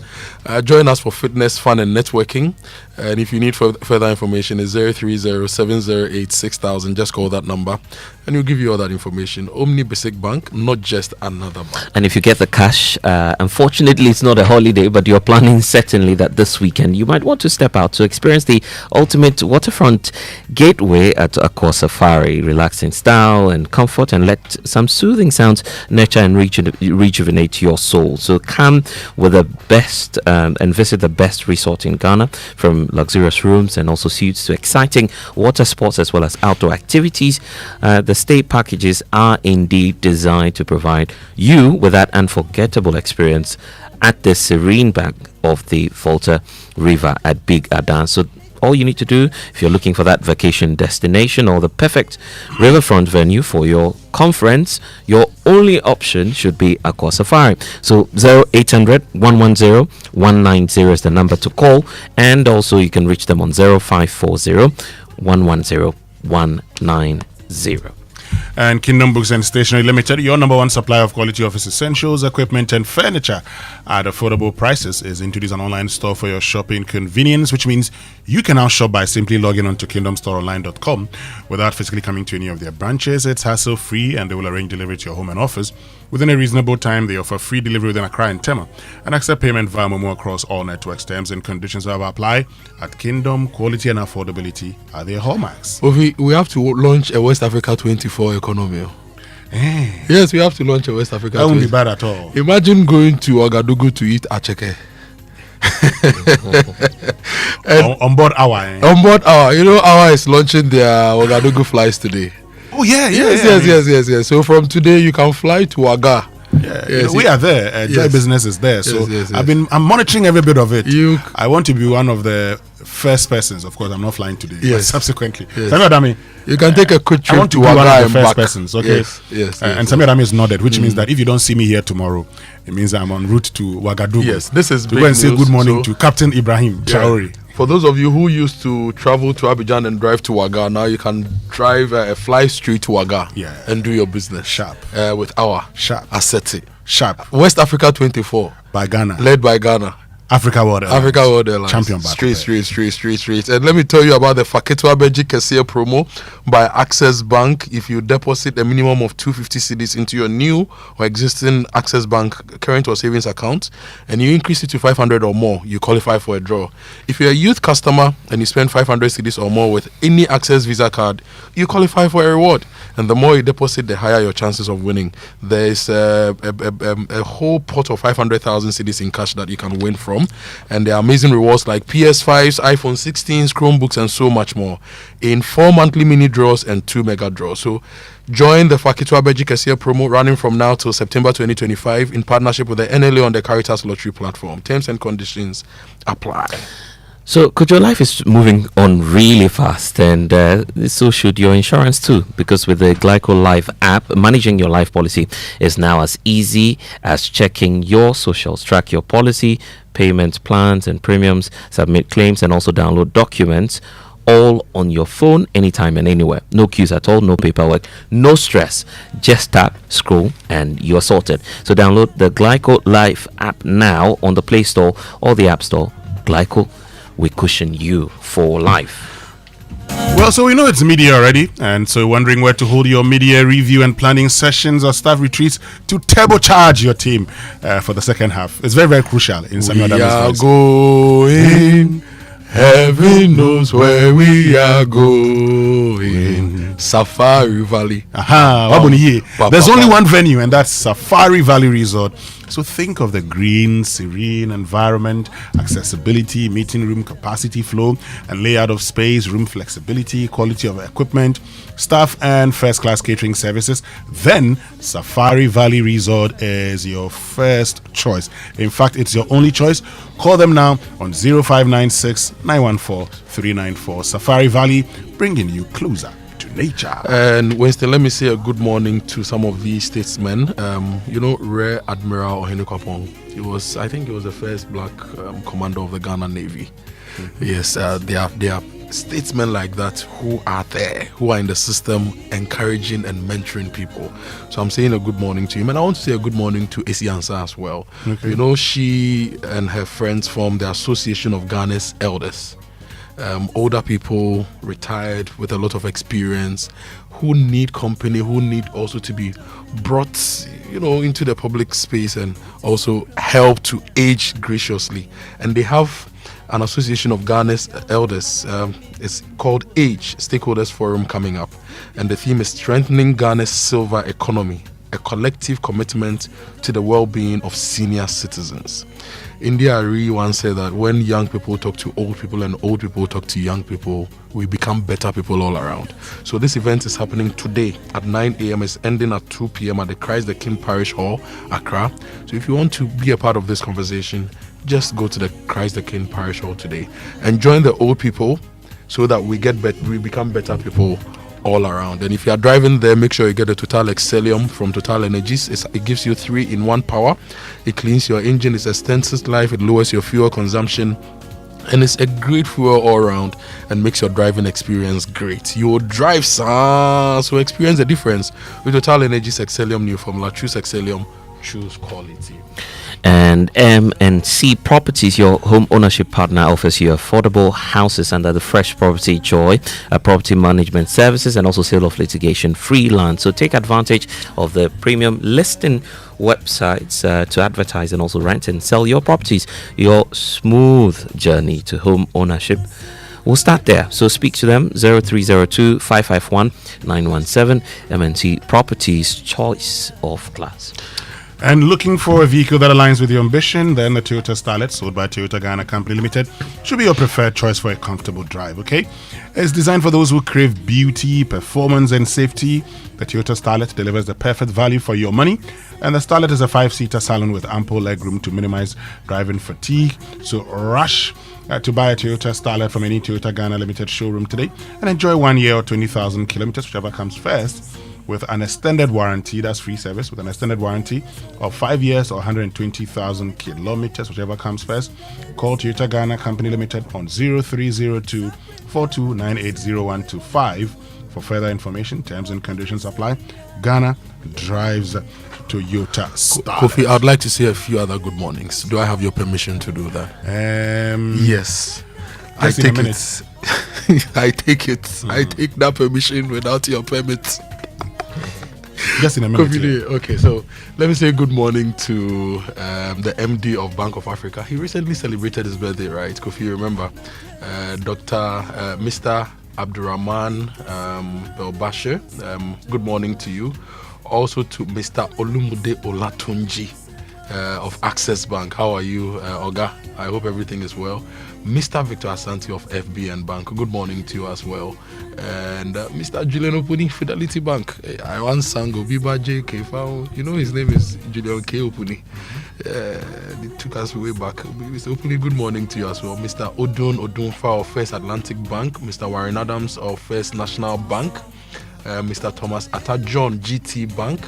Join us for fitness, fun, and networking. And if you need further information, it's 030-708-6000. Just call that number, and we'll give you all that information. Omni Basic Bank, not just another bank. And if you get the cash, unfortunately, it's not a holiday, but you're planning certainly that this weekend you might want to step out to experience the ultimate waterfront gateway at Accor Safari. Relax in style and comfort, and let some soothing sounds nurture and rejuvenate your soul. So come with the best and visit the best resort in Ghana, from luxurious rooms and also suites to exciting water sports as well as outdoor activities. The stay packages are indeed designed to provide you with that unforgettable experience at the serene bank of the Volta River at Big Adan. So all you need to do, if you're looking for that vacation destination or the perfect riverfront venue for your conference, your only option should be Accor Safari. So 0800-110-190 is the number to call, and also you can reach them on 0540-110-190. And Kingdom Books and Stationery Limited, your number one supplier of quality office essentials, equipment, and furniture at affordable prices, is introducing an online store for your shopping convenience, which means you can now shop by simply logging on to kingdomstoreonline.com without physically coming to any of their branches. It's hassle-free, and they will arrange delivery to your home and office within a reasonable time. They offer free delivery within Accra and Tema and accept payment via Momo across all networks. Terms and conditions have applied. At Kingdom, quality and affordability are their hallmarks. We have to launch a West Africa 24 economy. Yes, we have to launch a West Africa. That won't be bad at all. Imagine going to Ouagadougou to eat acheke. On board hour. On board hour. You know, hour is launching their Ouagadougou flights today. Oh yeah. Yes. So from today you can fly to Ouaga. Yes, we are there. Joy Business is there. Yes. I'm monitoring every bit of it. I want to be one of the first persons. Of course, I'm not flying today. But subsequently, Samir Adami, you can take a quick trip. I want to be one of the first persons. Okay. Yes. And Samir Adami is nodded, which means that if you don't see me here tomorrow, it means I'm en route to Ouagadougou. Yes, this is to go and say good morning to Captain Ibrahim Traore. For those of you who used to travel to Abidjan and drive to Ouaga, now you can drive fly straight to Ouaga and do your business. Sharp. With our Sharp. Asset. Sharp. West Africa 24. By Ghana. Led by Ghana. Africa World Airlines. Champion battle. Straight. And let me tell you about the Faketwa Beji Kesia promo by Access Bank. If you deposit a minimum of 250 cedis into your new or existing Access Bank current or savings account, and you increase it to 500 or more, you qualify for a draw. If you're a youth customer and you spend 500 cedis or more with any Access Visa card, you qualify for a reward. And the more you deposit, the higher your chances of winning. There is a whole pot of 500,000 cedis in cash that you can win from. And there are amazing rewards like PS5s, iPhone 16s, Chromebooks, and so much more in 4 monthly mini draws and 2 mega draws. So join the Fakitwa Beji Kesia promo running from now till September 2025 in partnership with the NLA on the Caritas Lottery platform. Terms and conditions apply. So, Kojo, life is moving on really fast, and so should your insurance too, because with the Glyco Life app, managing your life policy is now as easy as checking your socials, track your policy, payment plans and premiums, submit claims, and also download documents all on your phone, anytime and anywhere. No queues at all, no paperwork, no stress. Just tap, scroll, and you're sorted. So download the Glyco Life app now on the Play Store or the App Store. Glyco, we cushion you for life. Well, so we know it's media already, and so wondering where to hold your media review and planning sessions or staff retreats to turbocharge your team for the second half. It's very, very crucial in Samuel Adams' voice. Going, heaven knows where we are going. Safari Valley. There's only one venue, and that's Safari Valley Resort. So think of the green, serene environment, accessibility, meeting room capacity flow, and layout of space, room flexibility, quality of equipment, staff, and first-class catering services. Then Safari Valley Resort is your first choice. In fact, it's your only choice. Call them now on 0596 914 394. Safari Valley, bringing you closer to nature. And Winston, let me say a good morning to some of these statesmen. Rear Admiral Ohenukapong. I think he was the first black commander of the Ghana Navy. Mm-hmm. Yes, they are statesmen like that who are there, who are in the system, encouraging and mentoring people. So I'm saying a good morning to him, and I want to say a good morning to Esi Ansa as well. Okay. She and her friends formed the Association of Ghana's Elders. Older people, retired with a lot of experience, who need company, who need also to be brought, into the public space and also help to age graciously. And they have an association of Ghana's elders. It's called Age Stakeholders Forum coming up, and the theme is strengthening Ghana's silver economy, a collective commitment to the well-being of senior citizens. India Ari once said that when young people talk to old people and old people talk to young people, we become better people all around. So this event is happening today at 9 a.m. It's ending at 2 p.m. at the Christ the King Parish Hall, Accra. So if you want to be a part of this conversation, just go to the Christ the King Parish Hall today and join the old people so that we become better people all around. And if you are driving there, make sure you get a Total Excellium from Total Energies. It gives you 3-in-1 power. It cleans your engine, it extends life, it lowers your fuel consumption, and it's a great fuel all around and makes your driving experience great. You will drive, so experience the difference with Total Energies Excellium new formula. Choose Excellium, choose quality. And M&C Properties, your home ownership partner, offers you affordable houses under the Fresh Property Joy, property management services, and also sale of litigation free land. So take advantage of the premium listing websites to advertise and also rent and sell your properties. Your smooth journey to home ownership will start there. So speak to them, 0302 551 917. M&C Properties, choice of class. And looking for a vehicle that aligns with your ambition, then the Toyota Starlet, sold by Toyota Ghana Company Limited, should be your preferred choice for a comfortable drive, okay? It's designed for those who crave beauty, performance, and safety. The Toyota Starlet delivers the perfect value for your money, and the Starlet is a 5-seater salon with ample legroom to minimize driving fatigue. So rush to buy a Toyota Starlet from any Toyota Ghana Limited showroom today and enjoy 1 year or 20,000 kilometers, whichever comes first, with an extended warranty. That's free service with an extended warranty of 5 years or 120,000 kilometers, whichever comes first. Call Toyota Ghana Company Limited on 0302 42980125 For further information, terms and conditions apply. Ghana drives Toyota Star. Kofi, I'd like to say a few other good mornings. Do I have your permission to do that? Yes. I take it. I take it. I take that permission without your permit. Just in a minute. Okay, so let me say good morning to the MD of Bank of Africa. He recently celebrated his birthday, right? Kofi, remember? Mr. Abdurrahman Belbashir. Good morning to you. Also to Mr. Olumude Olatunji of Access Bank. How are you, Oga? I hope everything is well. Mr. Victor Asante of FBN Bank. Good morning to you as well. And Mr. Julian Opuni, Fidelity Bank. I once sang Obiba J. Kefao. You know his name is Julian K. Opuni. It took us way back. Mr. Opuni, good morning to you as well. Mr. Odunfa of First Atlantic Bank. Mr. Warren Adams of First National Bank. Mr. Thomas Atta-John, GT Bank.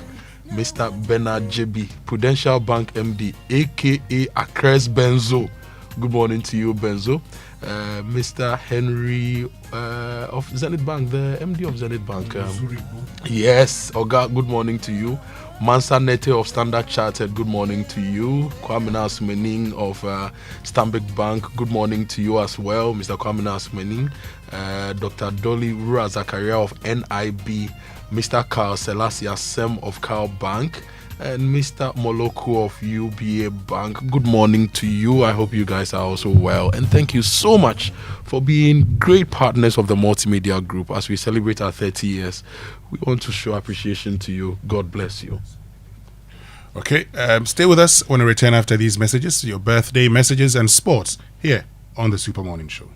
Mr. Bernard JB, Prudential Bank MD, a.k.a. Akres Benzo. Good morning to you, Benzo. Mr. Henry of Zenith Bank, the MD of Zenith Bank. Yes, Oga, good morning to you. Mansa Nete of Standard Chartered, good morning to you. Kwame Nasmening of Stanbic Bank, good morning to you as well, Mr. Kwame Nasmening. Dr. Dolly Rura Zakaria of NIB, Mr. Carl Selassie Assem of Carl Bank, and Mr. Moloko of UBA Bank. Good morning to you. I hope you guys are also well. And thank you so much for being great partners of the Multimedia Group as we celebrate our 30 years. We want to show appreciation to you. God bless you. Okay, stay with us when we return after these messages, your birthday messages and sports here on the Super Morning Show.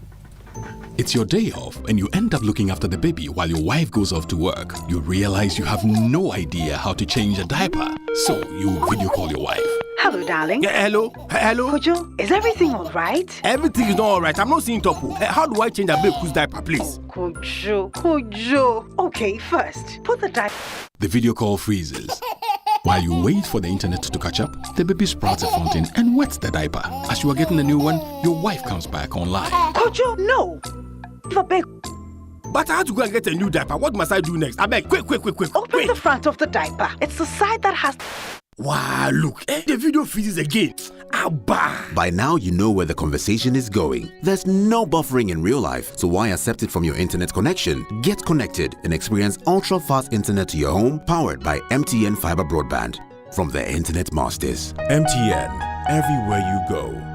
It's your day off and you end up looking after the baby while your wife goes off to work. You realize you have no idea how to change a diaper. So you video call your wife. Hello, darling. Yeah, hello. Kojo, is everything all right? Everything is not all right. I'm not seeing Topo. How do I change a baby's diaper, please? Kojo. Okay, first, put the diaper. The video call freezes. While you wait for the internet to catch up, the baby sprouts a fountain and wets the diaper. As you are getting a new one, your wife comes back online. Kojo, no. But I had to go and get a new diaper. What must I do next? I beg, quick. Open the front of the diaper. It's the side that has... Wow, look. The video freezes again. Abba. By now, you know where the conversation is going. There's no buffering in real life, so why accept it from your internet connection? Get connected and experience ultra-fast internet to your home, powered by MTN Fiber Broadband. From the Internet Masters. MTN, everywhere you go.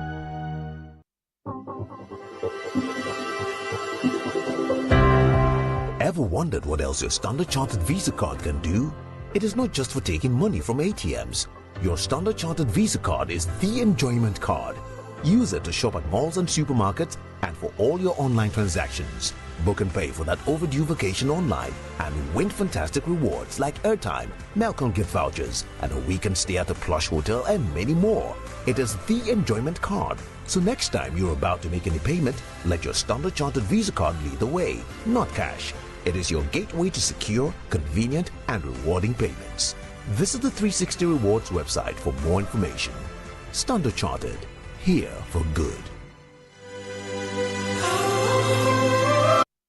Ever wondered what else your Standard Chartered Visa card can do? It is not just for taking money from ATMs. Your Standard Chartered Visa card is the enjoyment card. Use it to shop at malls and supermarkets and for all your online transactions. Book and pay for that overdue vacation online and win fantastic rewards like airtime, Melcom gift vouchers, and a weekend stay at a plush hotel and many more. It is the enjoyment card. So next time you're about to make any payment, let your Standard Chartered Visa card lead the way, not cash. It is your gateway to secure, convenient, and rewarding payments. Visit the 360 Rewards website for more information. Standard Chartered, here for good.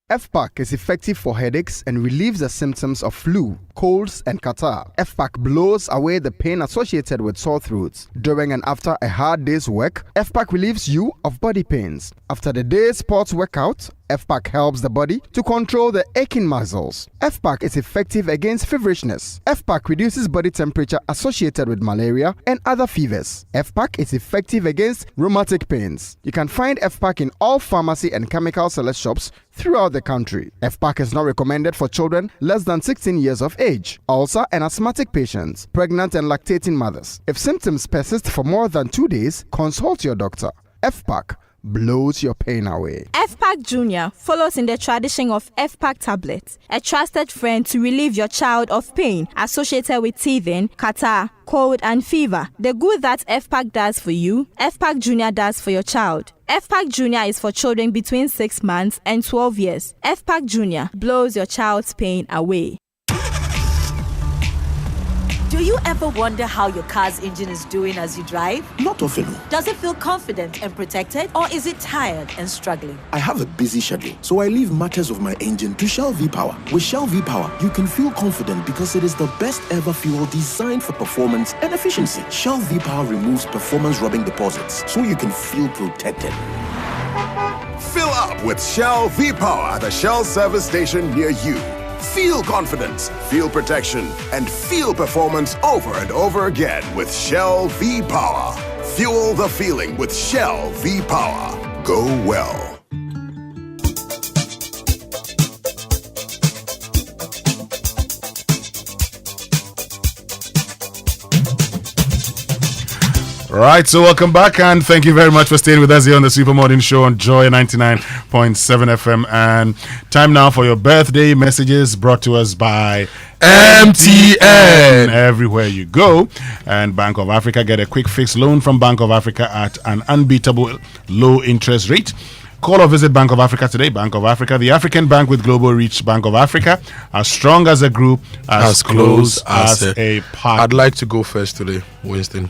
FPAC is effective for headaches and relieves the symptoms of flu, colds, and catarrh. FPAC blows away the pain associated with sore throats. During and after a hard day's work, FPAC relieves you of body pains. After the day's sports workout, FPAC helps the body to control the aching muscles. FPAC is effective against feverishness. FPAC reduces body temperature associated with malaria and other fevers. FPAC is effective against rheumatic pains. You can find FPAC in all pharmacy and chemical select shops throughout the country. FPAC is not recommended for children less than 16 years of age, ulcer and asthmatic patients, pregnant and lactating mothers. If symptoms persist for more than 2 days, consult your doctor. FPAC blows your pain away. FPAC Junior follows in the tradition of FPAC tablets, a trusted friend to relieve your child of pain associated with teething, catarrh, cold, and fever. The good that FPAC does for you, FPAC Junior does for your child. FPAC Junior is for children between 6 months and 12 years. FPAC Junior blows your child's pain away. Do you ever wonder how your car's engine is doing as you drive? Not often. Does it feel confident and protected, or is it tired and struggling? I have a busy schedule, so I leave matters of my engine to Shell V-Power. With Shell V-Power, you can feel confident because it is the best ever fuel designed for performance and efficiency. Shell V-Power removes performance-robbing deposits, so you can feel protected. Fill up with Shell V-Power at a Shell service station near you. Feel confidence, feel protection, and feel performance over and over again with Shell V-Power. Fuel the feeling with Shell V-Power. Go well. Right, so welcome back and thank you very much for staying with us here on the Super Morning Show on Joy 99.7 FM. And time now for your birthday messages brought to us by MTN. Everywhere you go. And Bank of Africa, get a quick fixed loan from Bank of Africa at an unbeatable low interest rate. Call or visit Bank of Africa today. Bank of Africa, the African bank with global reach. Bank of Africa, as strong as a group, as close as a partner. I'd like to go first today, Winston.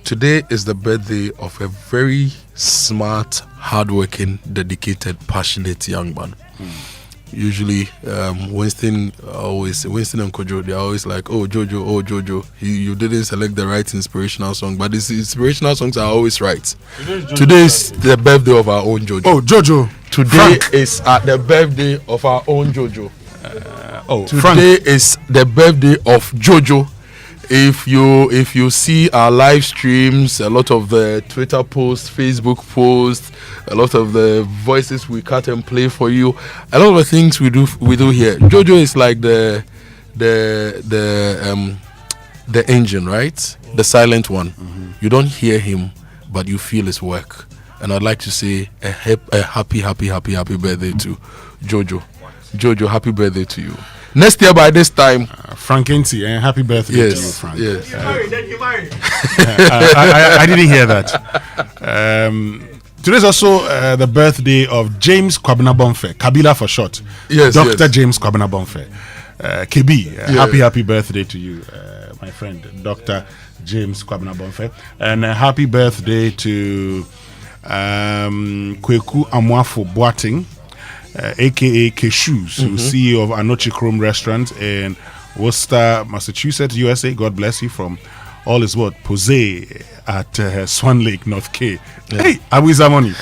Today is the birthday of a very smart, hardworking, dedicated, passionate young man. Usually, Winston and Kojo, they're always like, oh Jojo, you didn't select the right inspirational song, but these inspirational songs are always right. Today is the birthday of our own Jojo. Oh, Jojo. Today is the birthday of our own Jojo. Today Frank. is the birthday of Jojo. If you see our live streams, a lot of the Twitter posts, Facebook posts, a lot of the voices we cut and play for you, a lot of the things we do here. Jojo is like the engine, right? The silent one. You don't hear him, but you feel his work. And I'd like to say a happy birthday to Jojo. Jojo, happy birthday to you. Next year by this time, Frank Enty, happy birthday to you, Frank. Yes. I didn't hear that. Today's also the birthday of James Kwabena Bonfe, Kabila for short. Yes, Dr. James Kwabena Bonfe. KB, happy birthday to you, my friend, Dr. James Kwabena Bonfe. And happy birthday to Kweku Amoah Boateng, aka Keshoes, who's CEO of Anochi Chrome Restaurant in Worcester, Massachusetts, USA. God bless you from all his word. Pose at Swan Lake, North K. Hey, Abuzamoni.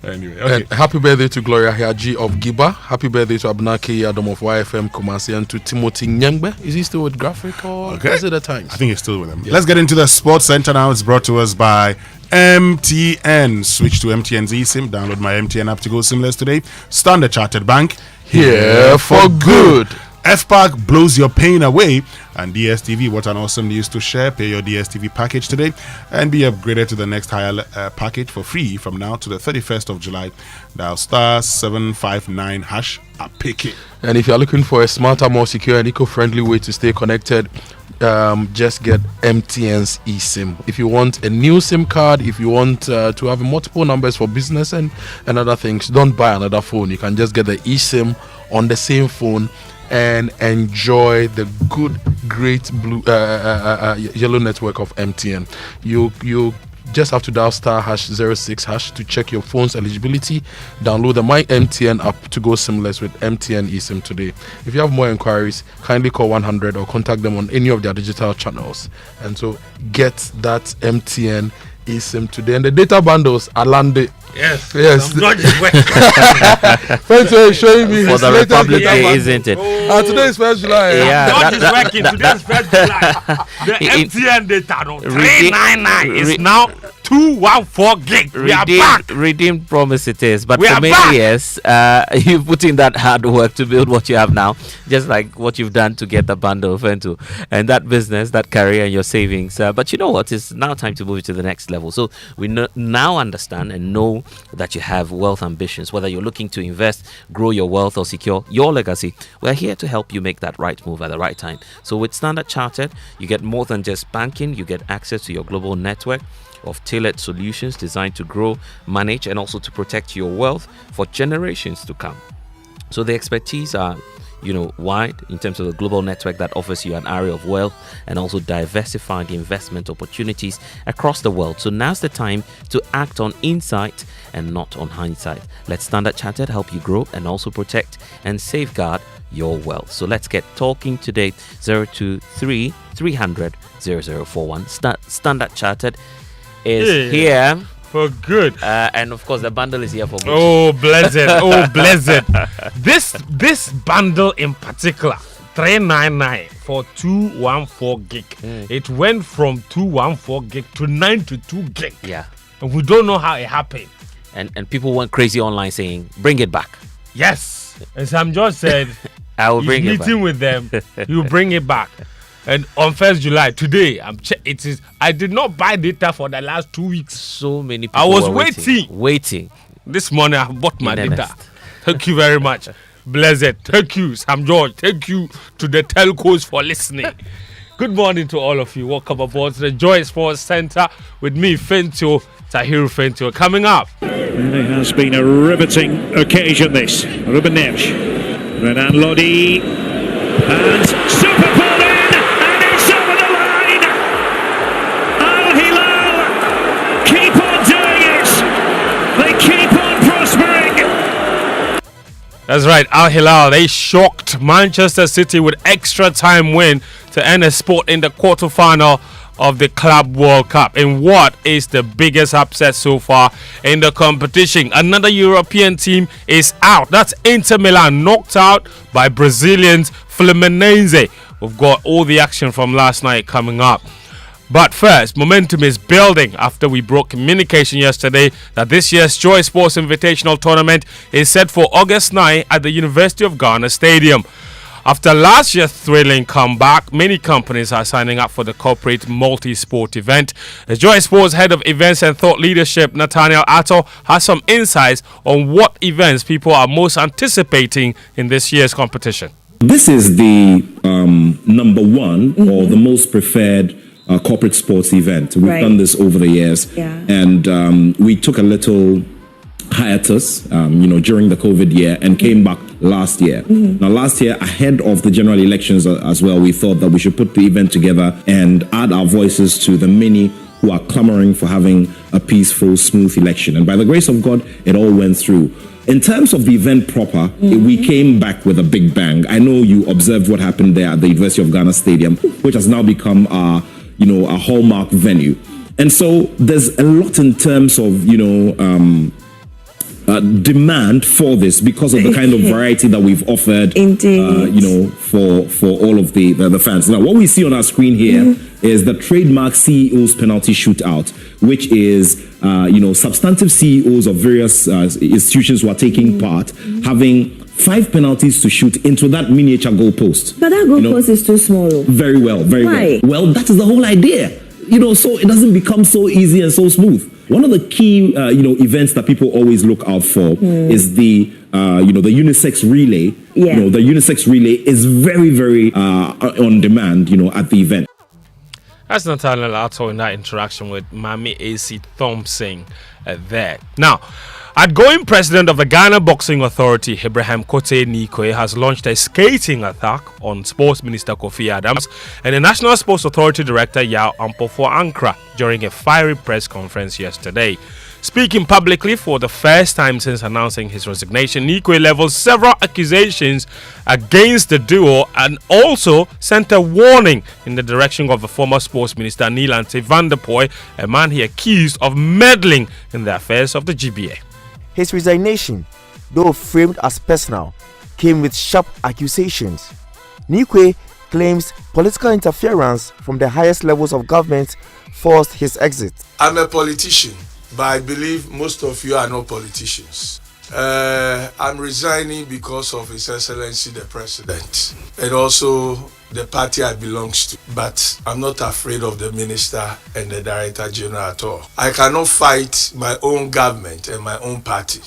Anyway, okay. Happy birthday to Gloria Hiaji of Giba. Happy birthday to Abnaki Adam of YFM Kumasi, and to Timothy Nyangbe. Is he still with Graphic or is it the Times? I think he's still with them. Yeah. Let's get into the Sports Center now. It's brought to us by MTN. Switch to MTN's eSIM. Download my MTN app to go SIMless today. Standard Chartered Bank. Here for good. FPAC blows your pain away. And DSTV, what an awesome news to share. Pay your DSTV package today and be upgraded to the next higher package for free from now to the 31st of July. Dial *759# pick it. And if you're looking for a smarter, more secure and eco-friendly way to stay connected, just get MTN's eSIM. If you want a new SIM card, if you want to have multiple numbers for business and other things, don't buy another phone. You can just get the eSIM on the same phone and enjoy the great blue yellow network of MTN. You just have to dial *06# to check your phone's eligibility. Download the My MTN app to go SIMless with MTN eSIM today. If you have more inquiries, kindly call 100 or contact them on any of their digital channels. And so get that MTN eSIM today. And the data bundles are landed. Yes. Thanks for showing me for the Republic Day, isn't it? Today is 1st July. God is working. Today is 1st July. The MTN data, 399 is now 214 gig. We are back. Redeemed promise it is. But for many years, you've put in that hard work to build what you have now, just like what you've done to get the bundle of Fento and that business, that career, and your savings. But you know what? It's now time to move it to the next level. So we now understand and know that you have wealth ambitions, whether you're looking to invest, grow your wealth, or secure your legacy. We're here to help you make that right move at the right time. So with Standard Chartered, you get more than just banking. You get access to your global network of tailored solutions designed to grow, manage, and also to protect your wealth for generations to come. So the expertise are wide in terms of the global network that offers you an array of wealth and also diversify the investment opportunities across the world. So now's the time to act on insight and not on hindsight. Let Standard Chartered help you grow and also protect and safeguard your wealth. So let's get talking today. 023 300 0041. Standard Chartered is here for good, and of course the bundle is here for good. Oh blessed, oh blessed. This bundle in particular, 399 for 214 gig. It went from 214 gig to 92 gig. Yeah, and we don't know how it happened. And people went crazy online saying, "Bring it back." Yes, and Sam George said, "I will bring it back." Meeting with them, you bring it back. And on 1st July, today, it is. I did not buy data for the last 2 weeks. So many people I was waiting. This morning, I bought my data. Thank you very much. Blessed. Thank you, Sam George. Thank you to the telcos for listening. Good morning to all of you. Welcome aboard to the Joy Sports Center with me, Fentio, Tahiru Fentio. Coming up. It has been a riveting occasion, this. Ruben Neves. Renan Lodi. And super ball in. And it's over the line. Al Hilal keep on doing it. They keep on prospering. That's right. Al Hilal, they shocked Manchester City with extra time win to end a spot in the quarterfinal of the Club World Cup in what is the biggest upset so far in the competition. Another European team is out. That's Inter Milan, knocked out by Brazilians Fluminense. We've got all the action from last night coming up. But first, momentum is building after we broke communication yesterday that this year's Joy Sports Invitational Tournament is set for August 9 at the University of Ghana Stadium. After last year's thrilling comeback, many companies are signing up for the corporate multi-sport event. The Joy Sports Head of Events and Thought Leadership, Nathaniel Atto, has some insights on what events people are most anticipating in this year's competition. This is the number one or the most preferred corporate sports event. We've done this over the years, and we took a little hiatus, during the COVID year and came back last year. Now, last year, ahead of the general elections as well, we thought that we should put the event together and add our voices to the many who are clamoring for having a peaceful, smooth election. And by the grace of God, it all went through. In terms of the event proper, we came back with a big bang. I know you observed what happened there at the University of Ghana Stadium, which has now become our hallmark venue. And so there's a lot in terms of, demand for this because of the kind of variety that we've offered, for all of the fans. Now, what we see on our screen here is the trademark CEO's penalty shootout, which is, substantive CEOs of various institutions who are taking part, having 5 penalties to shoot into that miniature goalpost. But that goalpost is too small. Very well, very Why? well. Well, that is the whole idea. So it doesn't become so easy and so smooth. One of the key, events that people always look out for is the unisex relay. Yeah. The unisex relay is very, very on demand, at the event. That's Nathaniel Atto in that interaction with Mami A.C. Thompson there. Now, outgoing president of the Ghana Boxing Authority, Abraham Kote Nikwe, has launched a skating attack on Sports Minister Kofi Adams and the National Sports Authority Director Yao Ampofo Ankra during a fiery press conference yesterday. Speaking publicly for the first time since announcing his resignation, Nikwe leveled several accusations against the duo and also sent a warning in the direction of the former sports minister Neelante van der Poy, a man he accused of meddling in the affairs of the GBA. His resignation, though framed as personal, came with sharp accusations. Nikwe claims political interference from the highest levels of government forced his exit. I'm a politician, but I believe most of you are not politicians. I'm resigning because of His Excellency the President and also the party I belong to. But I'm not afraid of the Minister and the Director General at all. I cannot fight my own government and my own party.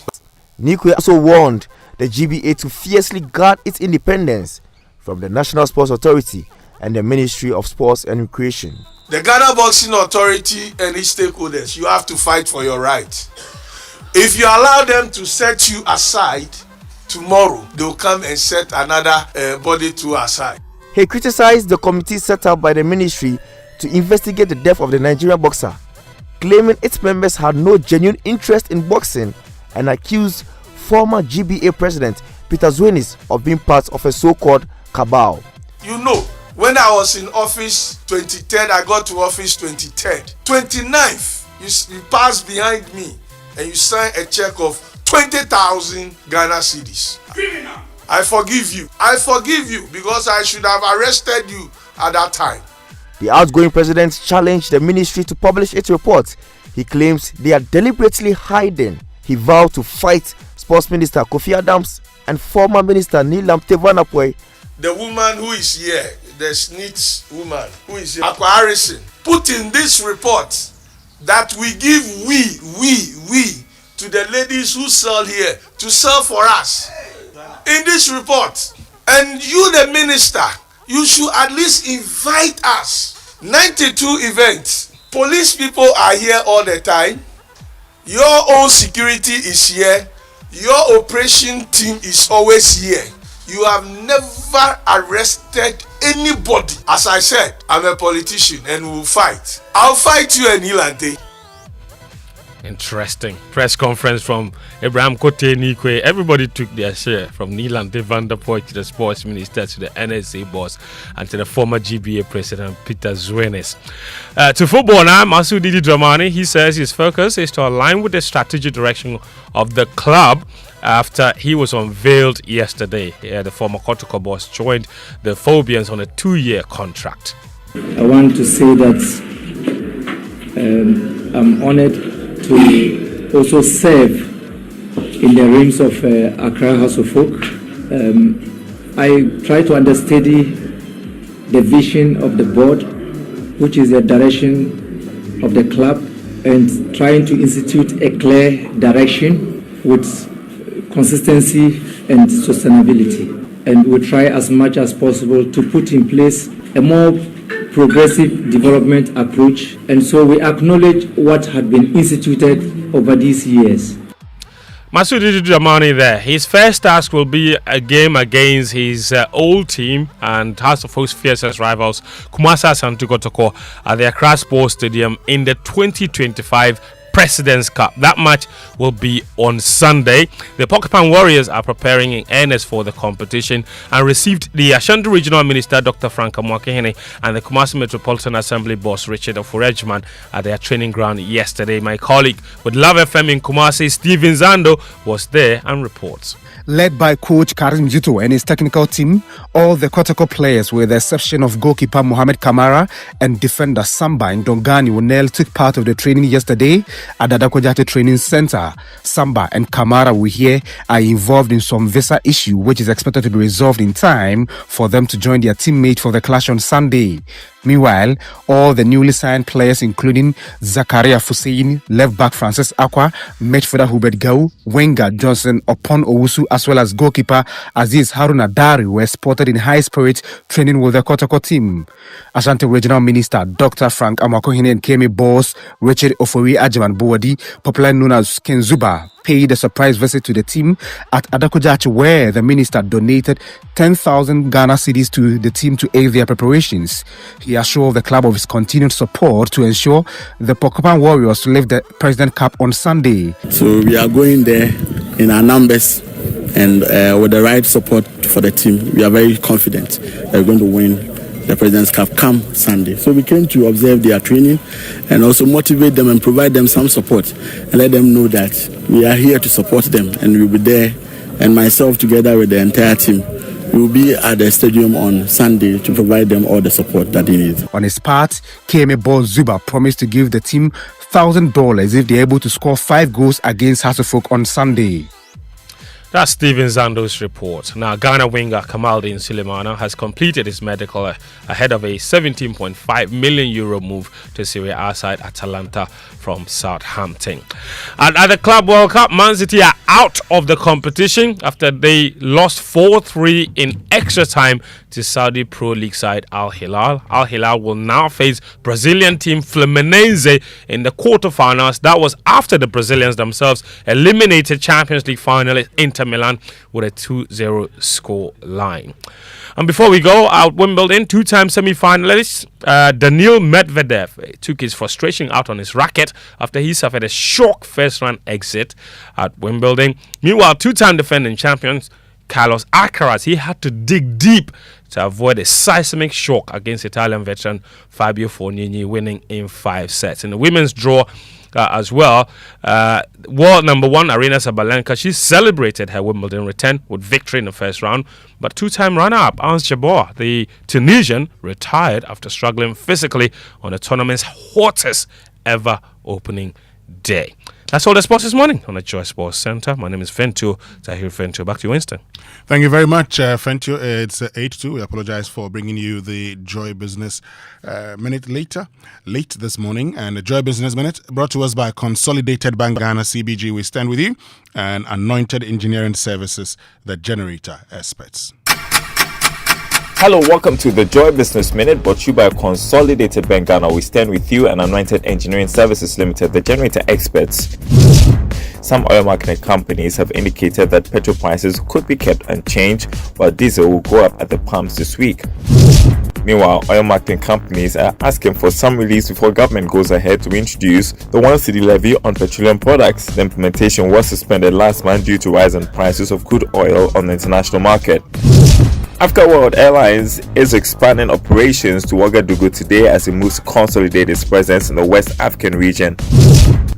Nikwe also warned the GBA to fiercely guard its independence from the National Sports Authority and the Ministry of Sports and Recreation. The Ghana Boxing Authority and its stakeholders, you have to fight for your right. If you allow them to set you aside, tomorrow they will come and set another body to aside. He criticized the committee set up by the ministry to investigate the death of the Nigerian boxer, claiming its members had no genuine interest in boxing, and accused former GBA president Peter Zwenis of being part of a so-called cabal. You know, when I was in office 23rd, I got to office 23rd. 29th, you passed behind me and you signed a check of 20,000 Ghana cedis. Criminal. I forgive you. I forgive you because I should have arrested you at that time. The outgoing president challenged the ministry to publish its report. He claims they are deliberately hiding. He vowed to fight Sports Minister Kofi Adams and former Minister Nilam Tevanapwe. The woman who is here, the snitch woman who is here, Akwa Harrison, put in this report that we give we to the ladies who sell here to sell for us. In this report, and you the minister, you should at least invite us. 92 events. Police people are here all the time. Your own security is here. Your operation team is always here. You have never arrested anybody. As I said, I'm a politician and we'll fight. I'll fight you and Hilante. Interesting. Press conference from Abraham Kote Nikwe. Everybody took their share, from Nilante van der Poel to the sports minister to the NSA boss and to the former GBA president Peter Zwenis. To football now, Masudi Dramani, he says his focus is to align with the strategic direction of the club after he was unveiled yesterday. The former Kotoko boss joined the Phobians on a 2-year contract. I want to say that I'm honored to also serve in the realms of Accra House of Folk. I try to understudy the vision of the board, which is the direction of the club, and trying to institute a clear direction with consistency and sustainability. And we try as much as possible to put in place a more progressive development approach, and so we acknowledge what had been instituted over these years. Masudi Dramani there. His first task will be a game against his old team and House of Folk's fiercest rivals, Kumasi Asante Kotoko, at the Accra Sports Stadium in the 2025 President's Cup. That match will be on Sunday. The Porcupine Warriors are preparing in earnest for the competition and received the Ashanti Regional Minister Dr. Frank Amoah and the Kumasi Metropolitan Assembly boss Richard Oforejman at their training ground yesterday. My colleague with Love FM in Kumasi, Stephen Zando, was there and reports. Led by coach Karim Zito and his technical team, all the Kotoko players, with the exception of goalkeeper Mohamed Kamara and defender Samba Ndongani Wonel, took part of the training yesterday at the Adakojate Training Center. Samba and Kamara, we hear, are involved in some visa issue which is expected to be resolved in time for them to join their teammate for the clash on Sunday. Meanwhile, all the newly signed players, including Zakaria Fusein, left back Francis Akwa, midfielder Hubert Gau, winger Johnson Opon Owusu, as well as goalkeeper Aziz Haruna Dari, were spotted in high spirit training with the Kotoko team. Ashanti Regional Minister Dr. Frank Amoah and Kemi boss Richard Ofori Ajiman Buwadi, popularly known as Kenzuba, paid a surprise visit to the team at Adakojachi, where the minister donated 10,000 Ghana cedis to the team to aid their preparations. He assured the club of his continued support to ensure the Porcupine Warriors lift the President Cup on Sunday. So we are going there in our numbers and with the right support for the team. We are very confident that we're going to win the President's Cup come Sunday. So we came to observe their training and also motivate them and provide them some support and let them know that we are here to support them and we'll be there. And myself, together with the entire team, we will be at the stadium on Sunday to provide them all the support that they need. On his part, KMA boss Zuba promised to give the team $1,000 if they're able to score 5 goals against Hasselfolk on Sunday. That's Stephen Zando's report. Now, Ghana winger Kamaldeen Sulemana has completed his medical ahead of a €17.5 million move to Syria outside Atalanta from Southampton. And at the Club World Cup, Man City are out of the competition after they lost 4-3 in extra time to Saudi Pro League side Al Hilal. Al Hilal will now face Brazilian team Fluminense in the quarterfinals. That was after the Brazilians themselves eliminated Champions League finalist Inter Inter Milan with a 2-0 score line. And before we go out, Wimbledon, two-time semi-finalist Daniil Medvedev took his frustration out on his racket after he suffered a shock first-round exit at Wimbledon. Meanwhile, two-time defending champions Carlos Alcaraz, he had to dig deep to avoid a seismic shock against Italian veteran Fabio Fognini, winning in 5 sets. In the women's draw as well, world number 1 Aryna Sabalenka, she celebrated her Wimbledon return with victory in the first round, but two-time runner-up Ons Jabeur, the Tunisian, retired after struggling physically on the tournament's hottest ever opening day. That's all the sports this morning on the Joy Sports Center. My name is Fentio, Tahir Fentio. Back to you, Winston. Thank you very much, Fentio. It's 8:02. We apologize for bringing you the Joy Business Minute late this morning. And the Joy Business Minute brought to us by Consolidated Bank Ghana CBG. We stand with you, and Anointed Engineering Services, the generator experts. Hello, welcome to the Joy Business Minute, brought to you by Consolidated Bank Ghana. We stand with you and Anointed Engineering Services Limited, the generator experts. Some oil marketing companies have indicated that petrol prices could be kept unchanged, while diesel will go up at the pumps this week. Meanwhile, oil marketing companies are asking for some release before government goes ahead to introduce the 1 cedi levy on petroleum products. The implementation was suspended last month due to rise in prices of crude oil on the international market. Africa World Airlines is expanding operations to Ouagadougou today as it moves to consolidate its presence in the West African region.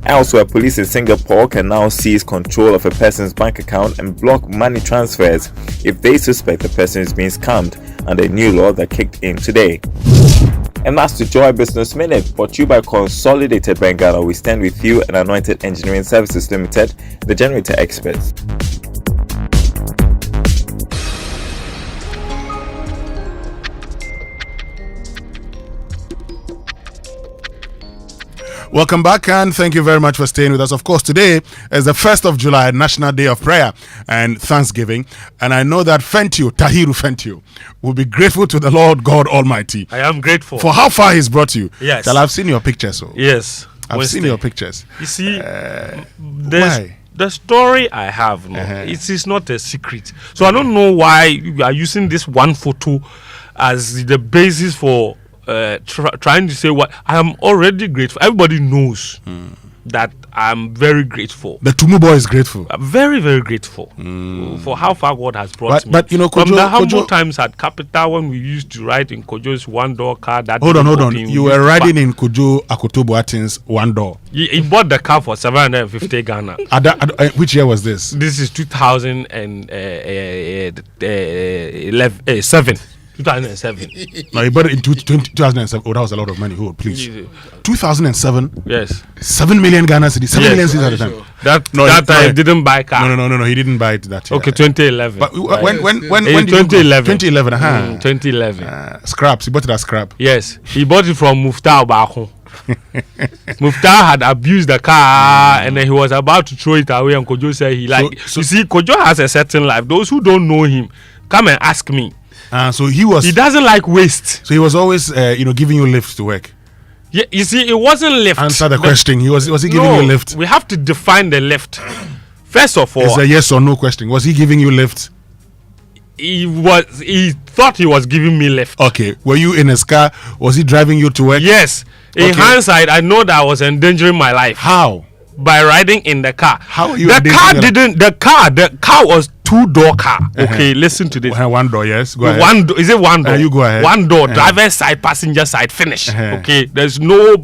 Elsewhere, police in Singapore can now seize control of a person's bank account and block money transfers if they suspect the person is being scammed under a new law that kicked in today. And that's the Joy Business Minute, brought to you by Consolidated Bank Ghana. We stand with you and Anointed Engineering Services Limited, the generator experts. Welcome back, and thank you very much for staying with us. Of course, today is the 1st of July, National Day of Prayer and Thanksgiving. And I know that Tahiru Fentio, will be grateful to the Lord God Almighty. I am grateful. For how far He's brought you. Yes. Well, I've seen your pictures. So. Yes. I've seen your pictures. You see, why? The story I have, it is not a secret. So I don't know why you are using this one photo as the basis for trying to say what I am already grateful. Everybody knows that I'm very grateful. The Tumu boy is grateful. I'm very, very grateful for how far God has brought me. But you know, Kojo, from the humble times at Capital when we used to ride in Kojo's one-door car. That hold on. You were riding in Kojo Akoto Boateng's one door. He bought the car for 750 Ghana. Which year was this? This is 2007. 2007. No, he bought it in 2007. Oh, that was a lot of money. Oh, please. 2007? Yes. 7 million Ghana cedis. 7 million cedis at the time. That time he didn't buy car. No. He didn't buy it that year. Okay, 2011. But when 2011. 2011. 2011. Scraps. He bought it as scrap. Yes. He bought it from Muftar Bahu. Muftar had abused the car and then he was about to throw it away, and Kojo said he you see, Kojo has a certain life. Those who don't know him, come and ask me. So he doesn't like waste. So he was always giving you lifts to work. Yeah, you see, it wasn't lift. Answer the question. Was he giving you lift? We have to define the lift. First of all, it's a yes or no question. Was he giving you lift? He thought he was giving me lift. Okay. Were you in his car? Was he driving you to work? Yes. In hindsight, I know that I was endangering my life. How? By riding in the car. How are you? The car was 2-door car. Okay, listen to this. One door, yes. Go ahead. Is it one door? You go ahead. One door, driver's side, passenger side, finish. Okay, there's no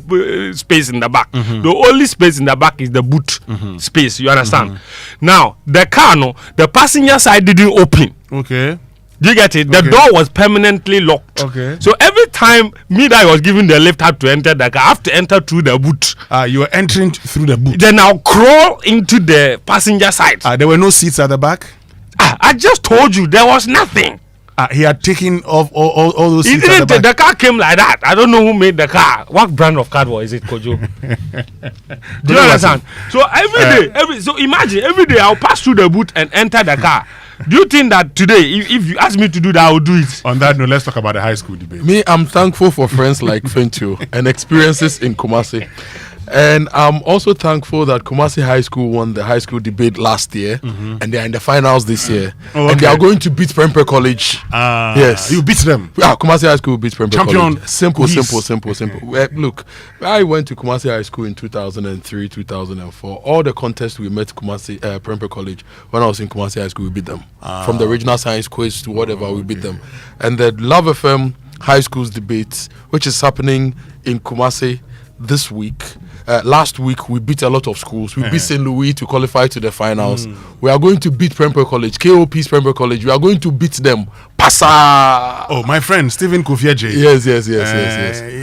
space in the back. The only space in the back is the boot space. You understand? Now, the car, the passenger side didn't open. Okay. Do you get it? The door was permanently locked. Okay. So every time that was giving the lift had to enter the car, I have to enter through the boot. You were entering through the boot. Then I'll crawl into the passenger side. There were no seats at the back? I just told you there was nothing. He had taken off all those seats at the back. The car came like that. I don't know who made the car. What brand of car was it, Kojo? Do you understand? So imagine every day I'll pass through the boot and enter the car. Do you think that today, if you ask me to do that, I will do it? On that note, let's talk about the high school debate. Me, I'm thankful for friends like Fentio and experiences in Kumasi. And I'm also thankful that Kumasi High School won the high school debate last year, and they are in the finals this year. And they are going to beat Prempeh College. Yes. You beat them? Yeah, Kumasi High School beats Prempeh Champion. College. Simple. Look, I went to Kumasi High School in 2003, 2004. All the contests we met Kumasi Prempeh College, when I was in Kumasi High School, we beat them. From the regional science quiz to whatever, we beat them. And the Love FM High Schools debates, which is happening in Kumasi this week. Last week we beat a lot of schools. We beat St. Louis to qualify to the finals. We are going to beat Prempeh College, KOP's Prempeh College. We are going to beat them. Passa. Oh, my friend Stephen Kufieje. Yes. He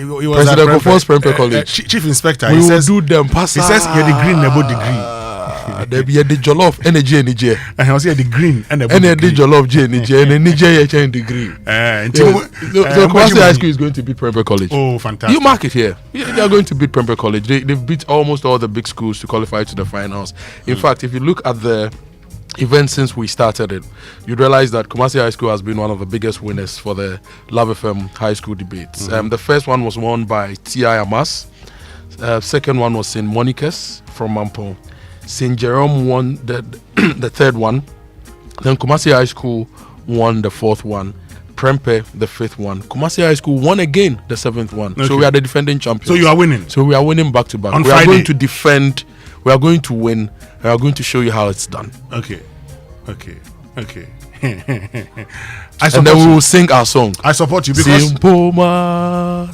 was President Kofo's Prempeh College. Chief Inspector. We will do them. Passa. He says you're the green nebo degree. There be a jollof energy. And he was here the green and the jollof energy and the degree. So Kumasi High School is going to beat Prempeh College. Oh, fantastic! You mark it here. They are going to beat Prempeh College. They've beat almost all the big schools to qualify to the finals. In fact, if you look at the event since we started it, you'd realize that Kumasi High School has been one of the biggest winners for the Love FM High School debates. The first one was won by T.I. Amas. Second one was St. Monica's from Mampo. St. Jerome won the third one. Then Kumasi High School won the fourth one. Prempeh the fifth one. Kumasi High School won again the seventh one. Okay. So we are the defending champions. So you are winning. So we are winning back to back. On we Friday. are going to defend. We are going to win. We are going to show you how it's done. Okay. And then we will sing our song. I support you because Simpoma.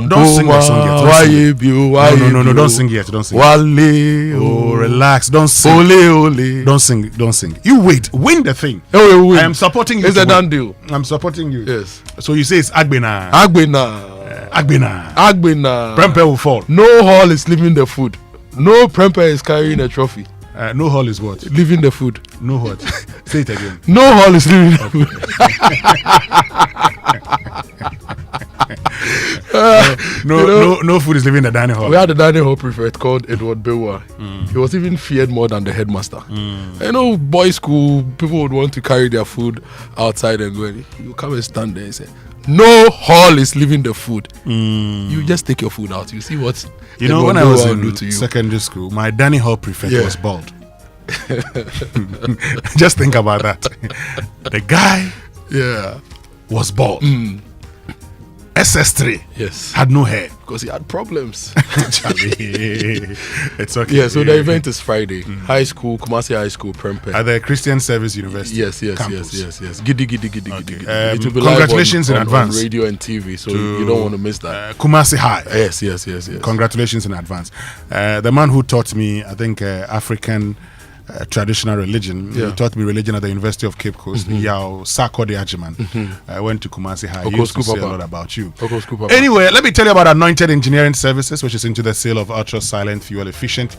Don't sing the song yet. No, don't sing yet. Don't sing. Oh, relax. Don't sing. Ole. Don't sing. You win the thing. Oh, win. I am supporting you. It's a done deal. I'm supporting you. Yes. So you say it's Agbena. Prempeh will fall. No hall is leaving the food. No Prempeh is carrying a trophy. No hall is what? Leaving the food. No what? Say it again. No hall is leaving the food. No food is leaving the dining hall. We had a dining hall prefect called Edward Bewa. He was even feared more than the headmaster. Boys' school, people would want to carry their food outside and go. You come and stand there and say, no hall is leaving the food. You just take your food out. You see what when I was in secondary school, my dining hall prefect was bald. Just think about that. The guy was bald. SS3 had no hair because he had problems. It's okay. Yeah, so the event is Friday. High school, Kumasi High School, Prempeh. At the Christian Service University. Yes. Giddy. It will be congratulations live in advance. On radio and TV, so you don't want to miss that. Kumasi High. Yes. Congratulations in advance. The man who taught me, I think, African traditional religion. He taught me religion at the University of Cape Coast. Yao Sako de Ajiman. I went to Kumasi High. He used to say a lot about you. Anyway, let me tell you about Anointed Engineering Services, which is into the sale of ultra-silent, fuel-efficient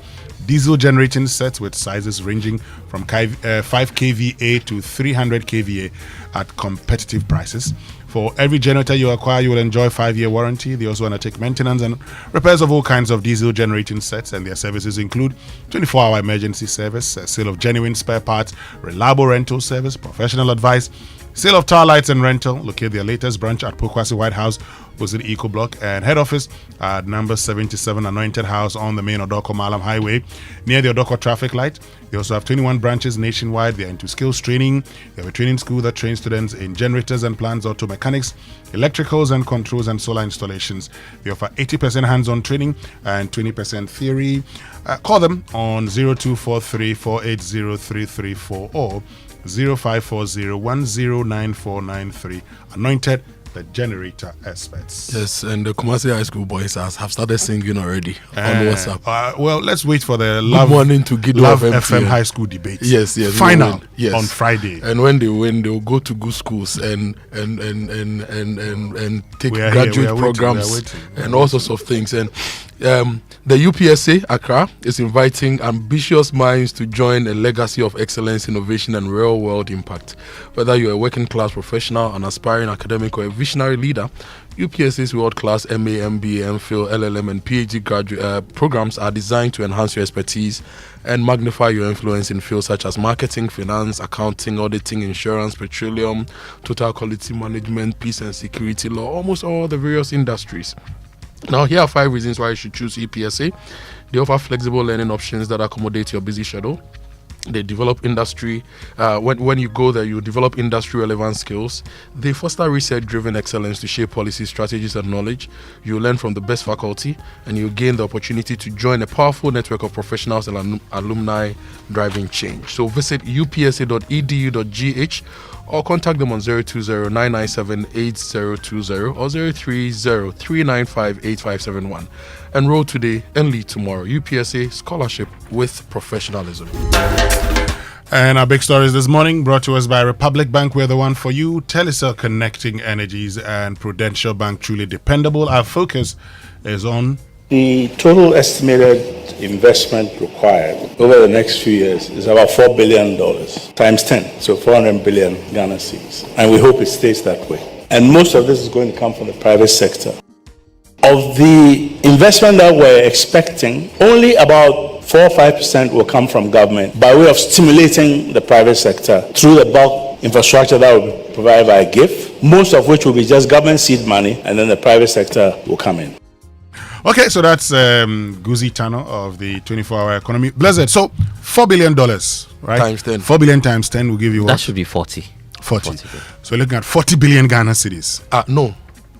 diesel generating sets with sizes ranging from 5 kVA to 300 kVA at competitive prices. For every generator you acquire, you will enjoy 5-year warranty. They also undertake maintenance and repairs of all kinds of diesel generating sets, and their services include 24-hour emergency service, sale of genuine spare parts, reliable rental service, professional advice, sale of tower lights and rental. Locate their latest branch at Pokwasi White House, opposite Eco Block, and head office at number 77 Anointed House on the main Odoko Malam Highway near the Odoko traffic light. They also have 21 branches nationwide. They're into skills training. They have a training school that trains students in generators and plants, auto mechanics, electricals and controls, and solar installations. They offer 80% hands-on training and 20% theory. Call them on 0243 480 3344 or 0540-109493. Anointed, the generator experts. Yes, and the Kumasi High School boys have started singing already on WhatsApp. Well, let's wait for the Love Morning to Love FM High School debates. Yes. Final on Friday. And when they win, they'll go to good schools and take graduate programs and all sorts of things. And the UPSA Accra is inviting ambitious minds to join a legacy of excellence, innovation, and real-world impact. Whether you're a working-class professional, an aspiring academic, or a visionary leader, UPSA's world-class MA, MBA, MPhil, LLM, and PhD graduate programs are designed to enhance your expertise and magnify your influence in fields such as marketing, finance, accounting, auditing, insurance, petroleum, total quality management, peace and security law, almost all the various industries. Now, here are 5 reasons why you should choose UPSA. They offer flexible learning options that accommodate your busy schedule. They develop industry. When you go there, you develop industry relevant skills. They foster research driven excellence to shape policy, strategies, and knowledge. You learn from the best faculty, and you gain the opportunity to join a powerful network of professionals and alumni driving change. So visit upsa.edu.gh or contact them on 020-997-8020 or 030-395-8571. Enroll today and lead tomorrow. UPSA Scholarship with Professionalism. And our big stories this morning brought to us by Republic Bank. We're the one for you. Telecel connecting energies, and Prudential Bank, truly dependable. Our focus is on the total estimated investment required over the next few years is about $4 billion times 10, so 400 billion Ghana cedis. And we hope it stays that way. And most of this is going to come from the private sector. Of the investment that we're expecting, only about 4 or 5% will come from government by way of stimulating the private sector through the bulk infrastructure that will be provided by a GIF, most of which will be just government seed money, and then the private sector will come in. Okay, so that's Guzi Tano of the 24-hour economy. Blessed. So $4 billion, right? Times 10. 4 billion times 10 will give you what? That should be 40. 40. So we're looking at 40 billion Ghana cedis. No.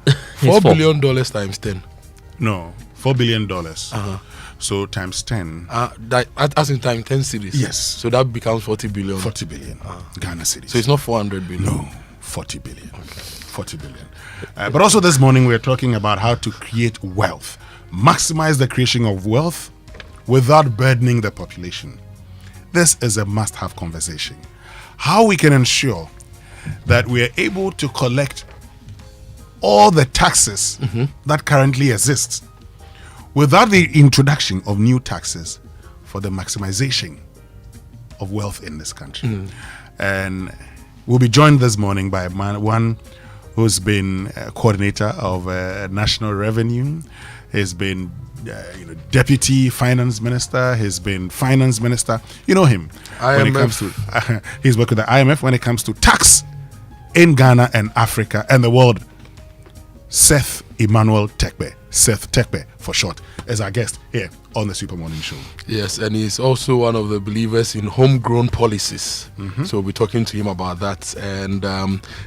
$4 billion times 10. No, $4 billion. So times 10. As in time 10 cedis. Yes. So that becomes 40 billion. 40 billion Ghana cedis. So it's not 400 billion. No, 40 billion. Okay. 40 billion. But also this morning we're talking about how to create wealth. Maximize the creation of wealth without burdening the population. This is a must-have conversation. How we can ensure that we are able to collect all the taxes that currently exist without the introduction of new taxes for the maximization of wealth in this country. And we'll be joined this morning by one who's been coordinator of national revenue. He's been deputy finance minister. He's been finance minister. You know him. IMF. When it comes to he's worked with the IMF when it comes to tax in Ghana and Africa and the world. Seth Terkper, Seth Terkper for short, is our guest here on the Super Morning Show. Yes, and he's also one of the believers in homegrown policies. So we'll be talking to him about that. And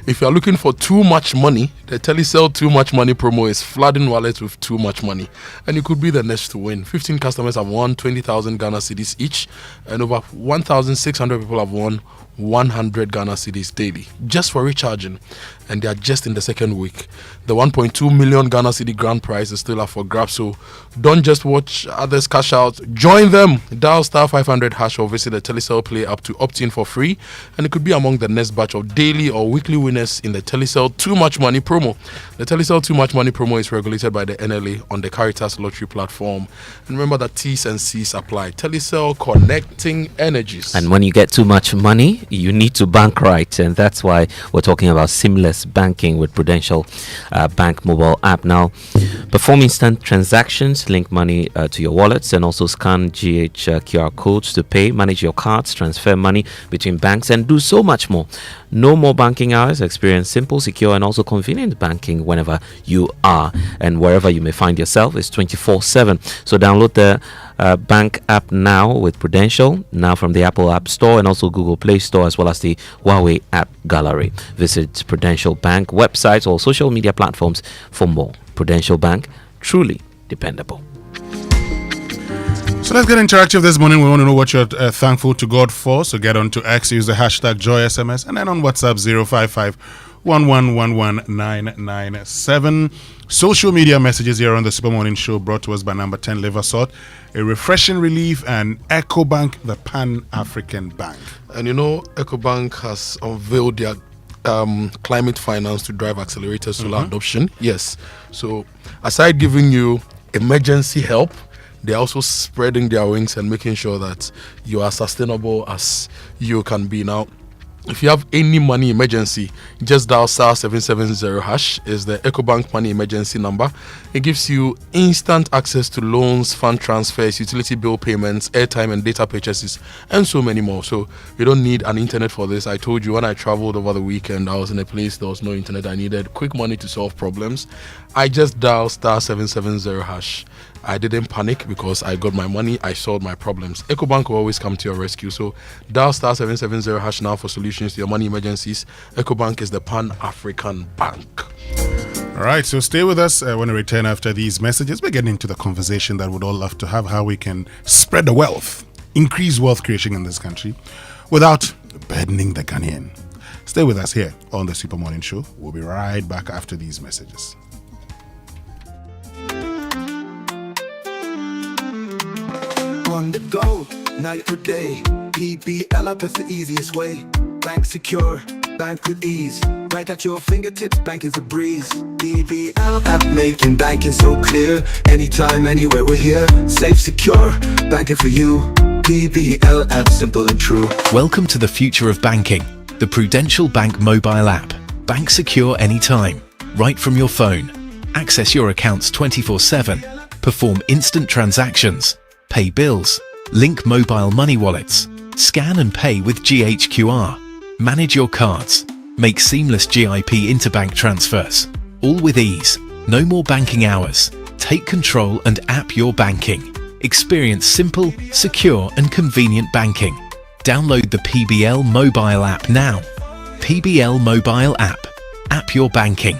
if you're looking for too much money, the Telecel Too Much Money promo is flooding wallets with too much money. And you could be the next to win. 15 customers have won 20,000 Ghana cedis each, and over 1,600 people have won 100 Ghana cedis daily just for recharging, and they are just in the second week. The 1.2 million Ghana cedi grand prize is still up for grabs, so don't just watch others cash out, join them. Dial *500# or visit the Telecel Play app to opt in for free, and it could be among the next batch of daily or weekly winners in the Telecel Too Much Money promo. The Telecel Too Much Money promo is regulated by the NLA on the Caritas Lottery platform, and remember that T's and C's apply. Telecel, connecting energies. And when you get too much money, you need to bank right, and that's why we're talking about seamless banking with Prudential Bank mobile app. Now, perform instant transactions, link money to your wallets, and also scan QR codes to pay, manage your cards, transfer money between banks, and do so much more. No more banking hours. Experience simple, secure, and also convenient banking whenever you are and wherever you may find yourself. It's 24/7. So download the bank app now with Prudential, now from the Apple App Store and also Google Play Store, as well as the Huawei App Gallery. Visit Prudential Bank websites or social media platforms for more. Prudential Bank, truly dependable. So let's get interactive this morning. We want to know what you're thankful to God for. So get on to X, use the hashtag JoySMS, and then on WhatsApp 055-1111-997. Social media messages here on the Super Morning Show brought to us by number 10 Liver Salt, a refreshing relief, and EcoBank, the Pan-African Bank. And you know, EcoBank has unveiled their climate finance to drive accelerated solar adoption. Yes. So aside giving you emergency help, they're also spreading their wings and making sure that you are sustainable as you can be. Now, if you have any money emergency, just dial *770# is the EcoBank money emergency number. It gives you instant access to loans, fund transfers, utility bill payments, airtime and data purchases, and so many more. So you don't need an internet for this. I told you when I traveled over the weekend, I was in a place there was no internet. I needed quick money to solve problems. I just dialed *770#. I didn't panic because I got my money. I solved my problems. EcoBank will always come to your rescue. So dial *770# now for solutions to your money emergencies. EcoBank is the Pan-African bank. All right, so stay with us when we return after these messages. We're getting into the conversation that we'd all love to have, how we can spread the wealth, increase wealth creation in this country without burdening the Ghanaian. Stay with us here on the Super Morning Show. We'll be right back after these messages. On the go, night or day. PBL up is the easiest way. Bank secure, bank with ease. Right at your fingertips, bank is a breeze. PBL app making banking so clear. Anytime, anywhere, we're here. Safe, secure, banking for you. PBL app, simple and true. Welcome to the future of banking. The Prudential Bank mobile app. Bank secure anytime. Right from your phone. Access your accounts 24/7. Perform instant transactions. Pay bills, link mobile money wallets, scan and pay with GHQR, manage your cards, make seamless GIP interbank transfers, all with ease. No more banking hours. Take control and app your banking. Experience simple, secure and convenient banking. Download the PBL mobile app now. PBL mobile app. App your banking.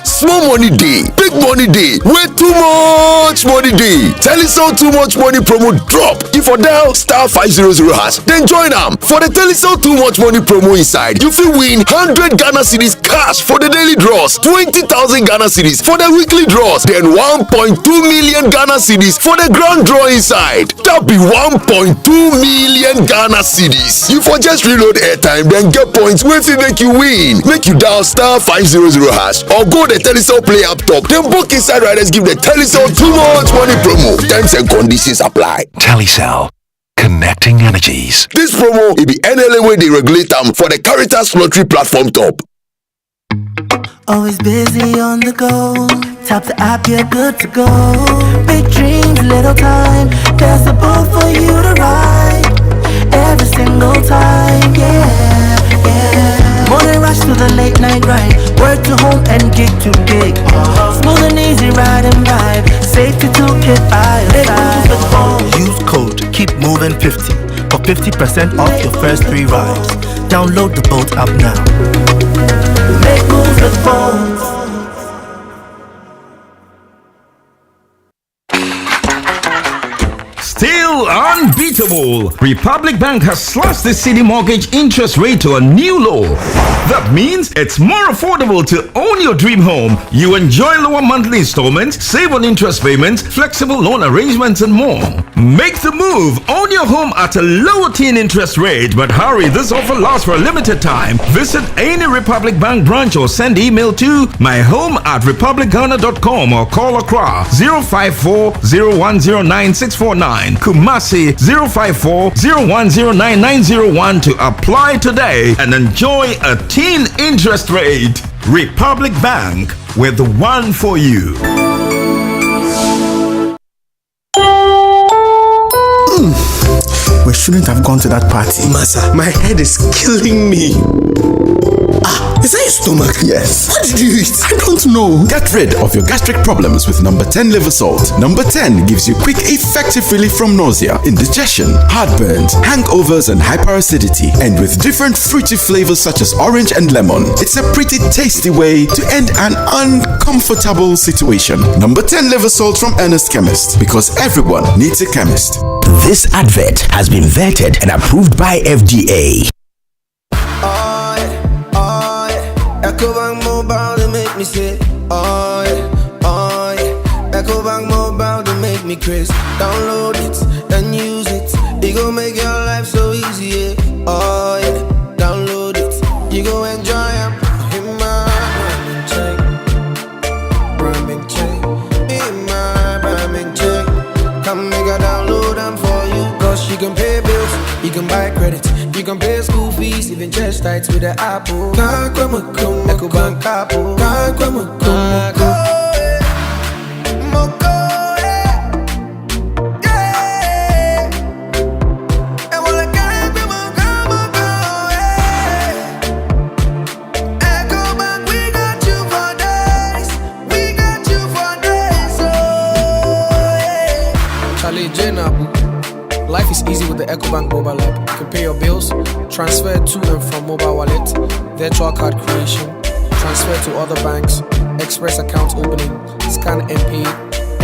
Small money day, big money day, way too much money day. Telecel too much money promo drop. If you dial *500#, then join them for the Telecel too much money promo inside. You will win 100 Ghana cedis cash for the daily draws, 20,000 Ghana cedis for the weekly draws, then 1.2 million Ghana cedis for the grand draw inside. That be 1.2 million Ghana cedis. You for just reload airtime, then get points wey fit make you win. Make you dial *500# or go the Telecel Play app top. Then book inside riders give the Telecel too much money promo. Terms and conditions apply. Telecel, connecting energies. This promo will be NLA where they regulate them for the Caritas Lottery platform top. Always busy on the go. Tap the app, you're good to go. Big dreams, little time. There's a boat for you to ride. Every single time, yeah, yeah. Morning rush to the late night ride. Work to home and gig to gig. Smooth and easy ride and vibe. Safety toolkit by your side. Use code Keep Moving 50 for 50% off your first 3 rides. Download the Boat app now. Make moves with phones. Still unbeatable. Republic Bank has slashed the city mortgage interest rate to a new low. That means it's more affordable to own your dream home. You enjoy lower monthly installments, save on interest payments, flexible loan arrangements, and more. Make the move. Own your home at a lower teen interest rate. But hurry, this offer lasts for a limited time. Visit any Republic Bank branch or send email to myhome@republicghana.com or call Accra 054-0109-649. Kumasi 054-0109-901 to apply today and enjoy a teen interest rate. Republic Bank, we're the one for you. We shouldn't have gone to that party. Masa, my head is killing me. Is that your stomach? Yes. What did you eat? I don't know. Get rid of your gastric problems with number 10 liver salt. Number 10 gives you quick, effective relief from nausea, indigestion, heartburns, hangovers, and hyperacidity. And with different fruity flavors such as orange and lemon, it's a pretty tasty way to end an uncomfortable situation. Number 10 liver salt from Ernest Chemist, because everyone needs a chemist. This advert has been vetted and approved by FDA. EcoBank Mobile to make me say, oh yeah. EcoBank Mobile to make me crazy. Download it and use it. It gon' make your life so easy, yeah. Oh yeah. Download it. You gon' enjoy it. In my Brahmin chain. In my Brahmin chain. Come make a download them for you. Cause you can pay bills. You can buy credit. You can pay school fees, even church tights with the Apple. EcoBank Apple. Life is easy with the EcoBank mobile app. You can pay your bills, transfer to and from mobile wallet, virtual card creation, transfer to other banks, express account opening, scan and pay,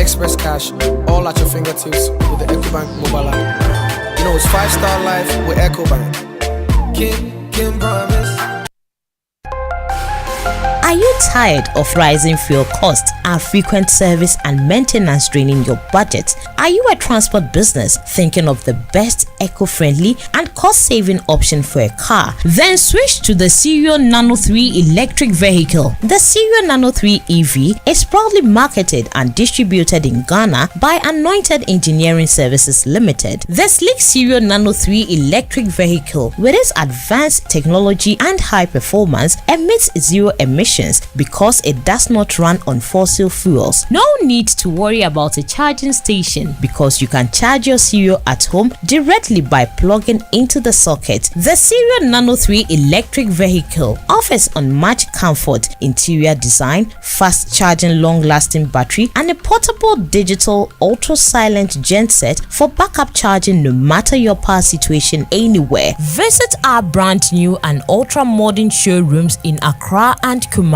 express cash, all at your fingertips with the EcoBank mobile app. You know, it's 5-star life with EcoBank. Can promise. Are you tired of rising fuel costs and frequent service and maintenance draining your budget? Are you a transport business thinking of the best eco-friendly and cost-saving option for a car? Then switch to the Cerio Nano 3 electric vehicle. The Cerio Nano 3 EV is proudly marketed and distributed in Ghana by Anointed Engineering Services Limited. The sleek Cerio Nano 3 electric vehicle, with its advanced technology and high performance, emits zero emissions because it does not run on fossil fuels. No need to worry about a charging station because you can charge your Cerio at home directly by plugging into the socket. The Cerio Nano 3 electric vehicle offers unmatched comfort, interior design, fast charging, long-lasting battery, and a portable digital ultra-silent genset for backup charging no matter your power situation anywhere. Visit our brand new and ultra-modern showrooms in Accra and Kumasi.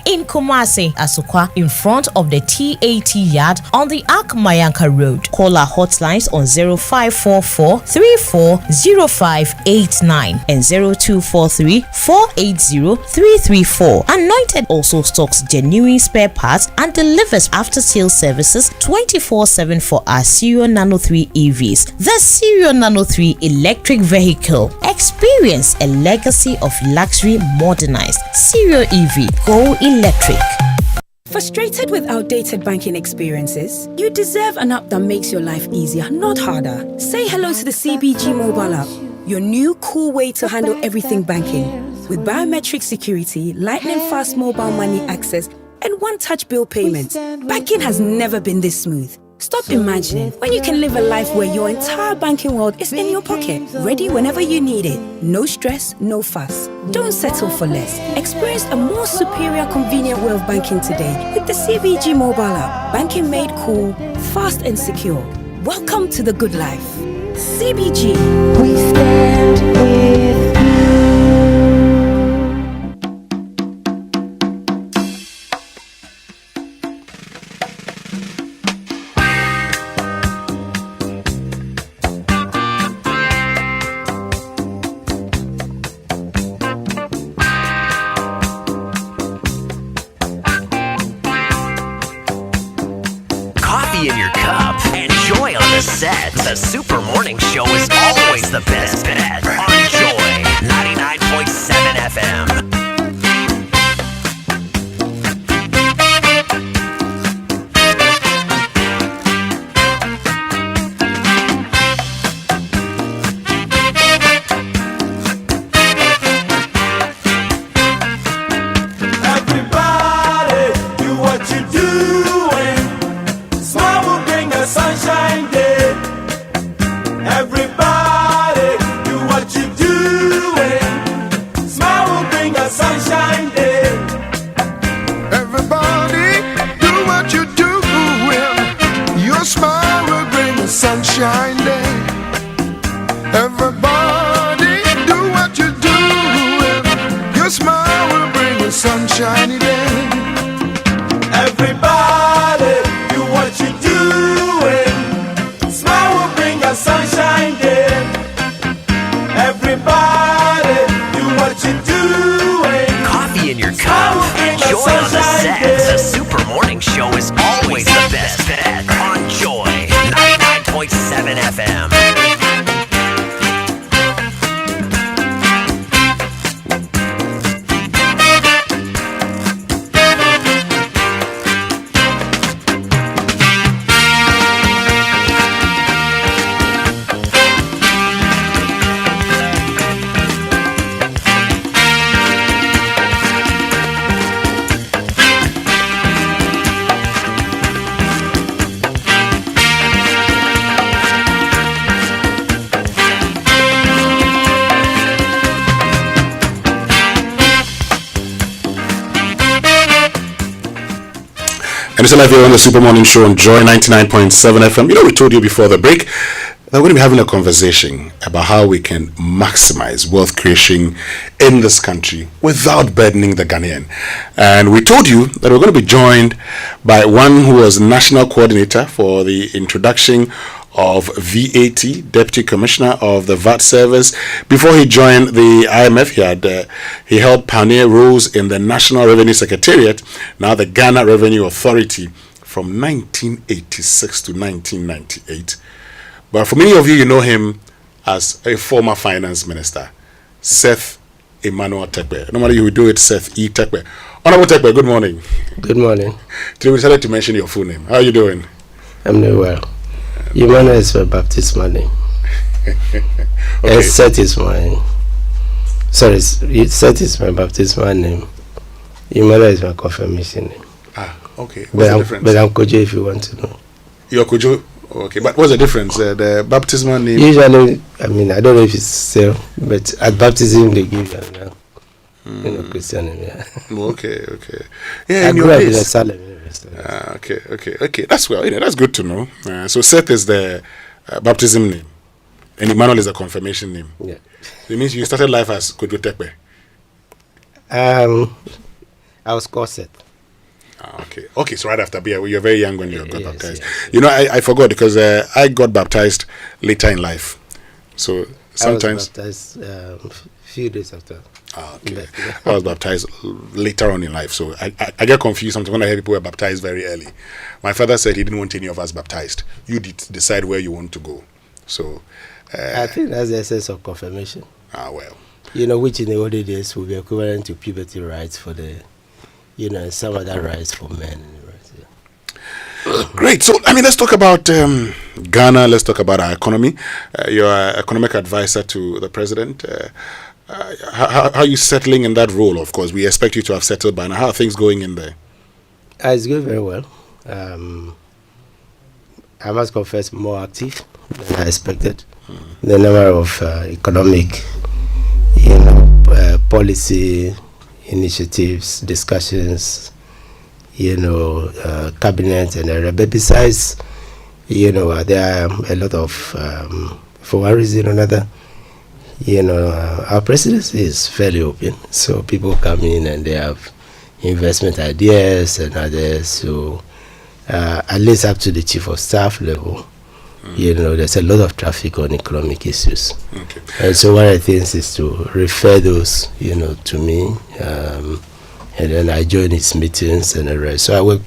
In Kumasi, Asukwa, in front of the TAT yard on the Ak Mayanka Road. Call our hotlines on 0544 340589 and 0243 480 334. Anointed also stocks genuine spare parts and delivers after-sales services 24/7 for our Cerio Nano 3 EVs. The Cerio Nano 3 electric vehicle. Experience a legacy of luxury modernized. Cerio EV. Go electric. Frustrated with outdated banking experiences? You deserve an app that makes your life easier, not harder. Say hello to the CBG mobile app, your new cool way to handle everything banking. With biometric security, lightning fast mobile money access, and one-touch bill payments, banking has never been this smooth. Stop imagining when you can live a life where your entire banking world is in your pocket, ready whenever you need it. No stress, no fuss. Don't settle for less. Experience a more superior, convenient way of banking today with the CBG mobile app. Banking made cool, fast and secure. Welcome to the good life. CBG. We stand with The Super Morning Show is always the best bet on Joy 99.7 FM. Everybody, do what you're doing. Smile will bring a sunshine day. Everybody, do what you're doing. Smile will bring a sunshine day. Everybody, do what you're doing. Your smile will bring a sunshine day. Everybody, do what you're doing. Your smile will bring a sunshiny day. Everybody, do what you're doing. Smile will bring a sunshine day. Everybody, do what you're doing. Coffee in your cup, Joy on the set. The Super Morning Show is always the best bet on Joy 99.7 FM. And it's live here on the Super Morning Show on Joy 99.7 FM. You know, we told you before the break that we're going to be having a conversation about how we can maximize wealth creation in this country without burdening the Ghanaian. And we told you that we're going to be joined by one who was national coordinator for the introduction of VAT, Deputy Commissioner of the VAT Service. Before he joined the IMF, he held pioneer roles in the National Revenue Secretariat, now the Ghana Revenue Authority, from 1986 to 1998. But for many of you, you know him as a former finance minister, Seth Terkper. Normally you would do it Seth E. Terkper. Honorable Terkper, good morning. Good morning. Today we decided to mention your full name. How are you doing? I'm doing well. Emmanuel is my baptismal name. Okay. Seth is my... Sorry, Seth is my baptismal name. Emmanuel is my confirmation name. Ah, okay. What's the difference? But I'm Kojo if you want to know. You're Kojo? Okay, but what's the difference? The baptismal name? Usually, I mean, I don't know if it's still, but at baptism they give you Christian name, yeah. Okay. Yeah, I grew up in a Salem University. Okay. That's well, that's good to know. So Seth is the baptism name, and Emmanuel is the confirmation name. Yeah. It means you started life as Kojo Terkper. I was called Seth. Okay. So right after beer, you were very young when you got baptized. Yes. You know, I forgot because I got baptized later in life. So sometimes I was baptized a few days after. Okay. I was baptized later on in life, so I get confused sometimes when I hear people were baptized very early. My father said he didn't want any of us baptized. You decide where you want to go. So I think that's the essence of confirmation. Well. You know, which in the older days would be equivalent to puberty rights for the, some other rights for men. Great. So, let's talk about Ghana. Let's talk about our economy. You're an economic advisor to the president. How are you settling in that role? Of course, we expect you to have settled by now. How are things going in there? It's going very well. I must confess, more active than I expected. The number of economic, policy initiatives, discussions, cabinet and but besides, there are a lot of, for one reason or another, our presidency is fairly open, so people come in and they have investment ideas and others. So at least up to the chief of staff level, there's a lot of traffic on economic issues. Okay. And so one of the things is to refer those, to me, and then I join his meetings and the rest. So I work,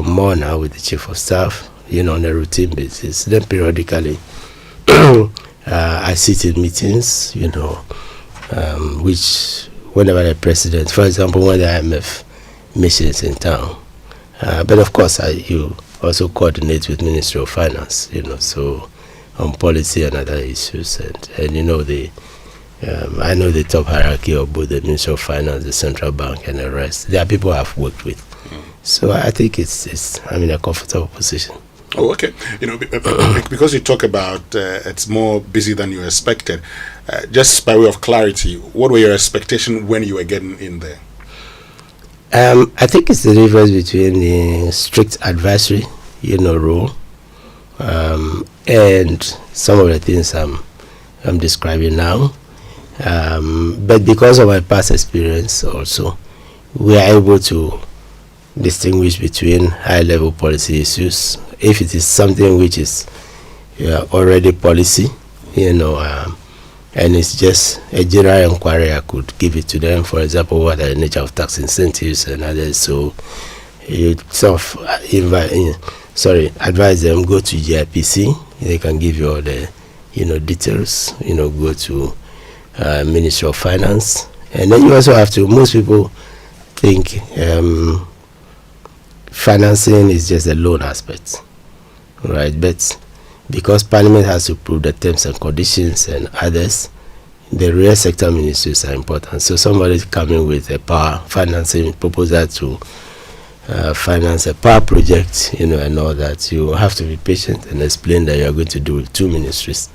more now with the chief of staff, on a routine basis. Then periodically, I sit in meetings, which whenever the president, for example, when the IMF missions in town, but of course you also coordinate with Ministry of Finance, so on policy and other issues, and I know the top hierarchy of both the Ministry of Finance, the Central Bank, and the rest. There are people I've worked with, so I think I'm in a comfortable position. Oh, okay. Because you talk about it's more busy than you expected. Just by way of clarity, what were your expectations when you were getting in there? I think it's the difference between the strict advisory, role, and some of the things I'm describing now. But because of my past experience, also, we are able to distinguish between high-level policy issues. If it is something which is already policy, and it's just a general inquiry, I could give it to them. For example, what are the nature of tax incentives and others. So you advise them, go to GIPC. They can give you all the, details. Go to Ministry of Finance. And then you also have to, most people think financing is just a loan aspect, right? But because Parliament has to prove the terms and conditions and others, the real sector ministries are important. So somebody coming with a power financing proposal to finance a power project, and all that, you have to be patient and explain that you are going to do with two ministries.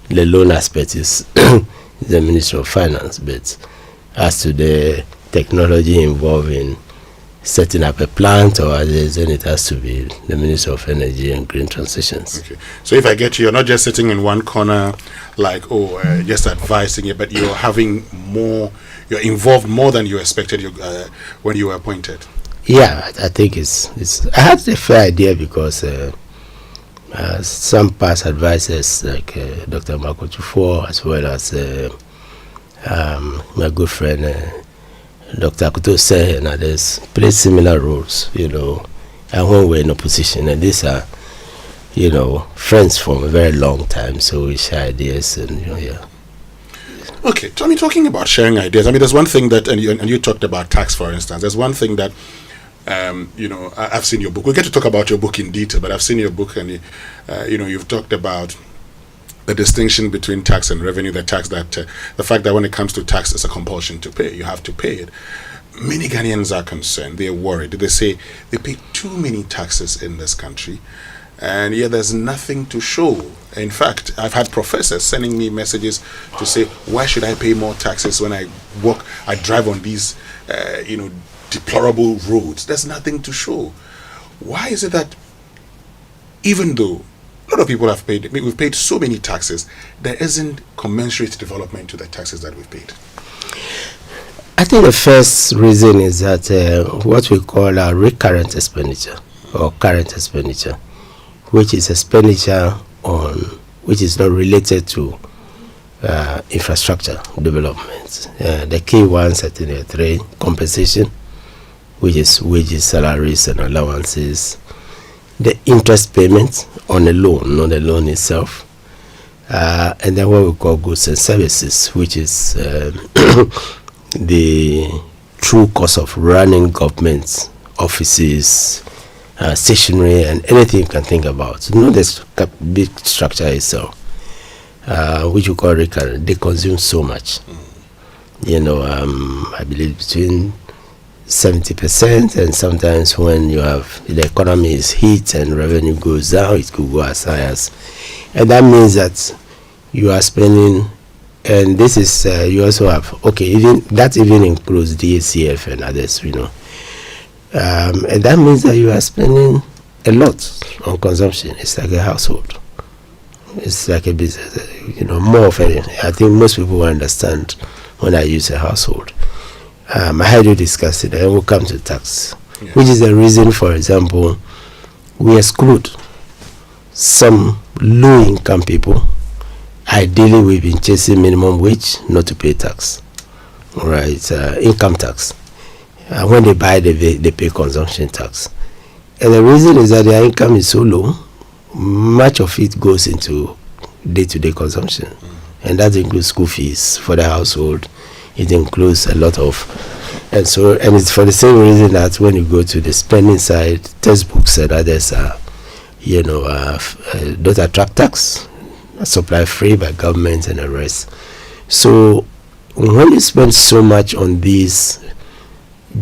The loan aspect is the Ministry of Finance, but as to the technology involved in setting up a plant or others, then it has to be the Minister of Energy and Green Transitions. Okay. So if I get you, you're not just sitting in one corner, like just advising it, but you're having more. You're involved more than you expected when you were appointed. Yeah, I think it's. I had a fair idea because some past advisors like Dr. Akoto, as well as my good friend Dr. Akoto and others played similar roles, and when we're in opposition, and these are, friends from a very long time, so we share ideas and yeah. Okay, Tommy, talking about sharing ideas, I mean, there's one thing that, and you talked about tax, for instance. There's one thing that, I've seen your book. We'll get to talk about your book in detail, but I've seen your book, and you've talked about the distinction between tax and revenue. The fact that when it comes to tax, it's a compulsion to pay. You have to pay it. Many Ghanaians are concerned. They're worried. They say they pay too many taxes in this country, and yet there's nothing to show. In fact, I've had professors sending me messages to say, why should I pay more taxes when I drive on these, deplorable roads? There's nothing to show. Why is it that even though a lot of people have paid, we've paid so many taxes, there isn't commensurate development to the taxes that we've paid? I think the first reason is that what we call our recurrent expenditure or current expenditure, which is expenditure which is not related to infrastructure development. The key ones are the three: compensation, which is wages, salaries, and allowances; the interest payment on a loan, not the loan itself; and then what we call goods and services, which is the true cost of running government offices, stationery, and anything you can think about. This big structure itself, which we call recurrent. They consume so much. I believe between 70%, and sometimes when the economy is hit and revenue goes down, it could go as high as, and that means that you are spending. And this is you also have even includes DACF and others, and that means that you are spending a lot on consumption. It's like a household. It's like a business, more of anything. I think most people will understand when I use a household. I had to discuss it, and we'll come to tax, which is the reason, for example, we exclude some low-income people. Ideally, we've been chasing minimum wage, not to pay tax, right? Income tax. When they buy, they pay consumption tax. And the reason is that their income is so low, much of it goes into day-to-day consumption. And that includes school fees for the household. It includes a lot of, and it's for the same reason that when you go to the spending side, textbooks and others are, don't attract tax. Supply free by government and the rest. So when you spend so much on these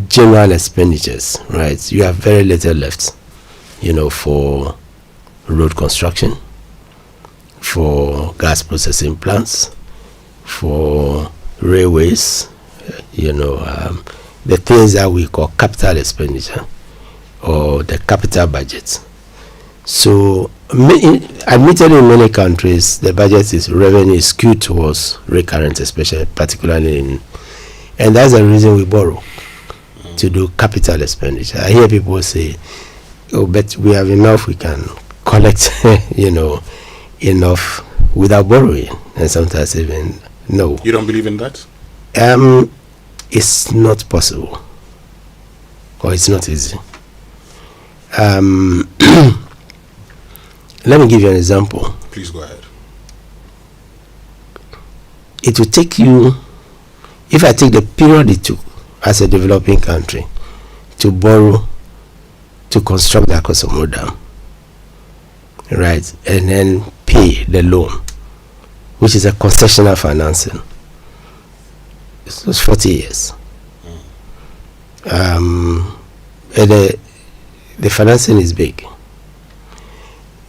general expenditures, right, you have very little left, for road construction, for gas processing plants, for railways, the things that we call capital expenditure or the capital budget. So admittedly, in many countries, the budget revenue is skewed towards recurrent, especially particularly and that's the reason we borrow to do capital expenditure. I hear people say, "Oh, but we have enough; we can collect, enough without borrowing." And sometimes even no. You don't believe in that? It's not possible, or it's not easy. Let me give you an example. Please go ahead. It will take you, if I take the period it took as a developing country to borrow to construct the Akoto Dam, right, and then pay the loan, which is a concessional financing. It was 40 years. And the financing is big.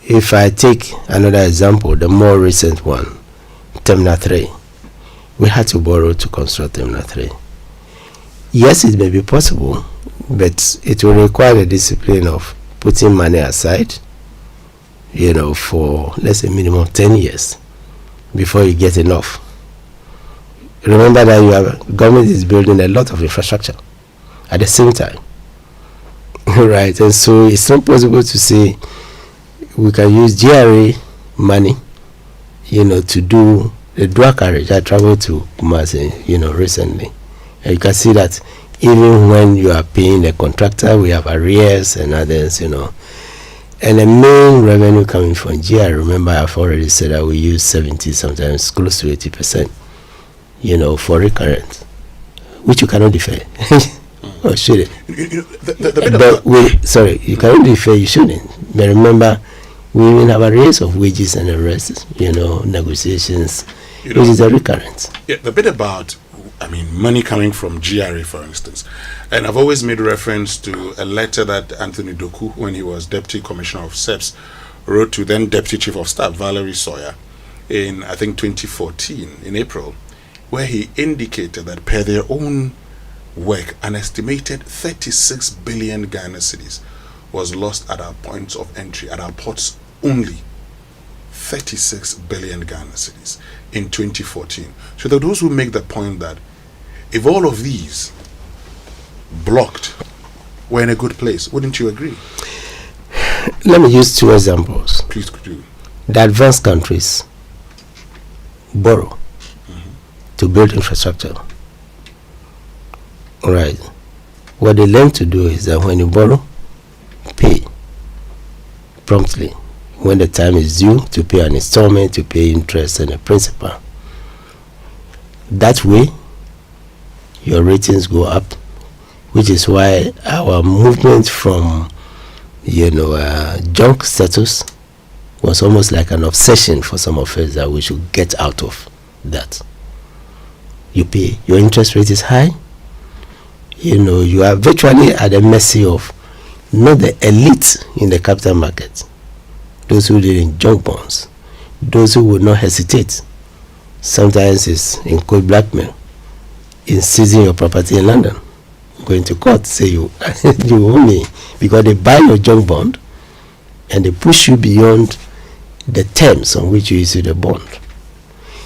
If I take another example, the more recent one, Terminal 3, we had to borrow to construct Terminal 3. Yes, it may be possible, but it will require the discipline of putting money aside, for let's say minimum 10 years before you get enough. Remember that government is building a lot of infrastructure at the same time. Right, and so it's not possible to say we can use GRA money, to do the dual carriage. I traveled to Kumasi, recently, and you can see that even when you are paying the contractor, we have arrears and others, and the main revenue coming from GRA. Remember, I've already said that we use 70, sometimes close to 80%, for recurrent, which you cannot defer. Or should it? You cannot defer, you shouldn't. But remember, we even have a raise of wages and the rest, negotiations, which is a recurrent. Yeah, the bit about, money coming from GRA, for instance. And I've always made reference to a letter that Anthony Doku, when he was Deputy Commissioner of SEPS, wrote to then Deputy Chief of Staff Valerie Sawyer in, I think, 2014, in April, where he indicated that per their own work, an estimated 36 billion Ghana cedis was lost at our points of entry, at our ports only. 36 billion Ghana cedis in 2014. So there are those who make the point that if all of these blocked, we're in a good place. Wouldn't you agree? Let me use two examples. Please do. The advanced countries borrow to build infrastructure. Right. What they learn to do is that when you borrow, pay promptly when the time is due, to pay an installment, to pay interest and a principal. That way, your ratings go up, which is why our movement from, junk status was almost like an obsession for some of us that we should get out of that. You pay, your interest rate is high. You are virtually at the mercy of not the elite in the capital market, those who deal in junk bonds, those who would not hesitate. Sometimes it's in cold blackmail, in seizing your property in London, going to court, say you owe me, because they buy your junk bond and they push you beyond the terms on which you issue the bond.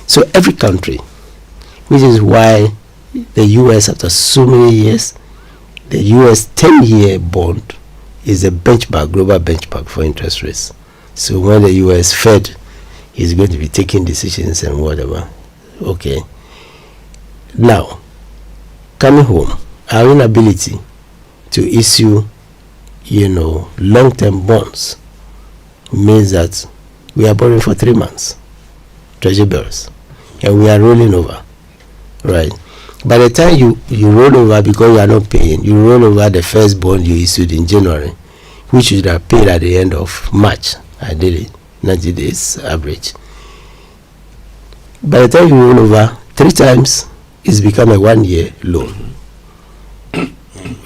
So every country, which is why the US, after so many years, the US 10-year bond is a benchmark, global benchmark for interest rates. So when the US Fed is going to be taking decisions and whatever, okay. Now, coming home, our inability to issue, long-term bonds means that we are borrowing for 3 months, treasury bills, and we are rolling over, right? By the time you roll over, because you are not paying, you roll over the first bond you issued in January, which you should have paid at the end of March, ideally, 90 days average. By the time you roll over 3 times, it's become a 1-year loan.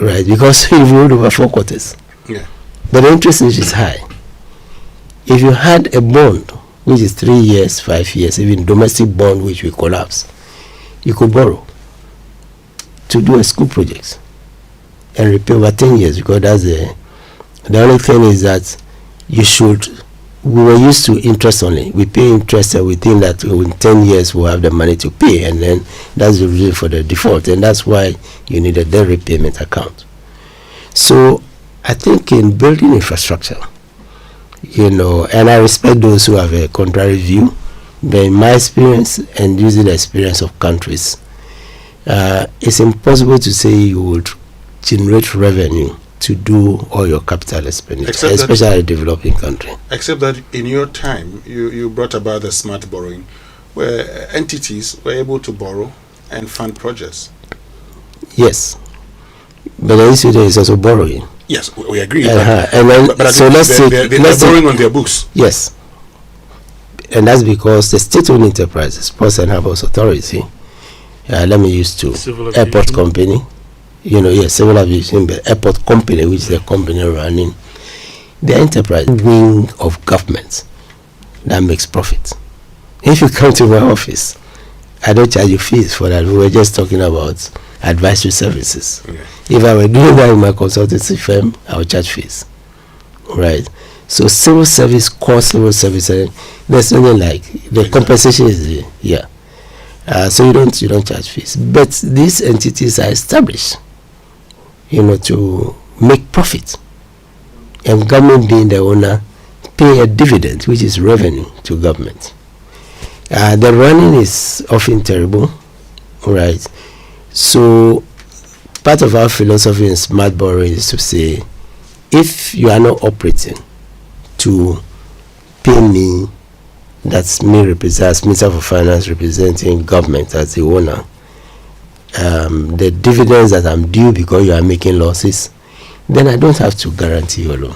Right, because you rolled over 4 quarters. Yeah. But the interest rate is high. If you had a bond, which is 3 years, 5 years, even domestic bond, which will collapse, you could borrow to do a school project and repay over 10 years, because that's the only thing is that we were used to interest only. We pay interest and we think that in 10 years we'll have the money to pay, and then that's the reason for the default, and that's why you need a debt repayment account. So I think in building infrastructure, and I respect those who have a contrary view, but in my experience and using the experience of countries, it's impossible to say you would generate revenue to do all your capital expenditure, especially a developing country. Except that in your time, you brought about the smart borrowing, where entities were able to borrow and fund projects. Yes, but the issue there is also borrowing. Yes, we agree. And then, but so they're borrowing on their books. Yes, and that's because the state-owned enterprises, Ports and Harbours Authority, let me use two, airport company, civil aviation, but airport company, which is a company running the enterprise wing of government that makes profit. If you come to my office, I don't charge you fees for that. We were just talking about advisory services. If I were doing that in my consultancy firm, I would charge fees. Right. So civil service, core civil service, there's nothing like the compensation is so you don't charge fees. But these entities are established, to make profit, and government being the owner, pay a dividend, which is revenue to government. The running is often terrible, right? So part of our philosophy in smart borrowing is to say, if you are not operating to pay me, that's me as Minister for Finance representing government as the owner, the dividends that I'm due because you are making losses, then I don't have to guarantee your loan,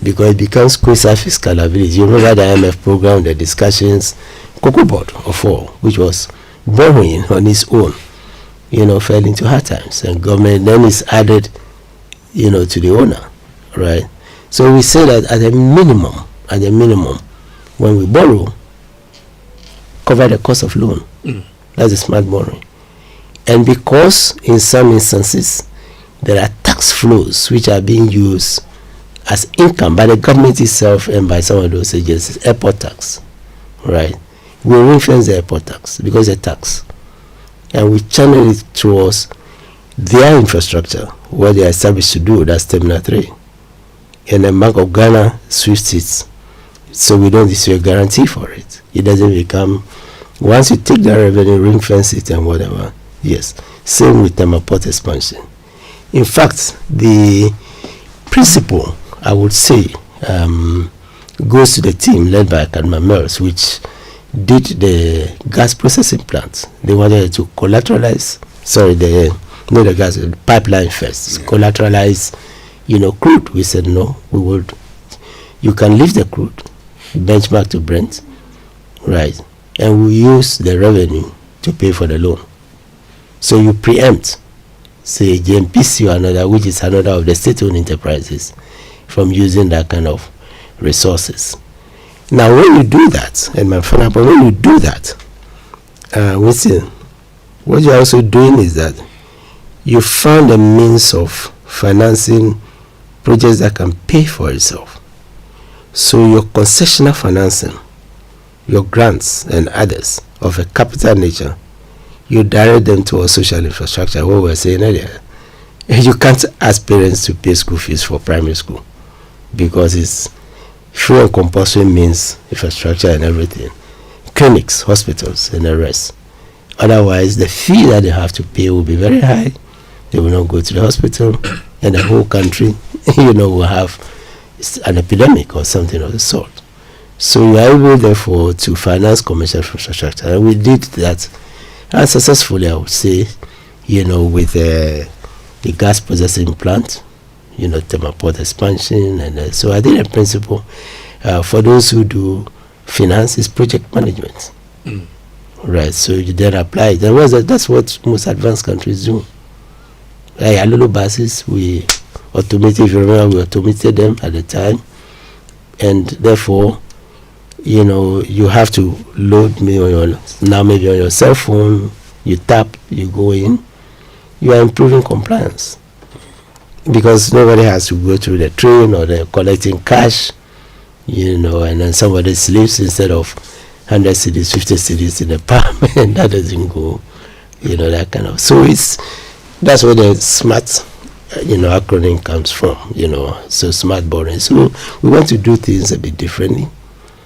because it becomes quasi-fiscal ability. You remember the IMF program, the discussions, Cocoa Board of all, which was borrowing on its own, fell into hard times, and government then is added, to the owner, right? So we say that at a minimum, when we borrow, cover the cost of loan. That's a smart borrowing. And because in some instances there are tax flows which are being used as income by the government itself and by some of those agencies, airport tax, right? We ring-fence the airport tax because it's a tax, and we channel it towards their infrastructure, what they are established to do. That's Terminal 3. And the Bank of Ghana switched it, so we don't issue a guarantee for it. It doesn't become, once you take that revenue, ring-fence it and whatever. Yes, same with the port expansion. In fact, the principle, I would say, goes to the team led by Kadma Mills, which did the gas processing plant. They wanted to collateralize, the pipeline first, collateralize, crude. We said no, you can leave the crude, benchmark to Brent, right, and we use the revenue to pay for the loan. So you preempt, say, JMPC or another, which is another of the state-owned enterprises, from using that kind of resources. Now, when you do that, and my friend, but when you do that, Winston, what you're also doing is that you found a means of financing projects that can pay for itself. So your concessional financing, your grants and others of a capital nature, you direct them towards social infrastructure. What we're saying earlier, you can't ask parents to pay school fees for primary school because it's free and compulsory means infrastructure and everything, clinics, hospitals, and the rest. Otherwise, the fee that they have to pay will be very high. They will not go to the hospital, and the whole country, will have an epidemic or something of the sort. So you are able, therefore, to finance commercial infrastructure, and we did that successfully, I would say, with the gas processing plant, port expansion, and so I think the principle for those who do finance is project management, right? So you then apply it. That's what most advanced countries do. Like Alolo buses, we automated. If you remember, we automated them at the time, and therefore, you have to load me on maybe on your cell phone. You tap, you go in. You are improving compliance because nobody has to go through the train or they're collecting cash, and then somebody sleeps instead of 100 cedis, 50 cedis in the palm, and that doesn't go, that kind of. So that's where the smart, acronym comes from, so smart borrowing. So we want to do things a bit differently.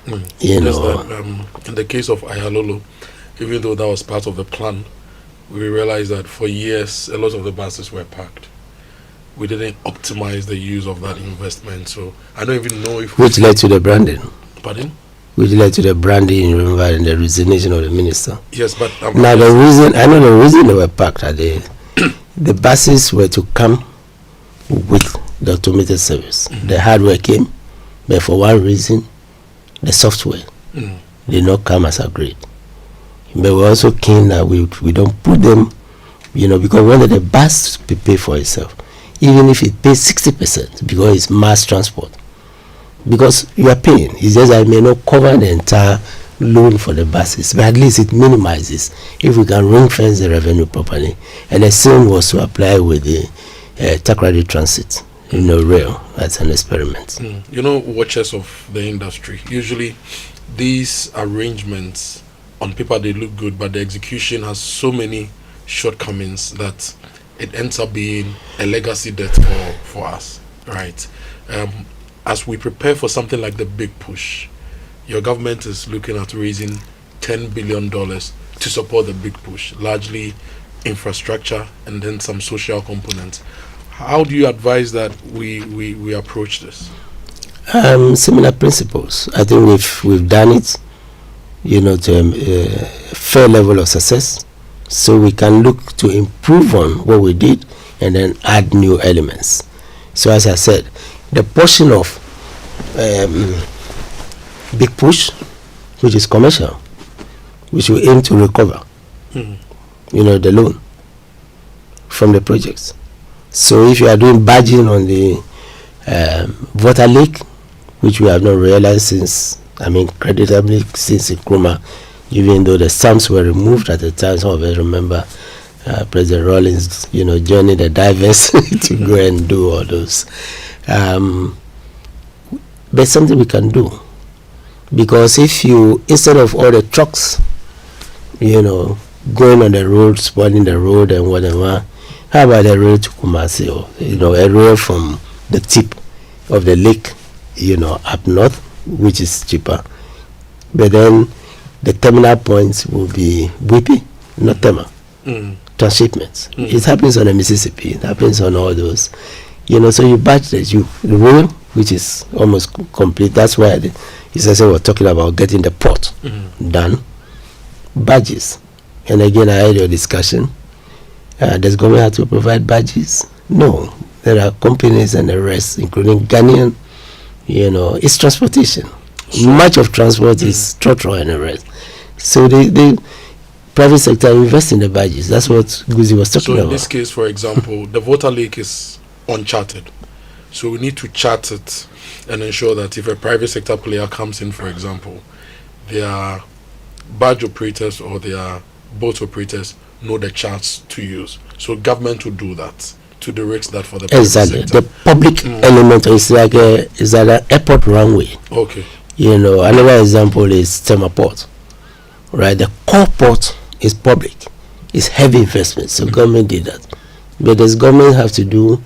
In the case of Ayalolo, even though that was part of the plan, we realized that for years a lot of the buses were parked. We didn't optimize the use of that investment, so I don't even know if which led to the branding. Pardon? Which led to the branding, remember, and the resignation of the minister. Yes, but now the reason they were parked are the buses were to come with the automated service. The hardware came, but for one reason, the software did not come as agreed. But we're also keen that we don't put them, because when the bus pay for itself, even if it pays 60%, because it's mass transport, because you are paying. It's just that it may not cover the entire loan for the buses, but at least it minimizes if we can ring fence the revenue properly. And the same was to apply with the Takrady Transit, rail as an experiment. Watchers of the industry, usually these arrangements on paper they look good, but the execution has so many shortcomings that it ends up being a legacy debt for us, right? As we prepare for something like the big push, your government is looking at raising $10 billion to support the big push, largely infrastructure and then some social components. How do you advise that we approach this? Similar principles. I think we've done it, to a fair level of success, so we can look to improve on what we did and then add new elements. So as I said, the portion of big push, which is commercial, which we aim to recover, the loan from the projects. So if you are doing badging on the water lake, which we have not realized since Nkrumah, even though the stamps were removed at the time, some of us remember President Rawlings, joining the divers to go and do all those. But something we can do, because if you, instead of all the trucks, going on the road, spoiling the road and whatever, how about the road to Kumasi, or a road from the tip of the lake, up north, which is cheaper, but then the terminal points will be Whippy, not Tema. Transshipments. It happens on the Mississippi. It happens on all those. So you batch the rail, which is almost complete. That's why we're talking about getting the port done. Badges. And again, I heard your discussion. Does government have to provide badges? No. There are companies and the rest, including Ghanaian. It's transportation. Much of transport is trotro and the rest. So the private sector invest in the badges. That's what Guzi was talking about. So in this case, for example, the water lake is uncharted. So we need to chart it and ensure that if a private sector player comes in, for example, their barge operators or their boat operators know the charts to use. So government will do that to direct that for the private sector. The public element is like an airport runway. Okay. Another example is Tema Port. Right, the core port is public. It's heavy investment, so government did that. But does government have to do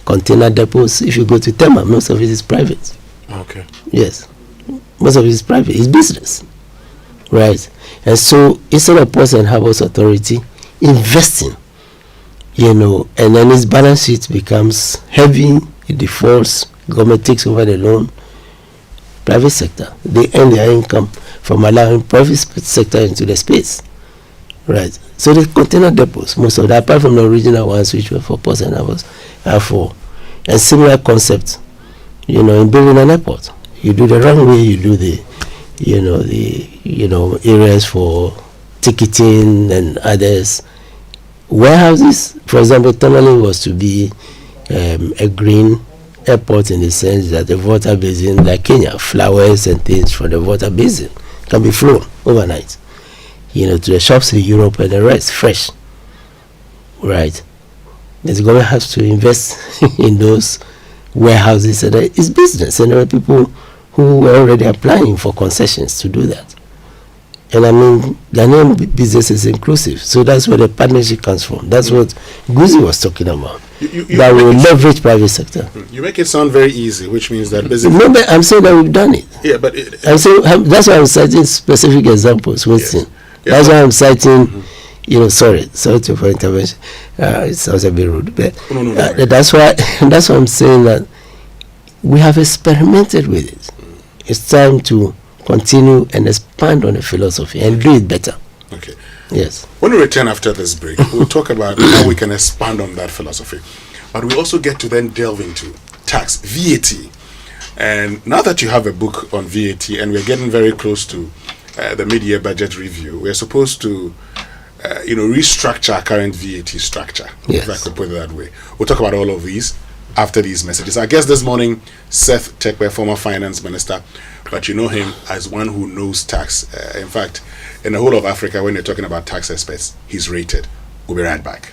container depots? If you go to Tema, most of it is private. Okay. Yes, most of it is private. It's business, right? And so instead of Ports and Harbours Authority investing, and then its balance sheet becomes heavy, it defaults, government takes over the loan. Private sector, they earn their income from allowing private sector into the space, right? So the container depots, most of that, apart from the original ones which were for Ports and Harbours, are for a similar concept. In building an airport, you do the runway, you do the areas for ticketing and others. Warehouses, for example, tunneling was to be a green airport in the sense that the water basin, like Kenya, flowers and things from the water basin can be flown overnight, to the shops in Europe and the rest, fresh, right? The government has to invest in those warehouses, and it's business, and there are people who were already applying for concessions to do that. And Ghanaian business is inclusive, so that's where the partnership comes from. That's what Guzi was talking about. That will leverage private sector. You make it sound very easy, which means that basically. No, but I'm saying that we've done it. Yeah, but that's why I'm citing specific examples, Winston. Yes. That's why I'm citing. Sorry for intervention. It sounds a bit rude, but that's why I'm saying that we have experimented with it. It's time to continue and expand on the philosophy and do it better. Okay. Yes. When we return after this break, we'll talk about how we can expand on that philosophy. But we also get to then delve into tax, VAT. And now that you have a book on VAT and we're getting very close to the mid-year budget review, we're supposed to restructure our current VAT structure, yes, if I could put it that way. We'll talk about all of these after these messages. Our guest this morning, Seth Terkper, former finance minister, but you know him as one who knows tax. In fact, in the whole of Africa, when they're talking about tax experts, he's rated. We'll be right back.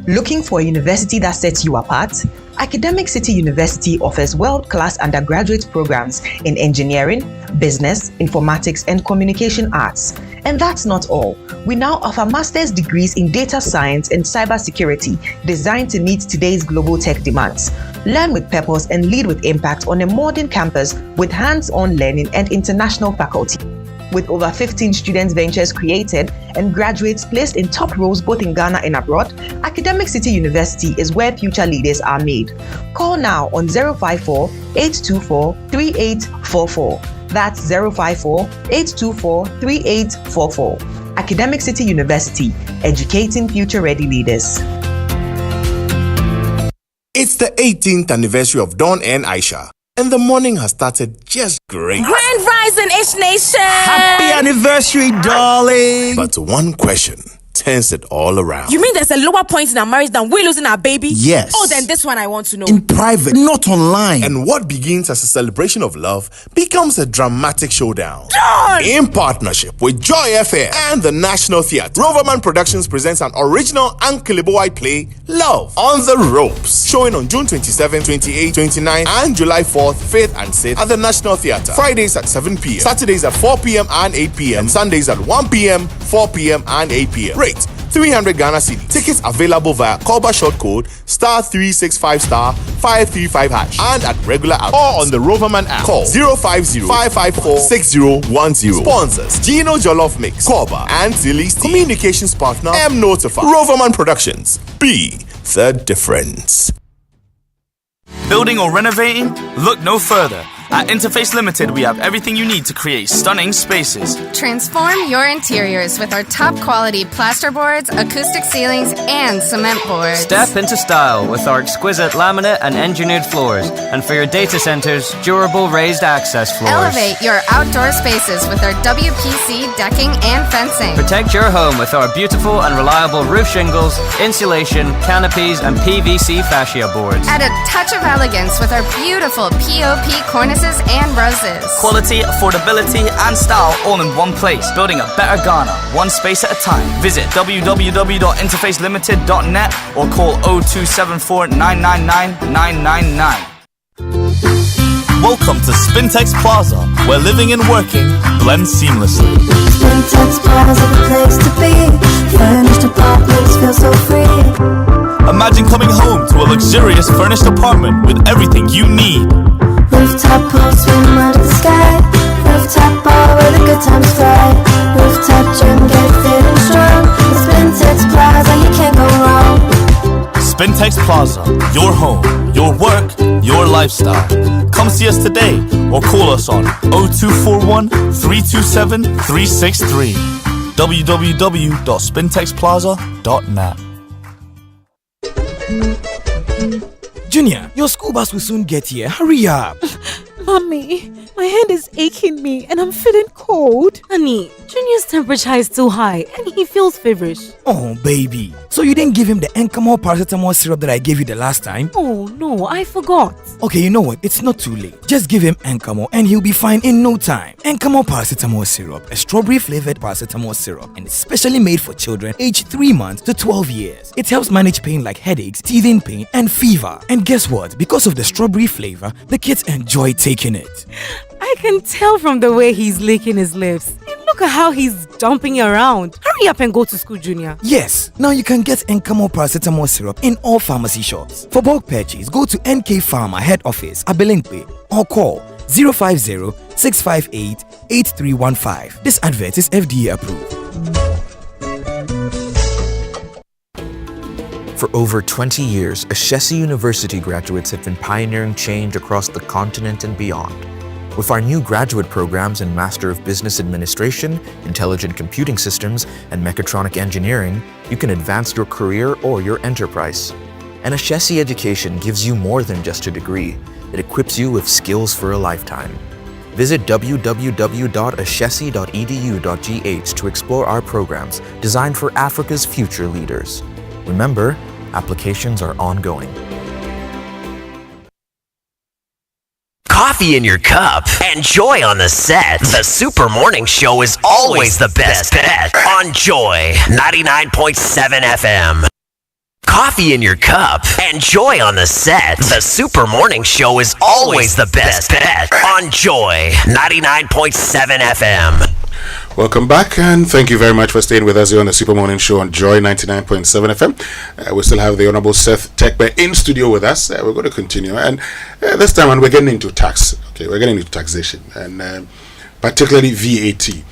Looking for a university that sets you apart? Academic City University offers world-class undergraduate programs in engineering, business, informatics, and communication arts. And that's not all. We now offer master's degrees in data science and cybersecurity designed to meet today's global tech demands. Learn with purpose and lead with impact on a modern campus with hands-on learning and international faculty. With over 15 student ventures created and graduates placed in top roles both in Ghana and abroad, Academic City University is where future leaders are made. Call now on 054-824-3844. That's 054-824-3844. Academic City University, educating future-ready leaders. It's the 18th anniversary of Dawn and Aisha, and the morning has started just great. Grand Rising Ish Nation! Happy anniversary, darling! But one question turns it all around. You mean there's a lower point in our marriage than we're losing our baby? Yes. Oh, then this one I want to know. In private, not online. And what begins as a celebration of love becomes a dramatic showdown. Dawn! In partnership with Joy FM and the National Theatre, Roverman Productions presents an original unkillable play, Love on the Ropes, showing on June 27, 28, 29, and July 4th, 5th, and 6th at the National Theatre. Fridays at 7 p.m., Saturdays at 4 p.m. and 8 p.m., and Sundays at 1 p.m., 4 p.m., and 8 p.m. Rate 300 Ghana cedi. Tickets available via Callbar short code *365*535# and at regular app or on the Roverman app. Call 050-554-6010. Sponsors: Gino Jollof Mix, Callbar, and Zilly's Communications Partner M Notify. Roverman Productions. Be the difference. Building or renovating? Look no further. At Interface Limited, we have everything you need to create stunning spaces. Transform your interiors with our top-quality plasterboards, acoustic ceilings, and cement boards. Step into style with our exquisite laminate and engineered floors. And for your data centers, durable raised access floors. Elevate your outdoor spaces with our WPC decking and fencing. Protect your home with our beautiful and reliable roof shingles, insulation, canopies, and PVC fascia boards. Add a touch of elegance with our beautiful POP cornices and roses. Quality, affordability, and style all in one place. Building a better Ghana, one space at a time. Visit www.interfacelimited.net or call 0274 999 999. Welcome to Spintex Plaza, where living and working blend seamlessly. Spintex Plaza, the place to be. Furnished apartments feel so free. Imagine coming home to a luxurious furnished apartment with everything you need. Rooftop pool, swim under the sky. Rooftop bar where the good times fly. Rooftop gym, get fit and strong. The Spintex Plaza, you can't go wrong. Spintex Plaza, your home, your work, your lifestyle. Come see us today or call us on 0241 327 363. www.spintexplaza.net. Junior, your school bus will soon get here. Hurry up. Mommy, my head is aching me and I'm feeling cold. Honey, Junior's temperature is too high and he feels feverish. Oh, baby. So you didn't give him the Encamol paracetamol syrup that I gave you the last time? Oh, no, I forgot. Okay, you know what? It's not too late. Just give him Encamol and he'll be fine in no time. Encamol paracetamol syrup, a strawberry-flavored paracetamol syrup, and it's specially made for children aged 3 months to 12 years. It helps manage pain like headaches, teething pain, and fever. And guess what? Because of the strawberry flavor, the kids enjoy taking it. I can tell from the way he's licking his lips. And look at how he's dumping around. Hurry up and go to school, Junior. Yes, now you can get Encamol paracetamol syrup in all pharmacy shops. For bulk purchase, go to NK Pharma head office, Abelinkwe, or call 050-658-8315. This advert is FDA approved. For over 20 years, Ashesi University graduates have been pioneering change across the continent and beyond. With our new graduate programs in Master of Business Administration, Intelligent Computing Systems, and Mechatronic Engineering, you can advance your career or your enterprise. And Ashesi education gives you more than just a degree. It equips you with skills for a lifetime. Visit www.ashesi.edu.gh to explore our programs designed for Africa's future leaders. Remember, applications are ongoing. Coffee in your cup and Joy on the set. The Super Morning Show is always the best bet on Joy 99.7 FM. Coffee in your cup and Joy on the set. The Super Morning Show is always the best bet on Joy 99.7 FM. Welcome back, and thank you very much for staying with us here on the Super Morning Show on Joy 99.7 FM. We still have the Honorable Seth Terkper in studio with us. We're going to continue, and this time we're getting into tax. Okay, we're getting into taxation, and particularly VAT.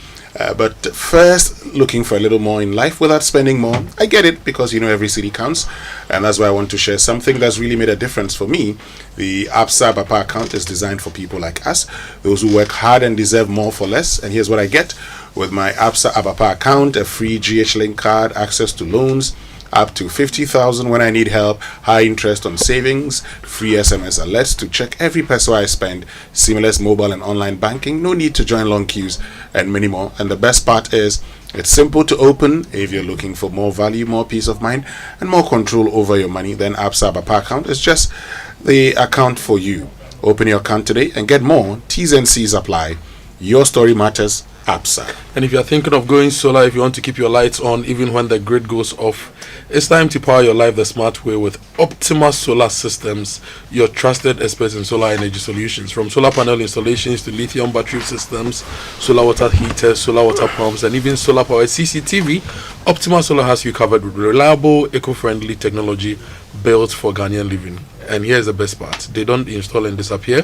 But first, looking for a little more in life without spending more. I get it, because every city counts, and that's why I want to share something that's really made a difference for me. The Absa Bapa account is designed for people like us, those who work hard and deserve more for less. And here's what I get with my Absa Bapa account: a free GH Link card, access to loans up to 50,000 when I need help, high interest on savings, free SMS alerts to check every peso I spend, seamless mobile and online banking, no need to join long queues, and many more. And the best part is, it's simple to open. If you're looking for more value, more peace of mind, and more control over your money, then Absa Bapa account is just the account for you. Open your account today and get more. T's and C's apply. Your story matters. Absa. And if you're thinking of going solar, if you want to keep your lights on even when the grid goes off, it's time to power your life the smart way with Optima Solar Systems, your trusted experts in solar energy solutions. From solar panel installations to lithium battery systems, solar water heaters, solar water pumps, and even solar powered CCTV, Optima Solar has you covered with reliable, eco-friendly technology built for Ghanaian living. And here's the best part: they don't install and disappear.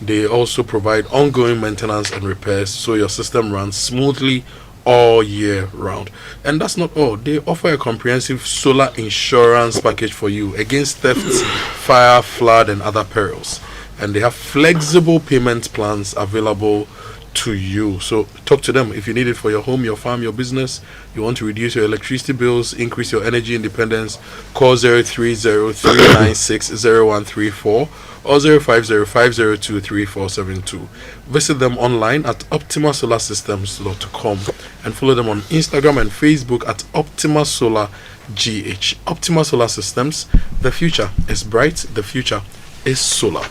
They also provide ongoing maintenance and repairs, so your system runs smoothly all year round. And that's not all. They offer a comprehensive solar insurance package for you against theft, fire, flood, and other perils. And they have flexible payment plans available to you. So talk to them if you need it for your home, your farm, your business. You want to reduce your electricity bills, increase your energy independence. Call 030-396-0134 or 050-502-3472. Visit them online at optimasolarsystems.com and follow them on Instagram and Facebook at Optima Solar GH. Optima Solar Systems. The future is bright. The future is solar.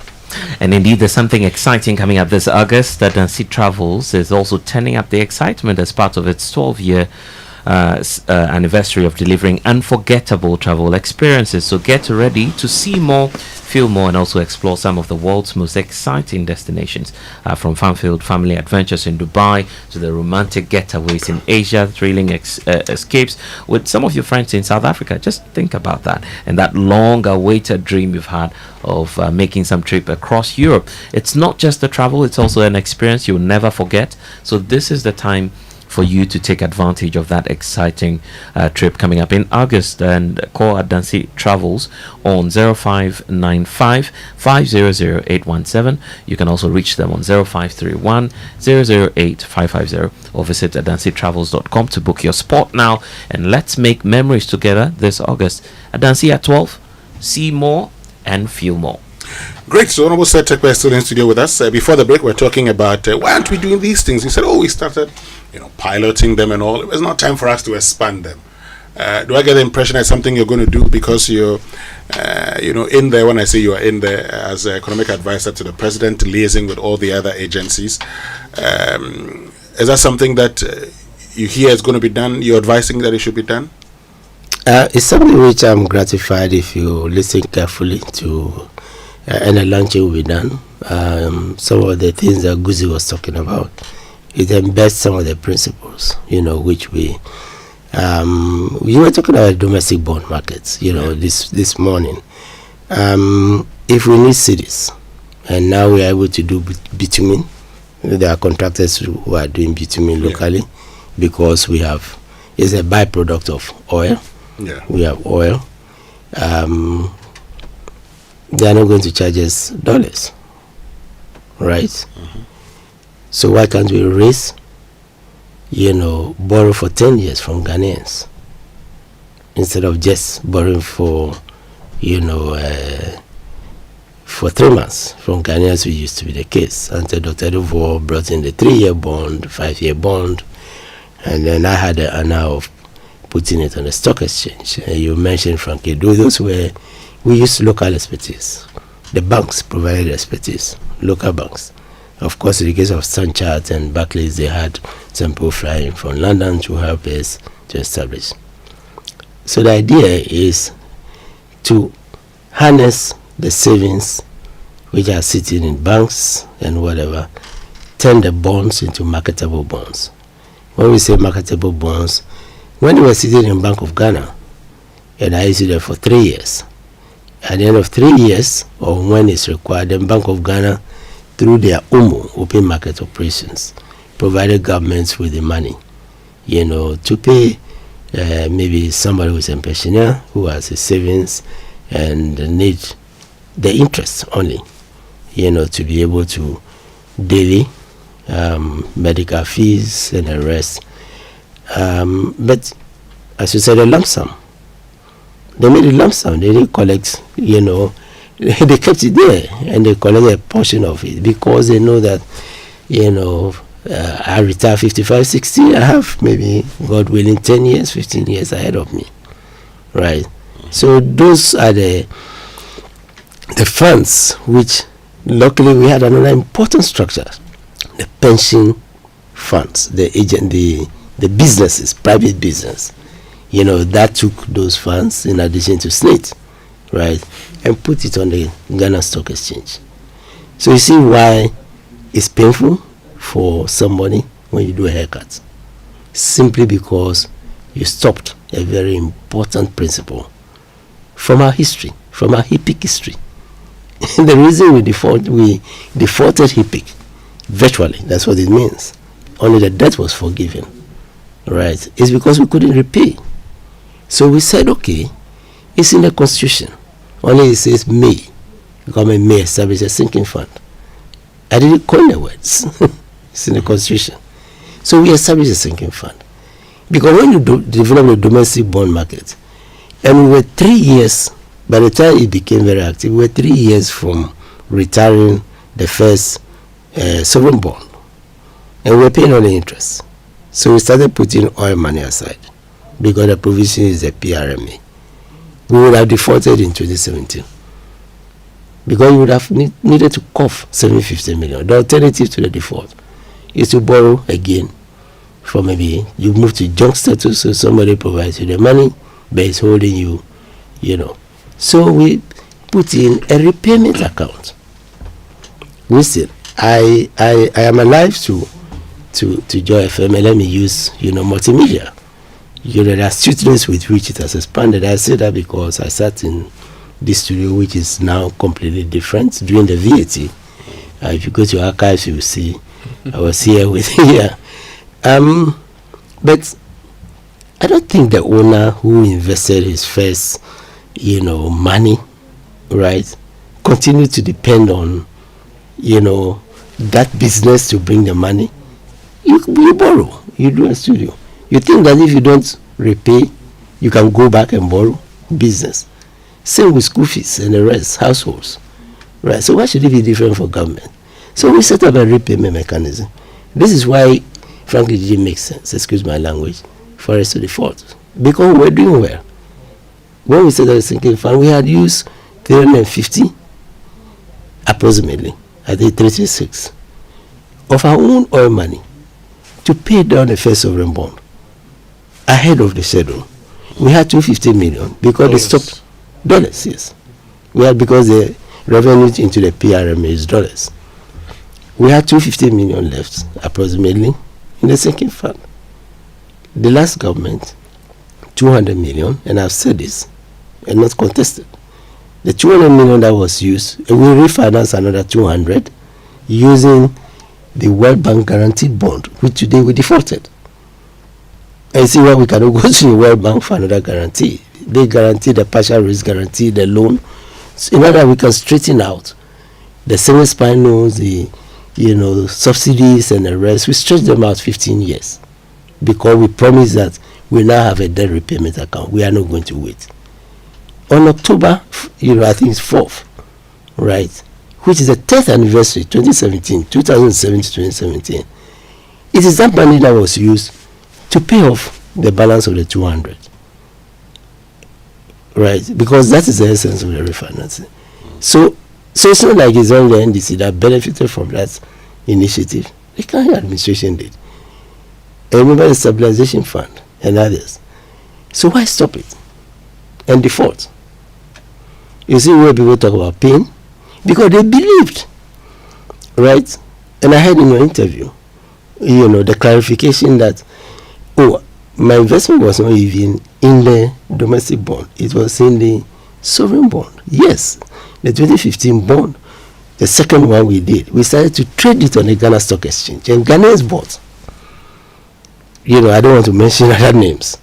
And indeed, there's something exciting coming up this August. That Nancy Travels is also turning up the excitement as part of its 12-year anniversary of delivering unforgettable travel experiences. So get ready to see more, feel more, and also explore some of the world's most exciting destinations, from fun-filled family adventures in Dubai to the romantic getaways in Asia, thrilling escapes with some of your friends in South Africa. Just think about that, and that long-awaited dream you've had of making some trip across Europe. It's not just the travel, it's also an experience you'll never forget. So this is the time for you to take advantage of that exciting trip coming up in August. And call Adansi Travels on 0595 500 817. You can also reach them on 0531 008 550 or visit adansitravels.com to book your spot now. And let's make memories together this August. Adansi at 12. See more and feel more. Great. So Honorable Seth Terkper is still in studio with us. Before the break, we're talking about why aren't we doing these things? He said, we started piloting them and all. It's not time for us to expand them. Do I get the impression that something you're going to do because you're in there? When I say you are in there as an economic advisor to the president, liaising with all the other agencies, is that something that you hear is going to be done? You're advising that it should be done? It's something which I'm gratified if you listen carefully to, and the launching will be done. Some of the things that Guzi was talking about, it embeds some of the principles, which we were talking about domestic bond markets, this morning. If we need cities, and now we are able to do bitumen, there are contractors who are doing bitumen locally, because it's a byproduct of oil. Yeah. We have oil. They are not going to charge us dollars, right? Mm-hmm. So why can't we raise, borrow for 10 years from Ghanaians instead of just borrowing for 3 months from Ghanaians, which used to be the case until Dr. Duval brought in the 3-year bond, 5-year bond, and then I had an hour of putting it on the stock exchange. You mentioned, Frankie, those were, we used local expertise. The banks provided expertise, local banks. Of course, in the case of Sunchart and Barclays, they had some people flying from London to help us to establish. So the idea is to harness the savings which are sitting in banks and whatever, turn the bonds into marketable bonds. When we say marketable bonds, when they were sitting in Bank of Ghana, and I used it there for 3 years, at the end of 3 years, or when it's required, then Bank of Ghana, through their OMO, open market operations, provided governments with the money, to pay maybe somebody who's a pensioner who has his savings and need the interest only, to be able to daily medical fees and the rest. But as you said, a lump sum. They made a lump sum. They didn't collect, they kept it there and they collect a portion of it because they know that, I retire 55, 60, I have maybe, God willing, 10 years, 15 years ahead of me. Right? So those are the funds which, luckily, we had another important structure. The pension funds, the businesses, private business, that took those funds in addition to SNIT, right, and put it on the Ghana Stock Exchange. So you see why it's painful for somebody when you do a haircut, simply because you stopped a very important principle from our history, from our HIPIC history. The reason we defaulted HIPIC, virtually, that's what it means. Only the debt was forgiven, right? It's because we couldn't repay. So we said, okay, it's in the Constitution. Only it says may. The government may establish a sinking fund. I didn't coin the words. It's in the Constitution. So we established a sinking fund. Because when you develop the domestic bond market, and we were 3 years, by the time it became very active, we were 3 years from retiring the first sovereign bond. And we were paying all the interest. So we started putting oil money aside because the provision is the PRMA. We would have defaulted in 2017 because you would have needed to cough 750 million. The alternative to the default is to borrow again from maybe you move to junk status, so somebody provides you the money but it's holding you, So we put in a repayment account. Winston, I am alive to Joy FM, and let me use multimedia. The astuteness with which it has expanded. I say that because I sat in this studio, which is now completely different during the VAT. If you go to archives, you will see I was here with here. But I don't think the owner who invested his first, money, right, continued to depend on, that business to bring the money. You borrow, you do a studio. You think that if you don't repay, you can go back and borrow? Business. Same with school fees and the rest, households. Right? So why should it be different for government? So we set up a repayment mechanism. This is why, frankly, it didn't make sense, excuse my language, for us to default. Because we're doing well. When we set up a sinking fund, we had used 350, approximately, I think 36, of our own oil money to pay down the first sovereign bond ahead of the schedule. We had 250 million because they stopped dollars, yes. We had, because the revenue into the PRMA is dollars. We had 250 million left, approximately, in the sinking fund. The last government, 200 million, and I've said this, and not contested. The 200 million that was used, we refinanced another 200 using the World Bank guaranteed bond, which today we defaulted. And see why we cannot go to the World Bank for another guarantee. They guarantee the partial risk guarantee, the loan. So in order we can straighten out the savings spine loans, the subsidies and the rest. We stretch them out 15 years because we promise that we now have a debt repayment account. We are not going to wait. On October, I think it's 4th, right, which is the 10th anniversary, 2017 to 2017. It is that money that was used to pay off the balance of the 200. Right, because that is the essence of the refinancing. So it's not like it's only the NDC that benefited from that initiative. The county administration did. And remember the stabilization fund and others. So why stop it and default? You see where people talk about pain? Because they believed, right? And I heard in your interview, the clarification that, my investment was not even in the domestic bond. It was in the sovereign bond. Yes, the 2015 bond, the second one we did, we started to trade it on the Ghana Stock Exchange. And Ghanaians bought. I don't want to mention other names.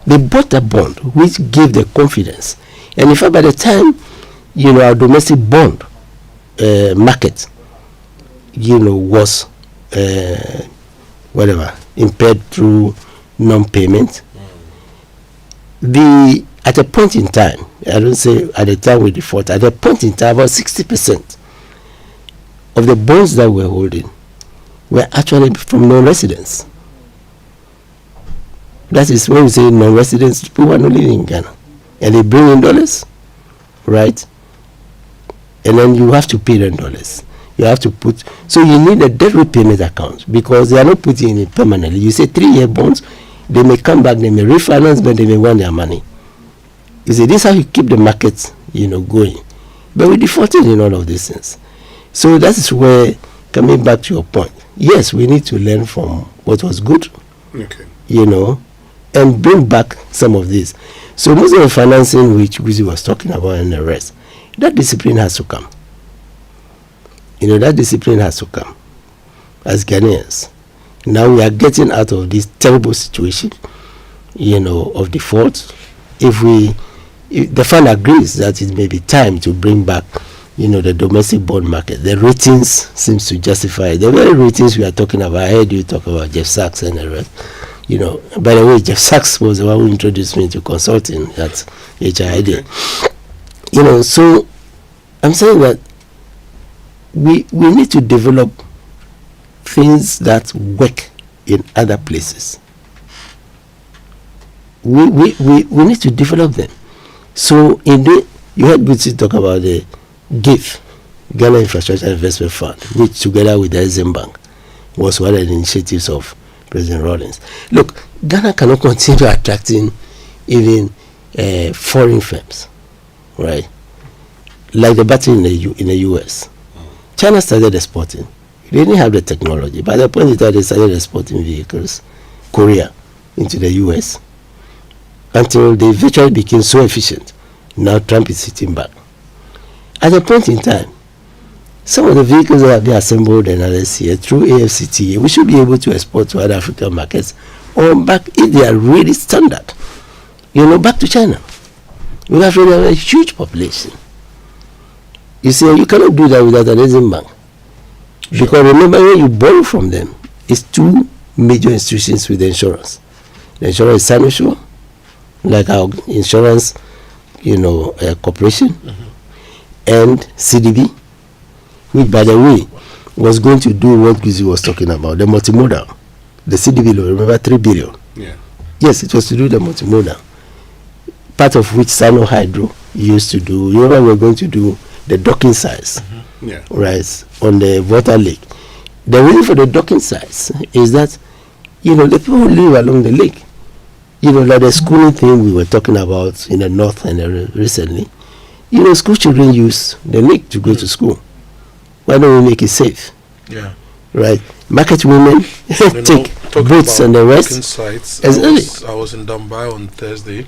They bought a bond, which gave the confidence. And in fact, by the time, our domestic bond market, was impaired through non-payment, at a point in time, I don't say at the time we default, at a point in time, about 60% of the bonds that we're holding were actually from non-residents. That is when we say non-residents, people who are not living in Ghana, and they bring in dollars, right? And then you have to pay them dollars. You have to put, so you need a debt repayment account, because they are not putting in it permanently. You say 3-year bonds, they may come back, they may refinance, but they may want their money. You see, this is how you keep the market, going. But we defaulted in all of these things. So that is where, coming back to your point, yes, we need to learn from what was good, and bring back some of this. So most of the financing which Guzi was talking about and the rest, that discipline has to come. That discipline has to come as Ghanaians. Now we are getting out of this terrible situation, of default. If the fund agrees that it may be time to bring back, the domestic bond market, the ratings seems to justify it. The very ratings we are talking about. I heard you talk about Jeff Sachs and the rest. By the way, Jeff Sachs was the one who introduced me to consulting at HID. So I'm saying that we need to develop things that work in other places. We need to develop them. So you heard Gucci talk about the GIF, Ghana Infrastructure Investment Fund, which together with the Exim Bank was one of the initiatives of President Rawlings. Look, Ghana cannot continue attracting even foreign firms, right? Like the battle in the US. China started exporting. They didn't have the technology. By the point that they started exporting vehicles, Korea, into the US, until they virtually became so efficient. Now Trump is sitting back. At a point in time, some of the vehicles that have been assembled and others here through AFCTA, we should be able to export to other African markets, or back, if they are really standard, back to China. We have a huge population. You see, you cannot do that without an Exim Bank. Because remember, when you borrow from them, it's two major institutions with the insurance. The insurance is Sanoshua, like our insurance, corporation, and CDB, which, by the way, was going to do what Guzi was talking about, the multimodal. The CDB loan, remember, 3 billion. Yeah. Yes, it was to do the multimodal, part of which Sano Hydro used to do. Remember, we were going to do the docking size, right, on the water lake. The reason for the docking size is that, the people who live along the lake, like the schooling thing we were talking about in the north and recently, school children use the lake to go to school. Why don't we make it safe? Yeah. Right. Market women take boats and the rest. Sites, I was in Dambai on Thursday.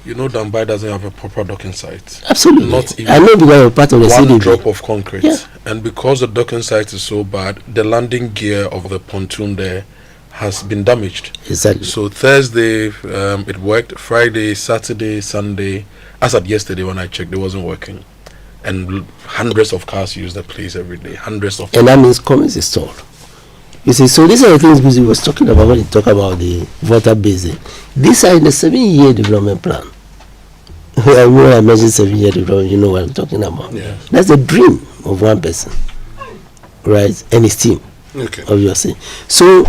Dambai doesn't have a proper docking site. Absolutely. Not even I know because you're part of the one CDB. drop of concrete. Yeah. And because the docking site is so bad, the landing gear of the pontoon there has been damaged. Exactly. So Thursday it worked. Friday, Saturday, Sunday. As of yesterday when I checked, it wasn't working. And hundreds of cars use the place every day. Hundreds of. And that means comments is installed. You see, so these are the things Guzi was talking about when he talked about the water basin. These are in the 7-year development plan. When I mentioned 7-year development, you know what I'm talking about. Yeah. That's the dream of one person, right? And his team, obviously. So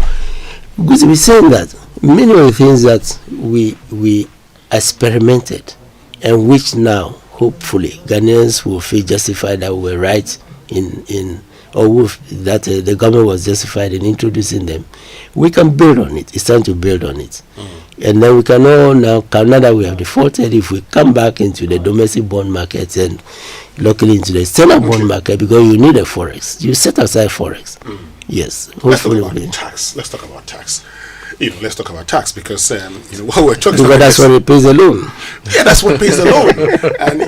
Guzi was saying that, many of the things that we experimented, and which now hopefully Ghanaians will feel justified that we were right that the government was justified in introducing them. We can build on it. It's time to build on it. And then we can all now that we have defaulted, if we come back into the domestic bond market and luckily into the external bond market, because you need a forex. You set aside forex. Yes. Hopefully. Let's talk about tax. Let's talk about tax because what we're talking about. That's what it pays the loan. Yeah, that's what pays the loan. And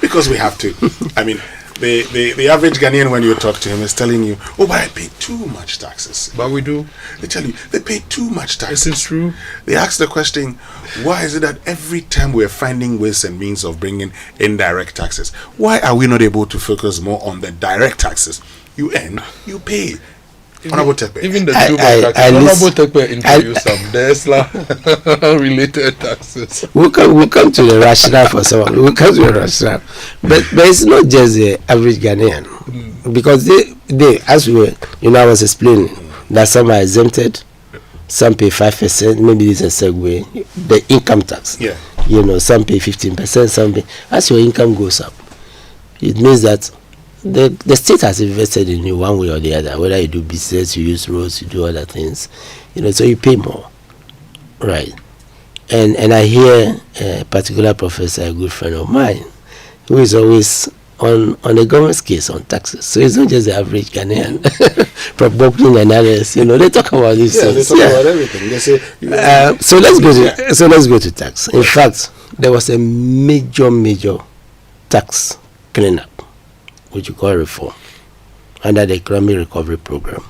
because we have to. I mean, the average Ghanaian, when you talk to him, is telling you, "Oh, but I pay too much taxes." But we do. They tell you they pay too much taxes. This is true. They ask the question, why is it that every time we're finding ways and means of bringing indirect taxes, why are we not able to focus more on the direct taxes? You earn, you pay. Honorable Terkper. Even the two taxes. Honorable Terkper introduced some DESLA related taxes. We'll come to the rationale for some. We'll come to the rationale, but it's not just the average Ghanaian, because they as we were, I was explaining that some are exempted, some pay 5%. Maybe this is a segue. The income tax. Yeah. Some pay 15%. Some pay. As your income goes up, it means that the state has invested in you one way or the other. Whether you do business, you use roads, you do other things, so you pay more, right? And I hear a particular professor, a good friend of mine, who is always on the government's case on taxes. So it's not just the average Ghanaian, Boateng and others. They talk about these things. They talk about everything. They say. So let's go to tax. In fact, there was a major tax cleanup, which you call reform, under the Economic Recovery Program,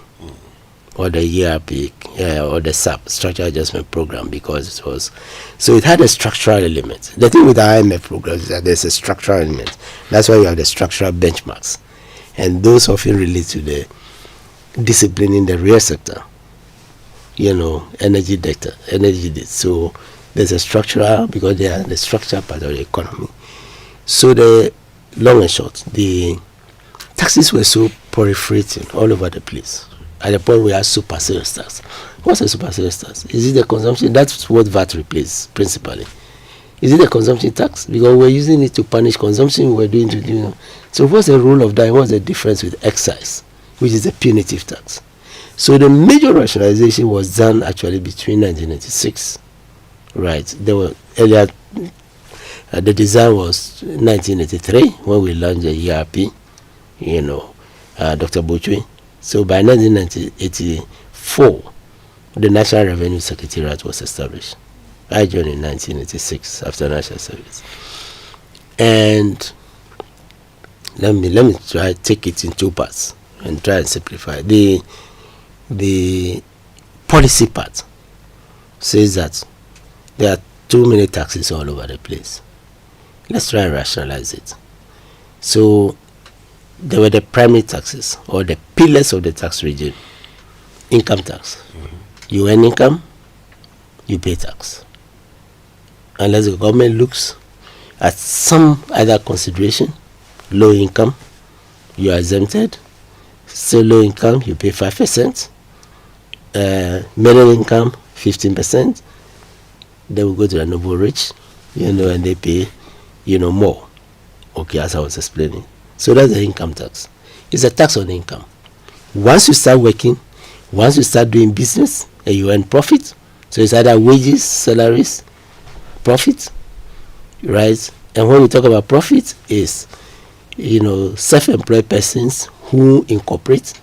or the ERP, or the SAP, Structural Adjustment Program, because it had a structural element. The thing with the IMF program is that there's a structural element. That's why you have the structural benchmarks, and those often relate to the discipline in the real sector, energy data. So there's a structural, because they are the structural part of the economy. So the long and short, the taxes were so proliferating all over the place, at the point we had super sales tax. What's a super sales tax? Is it the consumption? That's what VAT replaced principally. Is it the consumption tax? Because we're using it to punish consumption. We're doing to So what's the role of that? What's the difference with excise, which is a punitive tax? So the major rationalization was done actually between 1996, right? There were earlier. The design was 1983 when we launched the ERP, Dr. Boateng. So by 1984, the National Revenue Secretariat was established. I joined in 1986 after National Service. And let me try to take it in two parts and try and simplify. The policy part says that there are too many taxes all over the place. Let's try and rationalize it. So there were the primary taxes, or the pillars of the tax regime. Income tax. You earn income, you pay tax. Unless the government looks at some other consideration, low income, you are exempted. Still low income, you pay 5%. Middle income, 15%. Then we go to the noble rich, and they pay more. Okay, as I was explaining. So that's the income tax. It's a tax on income. Once you start working, once you start doing business, and you earn profit, so it's either wages, salaries, profit, right? And when we talk about profit, is self-employed persons who incorporate,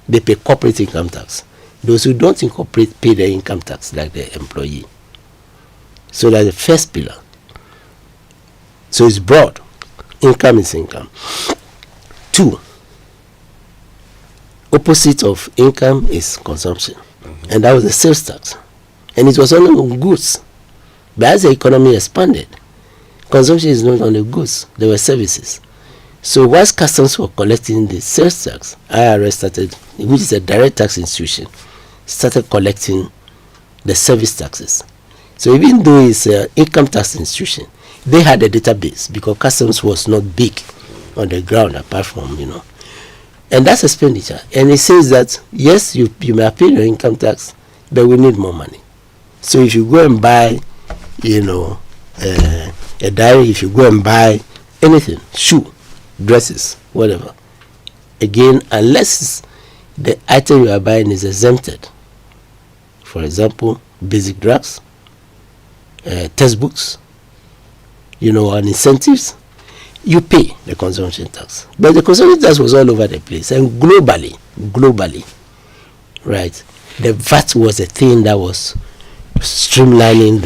they pay corporate income tax. Those who don't incorporate pay the income tax like the employee. So that's the first pillar. So it's broad. Income is income. 2, opposite of income is consumption. And that was the sales tax. And it was only on goods. But as the economy expanded, consumption is not only goods, there were services. So whilst customs were collecting the sales tax, IRS started, which is a direct tax institution, started collecting the service taxes. So even though it's an income tax institution, they had a database because customs was not big on the ground apart from, And that's expenditure. And it says that, yes, you may pay your income tax, but we need more money. So if you go and buy, a diary, if you go and buy anything, shoe, dresses, whatever, again, unless the item you are buying is exempted, for example, basic drugs, textbooks, and incentives, you pay the consumption tax. But the consumption tax was all over the place, and globally, right? The VAT was a thing that was streamlining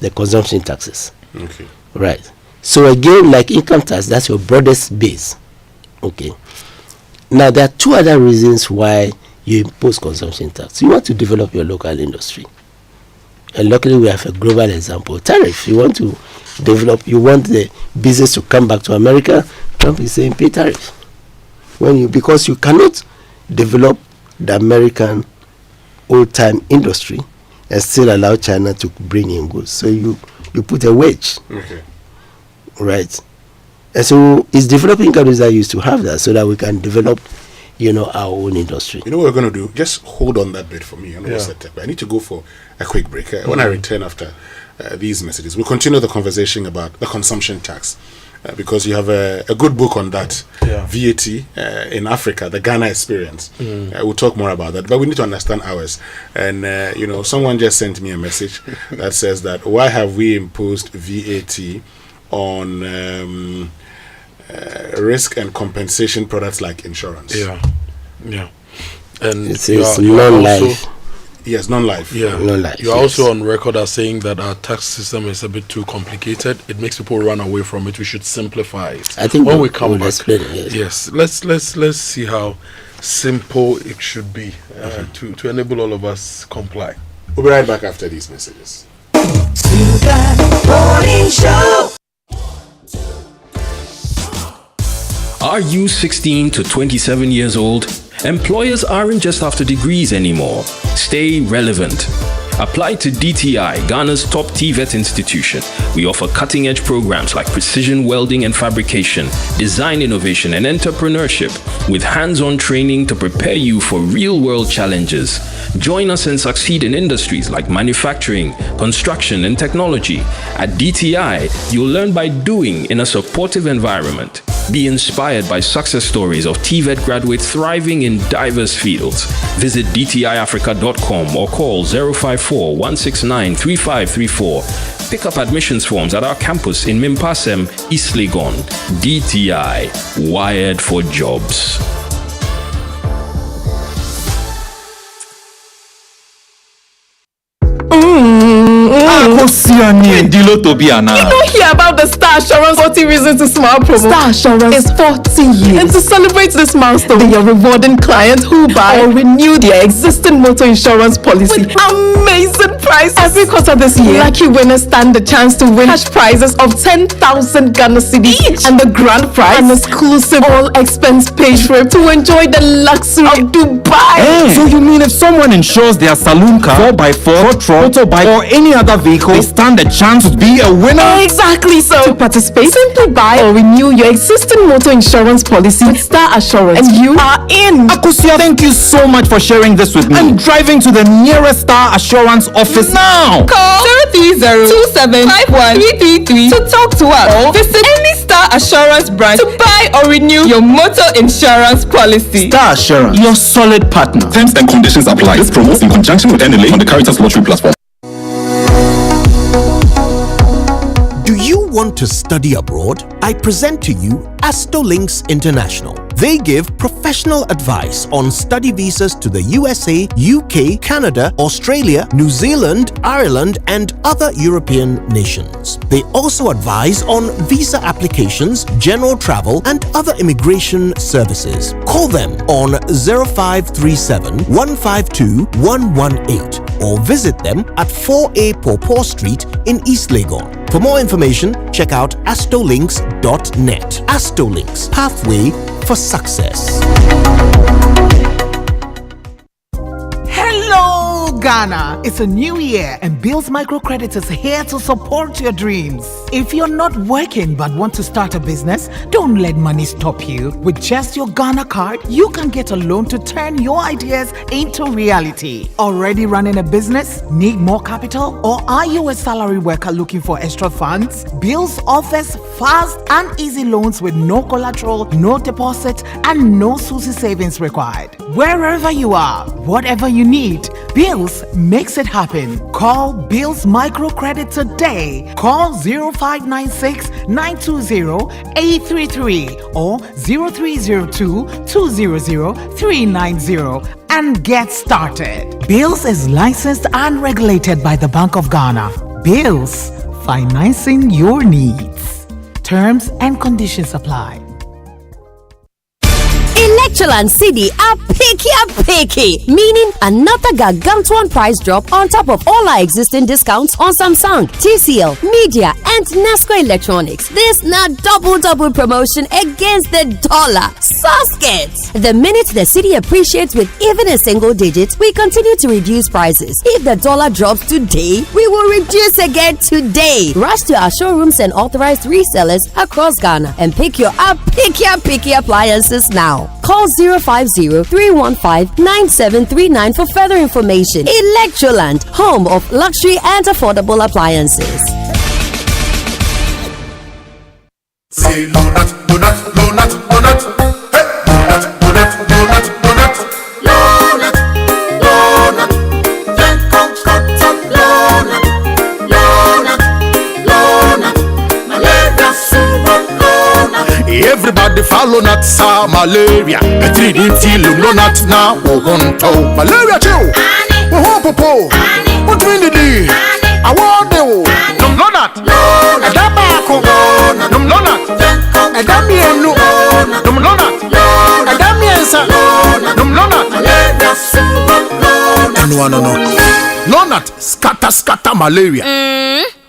the consumption taxes. Okay. Right. So again, like income tax, that's your broadest base. Okay. Now there are two other reasons why you impose consumption tax. You want to develop your local industry. And luckily we have a global example. Tariff. You want to develop, you want the business to come back to America, Trump is saying pay tariff. Because you cannot develop the American old-time industry and still allow China to bring in goods. So you put a wedge. Okay. Right. And so it's developing countries that used to have that so that we can develop, our own industry. You know what we're going to do? Just hold on that bit for me. I need to go for a quick break. When I return after these messages, we'll continue the conversation about the consumption tax. Because you have a good book on that, VAT in Africa, the Ghana experience. We'll talk more about that, but we need to understand ours. And someone just sent me a message that says that why have we imposed VAT on risk and compensation products like insurance? Yeah. And it's non-life. Yes, non-life. Yeah, non-life. You're also on record as saying that our tax system is a bit too complicated. It makes people run away from it. We should simplify it. I think when we come back, explain it, yes, let's see how simple it should be to enable all of us comply. We'll be right back after these messages. Are you 16 to 27 years old? Employers aren't just after degrees anymore. Stay relevant. Apply to DTI, Ghana's top TVET institution. We offer cutting-edge programs like precision welding and fabrication, design innovation and entrepreneurship, with hands-on training to prepare you for real-world challenges. Join us and succeed in industries like manufacturing, construction and technology. At DTI, you'll learn by doing in a supportive environment. Be inspired by success stories of TVET graduates thriving in diverse fields. Visit dtiafrica.com or call 054-169-3534. Pick up admissions forms at our campus in Mimpasem, East Legon. DTI, wired for jobs. You don't hear about the Star Assurance 40 Reasons to Smile promo. Star Assurance is 40 years. And to celebrate this milestone, they are rewarding clients who buy or renew their existing motor insurance policy with amazing prizes. Every quarter this year, lucky winners stand the chance to win cash prizes of 10,000 Ghana cedis each, and the grand prize, an exclusive all-expense paid trip to enjoy the luxury of Dubai. So you mean if someone insures their saloon car, 4x4, motorbike, or any other vehicle, they stand a chance to be a winner? Exactly so. To participate, simply buy or renew your existing motor insurance policy with Star Assurance, and you are in. Akosia, thank you so much for sharing this with me. I'm driving to the nearest Star Assurance office now. Call 030-2751-333 to talk to us, or visit any Star Assurance branch to buy or renew your motor insurance policy. Star Assurance, your solid partner. Terms and conditions apply. This promo is in conjunction with NLA on the Caritas Lottery platform. Do you want to study abroad? I present to you Astolinks International. They give professional advice on study visas to the USA, UK, Canada, Australia, New Zealand, Ireland, and other European nations. They also advise on visa applications, general travel, and other immigration services. Call them on 0537 152 118 or visit them at 4A Pawpaw Street in East Legon. For more information, check out astolinks.net. Astolinks, pathway for success. Hello, Ghana. It's a new year and Bills Microcredit is here to support your dreams. If you're not working but want to start a business, don't let money stop you. With just your Ghana card, you can get a loan to turn your ideas into reality. Already running a business? Need more capital? Or are you a salary worker looking for extra funds? Bills offers fast and easy loans with no collateral, no deposit, and no SUSI savings required. Wherever you are, whatever you need, Bills makes it happen. Call Bills Microcredit today. Call 0596 920 833 or 0302 200 390 and get started. Bills is licensed and regulated by the Bank of Ghana. Bills, financing your needs. Terms and conditions apply. Electroland CD are picky, meaning another gargantuan price drop on top of all our existing discounts on Samsung, TCL, Media, and Nasco Electronics. This now double promotion against the dollar. Soskets! The minute the CD appreciates with even a single digit, we continue to reduce prices. If the dollar drops today, we will reduce again today. Rush to our showrooms and authorized resellers across Ghana and pick your picky appliances now. Call 050-315-9739 for further information. Electroland, home of luxury and affordable appliances. Say donut. Hey, donut. Then come cotton donut. Malaria syrup donut. Everybody follow not sa malaria. A 3D till no not now. Malaria chill. Popo. What will it be? I want the donut. A dabako. Donut. A damienu. Donut. A damiensa. Donut. Malaria syrup donut. No. Donut scatter malaria.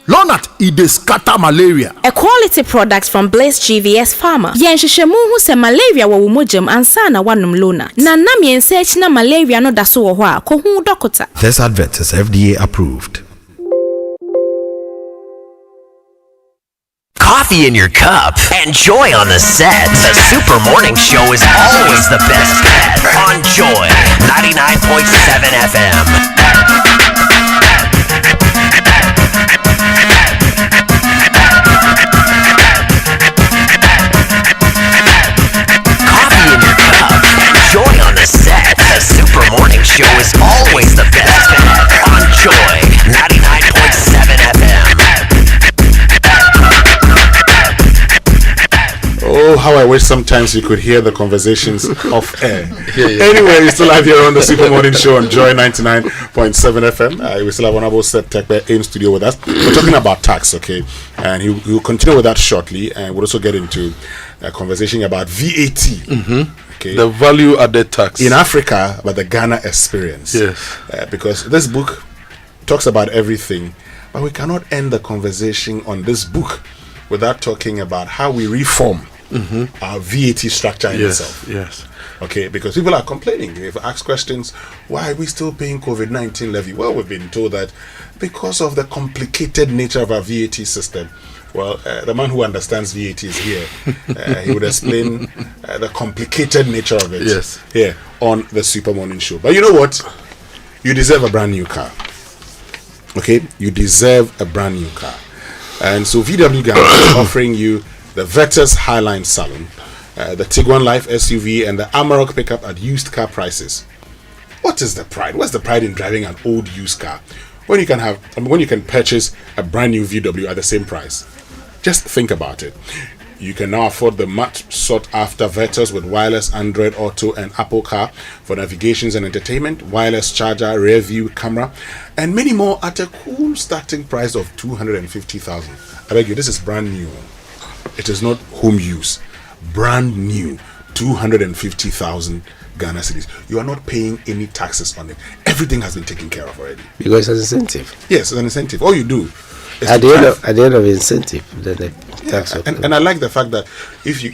Lonat ide scatter malaria. A quality product from Blaze GVS Pharma. Yenshishemu hu se malaria wa umojam ansana wanum Lonat. Na nam yensechi na malaria no daso wo ho a ko hu dokota. This advert is FDA approved. Coffee in your cup and joy on the set. The Super Morning Show is always the best bet on Joy 99.7 FM. Joy on the set. The Super Morning Show is always the best bet on Joy 99.7 FM. Oh, how I wish sometimes you could hear the conversations off air. Anyway, we still have here on the Super Morning Show on Joy 99.7 FM. We still have Honorable Seth Terkper in studio with us. We're talking about tax, okay? And he will continue with that shortly. And we'll also get into a conversation about VAT. Okay. The value added tax in Africa, but the Ghana experience. Yes. Because this book talks about everything, but we cannot end the conversation on this book without talking about how we reform our VAT structure in itself. Yes. Okay, because people are complaining. If asked questions, why are we still paying COVID-19 levy? Well, we've been told that because of the complicated nature of our VAT system. Well, the man who understands VAT is here. He would explain the complicated nature of it here on the Super Morning Show. But you know what? You deserve a brand new car. Okay? You deserve a brand new car. And so VW Ghana is offering you the Vetus Highline Salon, the Tiguan Life SUV, and the Amarok pickup at used car prices. What is the pride? What's the pride in driving an old used car when you can purchase a brand new VW at the same price? Just think about it. You can now afford the much sought after Vetus with wireless Android Auto and Apple Car for navigations and entertainment, wireless charger, rear view camera, and many more at a cool starting price of 250,000. I beg you, this is brand new. It is not home use. Brand new, 250,000 Ghana cedis. You are not paying any taxes on it. Everything has been taken care of already. Because it's an incentive. Yes, it's an incentive. All you do. At the end of incentive, then the tax. And I like the fact that if you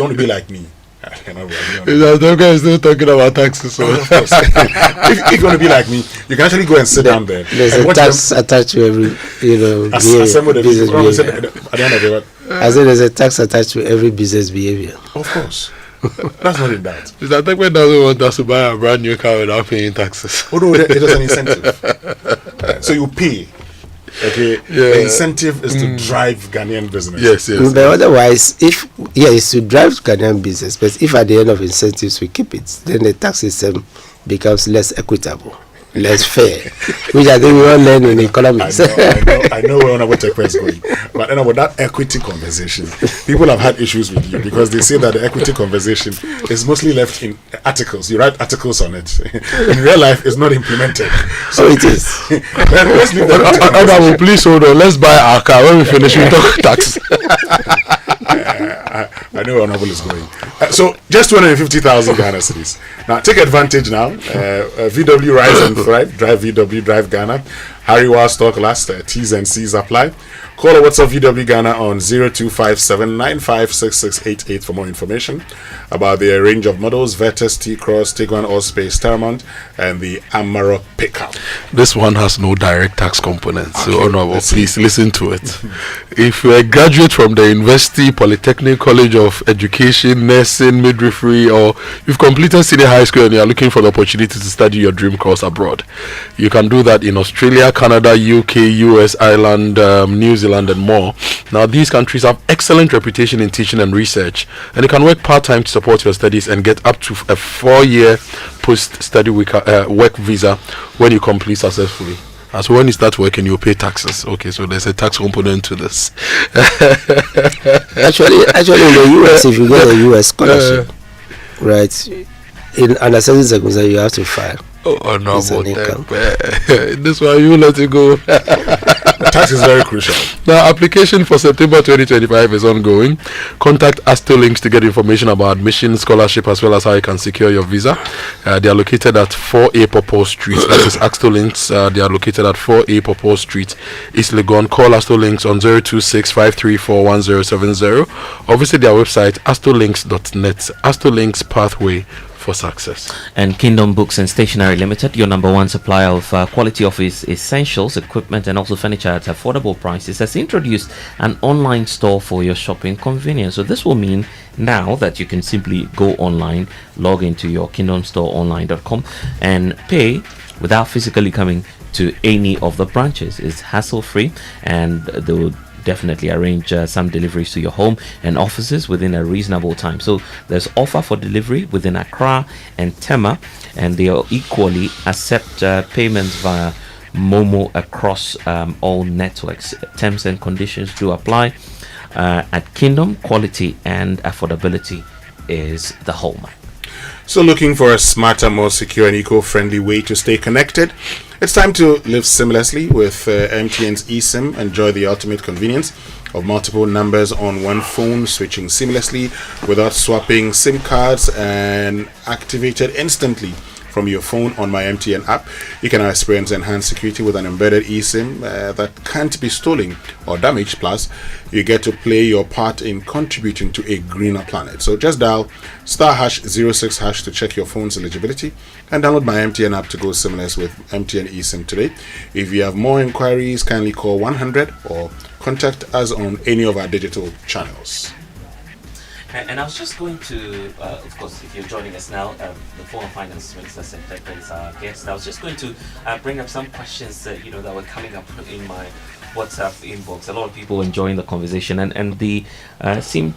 want to be like me, That guy is still talking about taxes. So. Of course. if you're going to be like me, you can actually go and sit down there. There's a tax attached to every, business behavior. At the end of it, I said there's a tax attached to every business behavior. Of course. That's not in doubt. Mr. Terkper doesn't want us to buy a brand new car without paying taxes. Oh no, it is an incentive. So you pay. Okay. Yeah. The incentive is to drive Ghanaian business. Yes. But otherwise, it's to drive Ghanaian business, but if at the end of incentives we keep it, then the tax system becomes less equitable, less fair, which I think we all learn in economics. I know where Honorable Terkper is going. But with that equity conversation, people have had issues with you because they say that the equity conversation is mostly left in articles. You write articles on it. In real life, it's not implemented. So it is. Let's leave that. Please hold on. Let's buy our car. When we finish, we talk tax. I know where Honorable is going. So, just 250,000 Ghana cedis. Now, take advantage now. VW Rise and Thrive. Drive VW, drive Ghana. Harry Wild stock last. T's and C's apply. Call or WhatsApp VW Ghana on 0257956688 for more information about the range of models: Vertus, T-Cross, Tiguan, Allspace, Terramont, and the Amarok pickup. This one has no direct tax component, so Honorable, please listen to it. If you're a graduate from the University, Polytechnic, College of Education, Nursing, Midwifery, or you've completed senior high school and you're looking for the opportunity to study your dream course abroad, you can do that in Australia, Canada, UK, US, Ireland, New Zealand, and more. Now, these countries have excellent reputation in teaching and research, and you can work part-time to support your studies and get up to a 4-year post-study work visa when you complete successfully. So when you start working, you pay taxes. Okay, so there's a tax component to this. Actually, in the US, if you get a US scholarship, right, in under certain circumstances, you have to file. Oh no, this one you let it go. Tax is very crucial. Now, application for September 2025 is ongoing. Contact Astolinks to get information about admission, scholarship, as well as how you can secure your visa. They are located at 4A Popo Street. That is Astolinks. They are located at 4A Popo Street, East Legon. Call Astolinks on 026-534-1070 or visit their website astolinks.net. Astolinks Pathway for success. And Kingdom Books and Stationery Limited, your number one supplier of quality office essentials, equipment, and also furniture at affordable prices, has introduced an online store for your shopping convenience. So this will mean now that you can simply go online, log into your kingdomstoreonline.com and pay without physically coming to any of the branches. It's hassle-free, and they will definitely arrange some deliveries to your home and offices within a reasonable time. So there's offer for delivery within Accra and Tema, and they equally accept payments via Momo across all networks. Terms and conditions do apply. At Kingdom, quality and affordability is the hallmark. So looking for a smarter, more secure and eco-friendly way to stay connected? It's time to live seamlessly with MTN's eSIM. Enjoy the ultimate convenience of multiple numbers on one phone, switching seamlessly without swapping SIM cards, and activated instantly from your phone on my MTN app. You can experience enhanced security with an embedded eSIM that can't be stolen or damaged. Plus, you get to play your part in contributing to a greener planet. So just dial *#06# to check your phone's eligibility and download my MTN app to go seamless with MTN eSIM today. If you have more inquiries, kindly call 100 or contact us on any of our digital channels. And I was just going to, of course, if you're joining us now, the former Finance Minister, Seth Terkper, is our guest. I was just going to bring up some questions that were coming up in my WhatsApp inbox. A lot of people enjoying the conversation, and they seem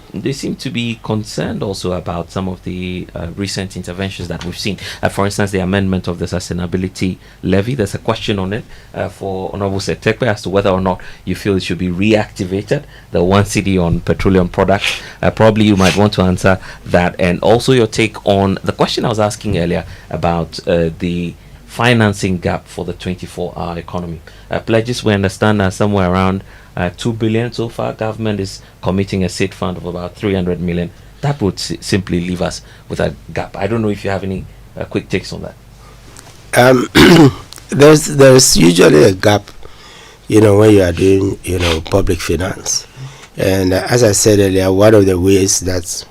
to be concerned also about some of the recent interventions that we've seen. For instance, the amendment of the sustainability levy. There's a question on it for Honorable Seth Terkper as to whether or not you feel it should be reactivated, the 1 cedi on petroleum products. Probably you might want to answer that, and also your take on the question I was asking earlier about the financing gap for the 24-hour economy. Pledges, we understand, are somewhere around 2 billion so far. Government is committing a seed fund of about 300 million. That would simply leave us with a gap. I don't know if you have any quick takes on that. There's usually a gap, when you are doing, public finance. And as I said earlier, one of the ways that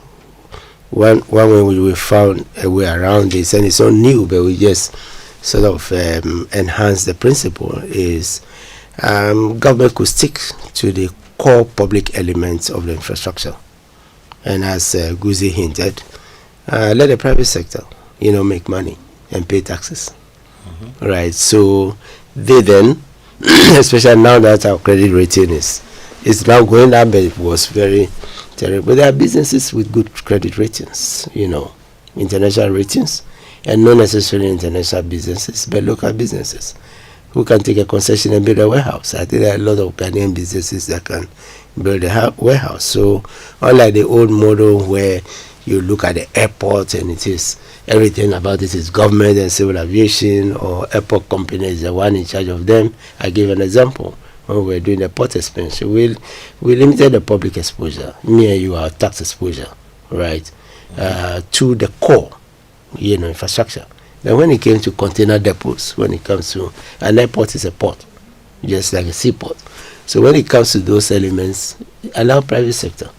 one way we found a way around this, and it's not new, but we just sort of enhance the principle, is government could stick to the core public elements of the infrastructure. And as Guzi hinted, let the private sector, make money and pay taxes. Right? So they then, especially now that our credit rating is now going up, but it was very terrible. But there are businesses with good credit ratings, international ratings, and not necessarily international businesses, but local businesses who can take a concession and build a warehouse. I think there are a lot of Ghanaian businesses that can build a warehouse. So unlike the old model where you look at the airport and it is everything about it is government and civil aviation, or airport company is the one in charge of them. I give an example. When we were doing the port expansion, we limited the public exposure, me and you, our tax exposure, right, to the core, infrastructure. Then when it came to container depots, when it comes to an airport is a port, just like a seaport. So when it comes to those elements, allow private sector,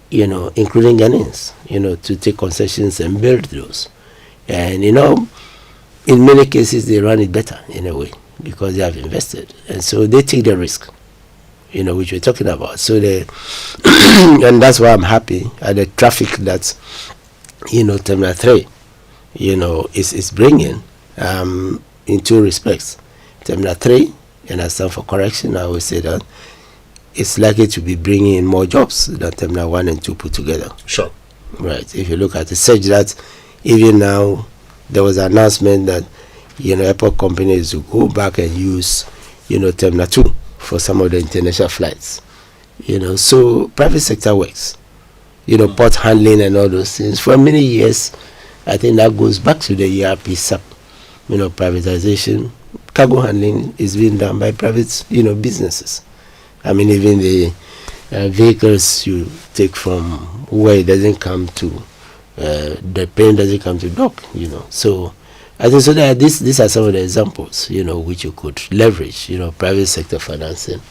including Ghanaians, to take concessions and build those. And, in many cases, they run it better in a way because they have invested. And so they take the risk, which we're talking about. So and that's why I'm happy at the traffic that, Terminal 3, is bringing in two respects. Terminal 3, and I stand for correction, I always say that, it's likely to be bringing in more jobs than Terminal 1 and 2 put together. Sure. Right. If you look at the such that even now there was an announcement that, airport companies will go back and use, Terminal 2 for some of the international flights. So private sector works. Port handling and all those things. For many years, I think that goes back to the ERP SAP, privatization. Cargo handling is being done by private, businesses. I mean, even the vehicles you take from where it doesn't come to, the plane doesn't come to dock, So I think so that these are some of the examples, which you could leverage, private sector financing,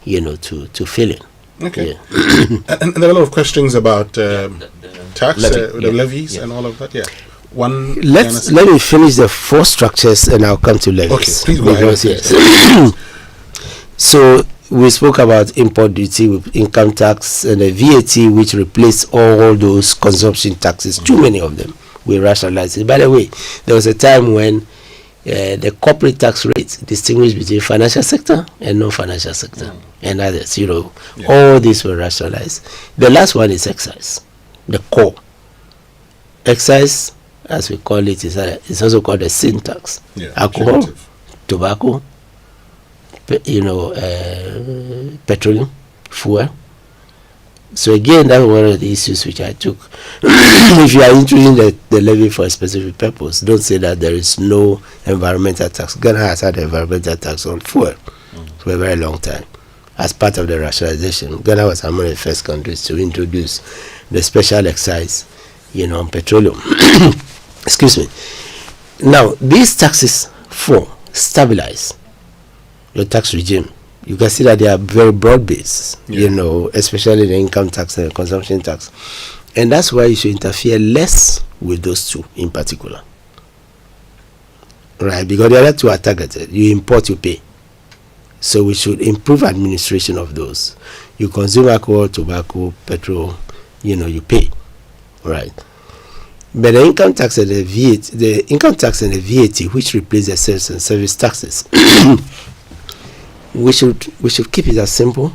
to fill in. Okay. Yeah. and there are a lot of questions about tax, levy, the levies and all of that. Yeah. Let me finish the four structures and I'll come to levies. Okay, please go ahead. Yes. So we spoke about import duty with income tax and the VAT, which replaced all those consumption taxes. Too many of them. We rationalized it. By the way, there was a time when the corporate tax rates distinguished between financial sector and non-financial sector and others. All these were rationalized. The last one is excise, the core. Excise, as we call it, is also called a sin tax. Alcohol, tobacco, petroleum, fuel. So again, that's one of the issues which I took. If you are introducing the levy for a specific purpose, don't say that there is no environmental tax. Ghana has had environmental tax on fuel for a very long time. As part of the rationalization, Ghana was among the first countries to introduce the special excise, on petroleum. Excuse me. Now, these taxes stabilize your tax regime. You can see that they are very broad-based, especially the income tax and the consumption tax. And that's why you should interfere less with those two in particular. Right? Because the other two are targeted. You import, you pay. So we should improve administration of those. You consume alcohol, tobacco, petrol, you pay. Right? But the income tax and the VAT, which replace the sales and service taxes, we should keep it as simple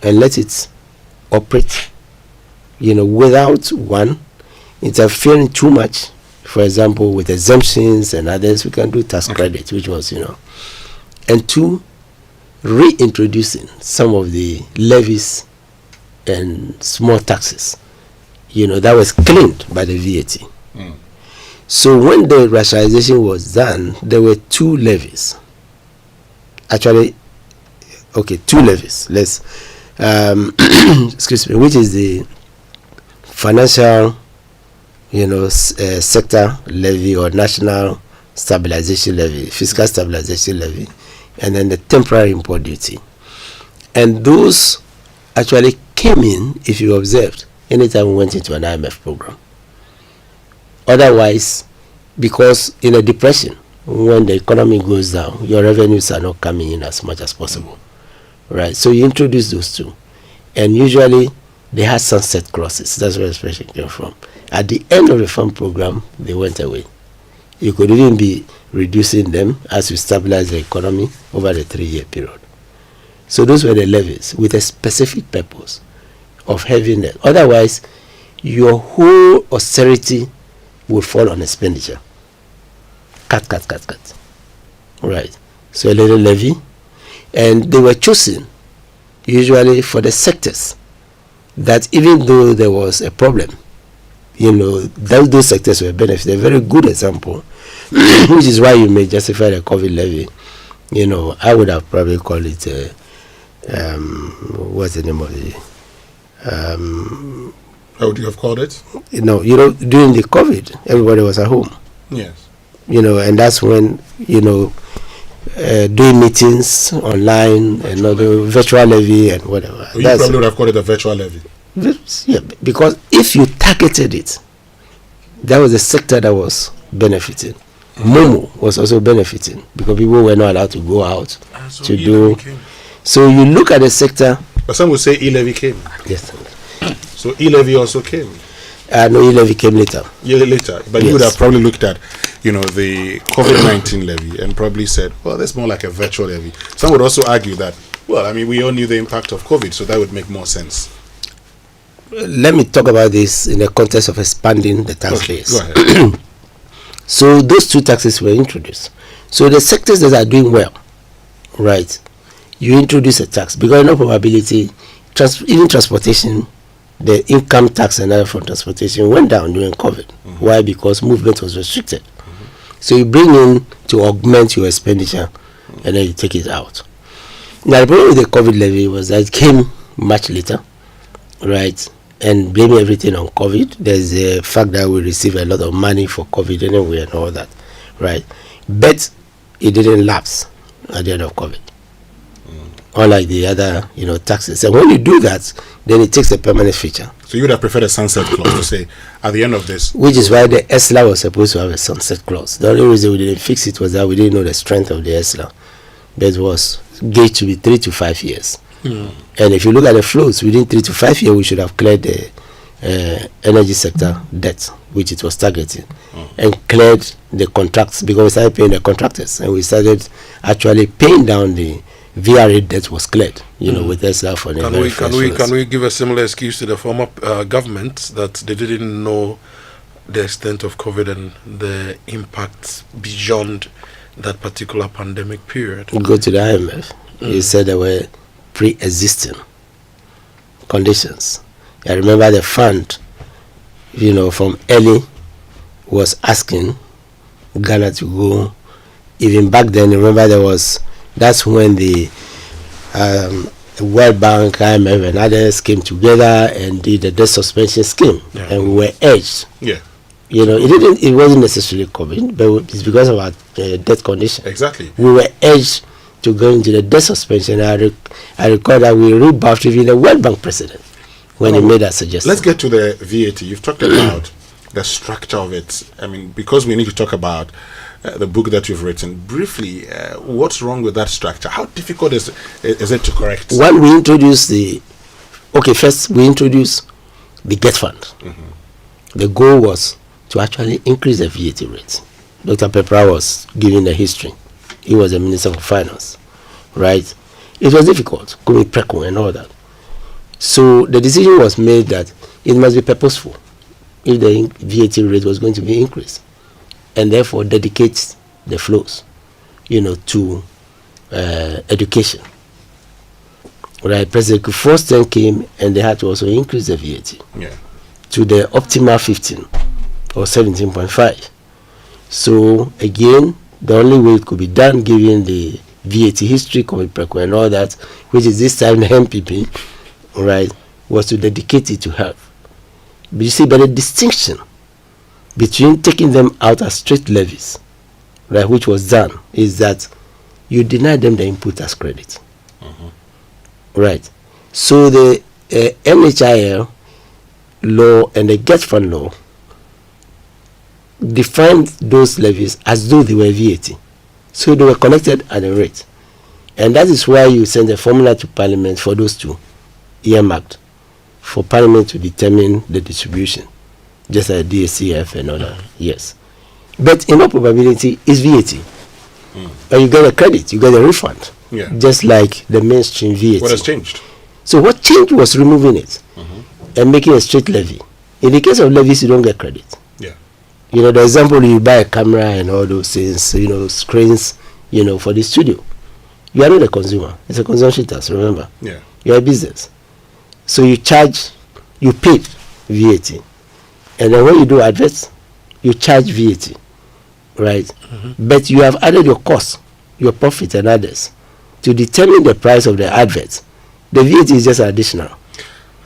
and let it operate, without one interfering too much. For example, with exemptions and others, we can do tax credit, which was, and two, reintroducing some of the levies and small taxes, that was cleaned by the VAT. So when the rationalization was done, there were two levies. Actually, two levies. Let's excuse me, which is the financial, sector levy or national stabilization levy, fiscal stabilization levy, and then the temporary import duty. And those actually came in, if you observed, anytime we went into an IMF program. Otherwise, because in a depression, when the economy goes down, your revenues are not coming in as much as possible, right? So you introduce those two, and usually they had sunset clauses. That's where the expression came from. At the end of the fund program, they went away. You could even be reducing them as you stabilize the economy over the 3-year period. So those were the levies with a specific purpose of having them. Otherwise, your whole austerity will fall on expenditure. Cut. Right. So a little levy. And they were chosen usually for the sectors that even though there was a problem, those sectors were benefited. A very good example, which is why you may justify the COVID levy. I would have probably called it, what's the name of it? How would you have called it? During the COVID, everybody was at home. Yes. And that's when, doing meetings online and other virtual levy and whatever. You probably would have called it a virtual levy. Yeah, because if you targeted it, that was the sector that was benefiting. Momo was also benefiting because people were not allowed to go out to do. So you look at the sector. But some would say e-levy came. Yes. So e-levy also came. No, e-levy came later. Later. But you would have probably looked at, the COVID-19 levy and probably said, well, that's more like a virtual levy. Some would also argue that, we all knew the impact of COVID, so that would make more sense. Let me talk about this in the context of expanding the tax base. Go ahead. So those two taxes were introduced. So the sectors that are doing well, right, you introduce a tax because in all probability, even transportation, the income tax and other from transportation went down during COVID. Why? Because movement was restricted. So you bring in to augment your expenditure and then you take it out. Now the problem with the COVID levy was that it came much later, right? And blaming everything on COVID. There's a fact that we receive a lot of money for COVID anyway and all that, right? But it didn't lapse at the end of COVID. Unlike the other, taxes. And when you do that, then it takes a permanent feature. So you would have preferred a sunset clause to say, at the end of this. Which is why the ESLA was supposed to have a sunset clause. The only reason we didn't fix it was that we didn't know the strength of the ESLA. But it was gauged to be 3 to 5 years. And if you look at the flows, within 3 to 5 years, we should have cleared the energy sector debt, which it was targeting, and cleared the contracts because we started paying the contractors and we started actually paying down the VRA debt was cleared, with ESLA for the Can we give a similar excuse to the former government that they didn't know the extent of COVID and the impact beyond that particular pandemic period? Go to the IMF. You said there were pre-existing conditions. I remember the fund, from early was asking Ghana to go. Even back then, remember that's when the World Bank, IMF, and others came together and did the debt suspension scheme, and we were urged. Yeah. It wasn't necessarily COVID, but it's because of our debt condition. Exactly. We were urged to go into the debt suspension. I recall that we rebuffed even the World Bank president when he made that suggestion. Let's get to the VAT. You've talked about the structure of it. Because we need to talk about the book that you've written. Briefly, what's wrong with that structure? How difficult is it to correct? When we introduced first we introduced the GET fund. The goal was to actually increase the VAT rate. Dr. Pepra was giving the history. He was the Minister for Finance, right? It was difficult, Kumi Preko and all that. So the decision was made that it must be purposeful if the VAT rate was going to be increased, and therefore dedicate the flows, to education. Right? President Kufuor's term came and they had to also increase the VAT to the optimal 15 or 17.5. So again, the only way it could be done, given the VAT history, and all that, which is this time the MPP, right, was to dedicate it to health. But you see, by the distinction between taking them out as straight levies, right, which was done, is that you deny them the input as credit. Right. So the NHIL law and the get fund law defined those levies as though they were VAT. So they were collected at a rate. And that is why you send a formula to Parliament for those two, earmarked, for Parliament to determine the distribution, just like DSCF and other. Yes. But in all probability, it's VAT. And you get a credit, you get a refund. Yeah. Just like the mainstream VAT. What has changed? So what changed was removing it and making a straight levy. In the case of levies, you don't get credit. Yeah. You know, the example, you buy a camera and all those things, you know, screens, you know, for the studio. You are not a consumer. It's a consumption tax, remember? Yeah. You are a business. So you paid VAT. And then when you do adverts, you charge VAT. Right? But you have added your cost, your profit and others to determine the price of the advert. The VAT is just additional.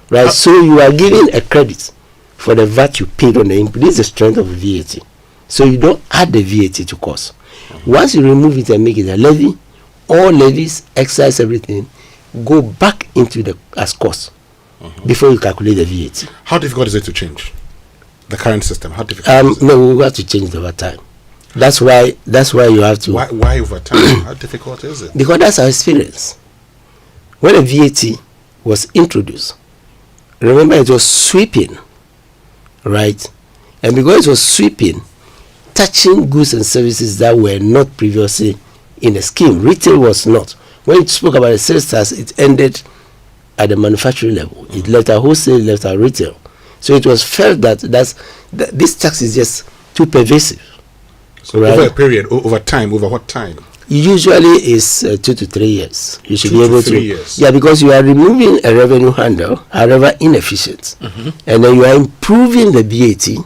Right? So you are giving a credit for the VAT you paid on the input. This is the strength of VAT. So you don't add the VAT to cost. Once you remove it and make it a levy, all levies, excise, everything, go back into the as cost before you calculate the VAT. How difficult is it to change the current system? How difficult is it? No, we have to change it over time. That's why you have to. Why over time? How difficult is it? Because that's our experience. When a VAT was introduced, remember it was sweeping, right? And because it was sweeping, touching goods and services that were not previously in the scheme. Retail was not. When it spoke about the sales tax, it ended at the manufacturing level. It left our wholesale, left our retail. So it was felt that this tax is just too pervasive. So right? Over a period, over time, over what time? Usually is 2 to 3 years. You should 2 be able to 3 years. Yeah, because you are removing a revenue handle, however inefficient, and then you are improving the BAT,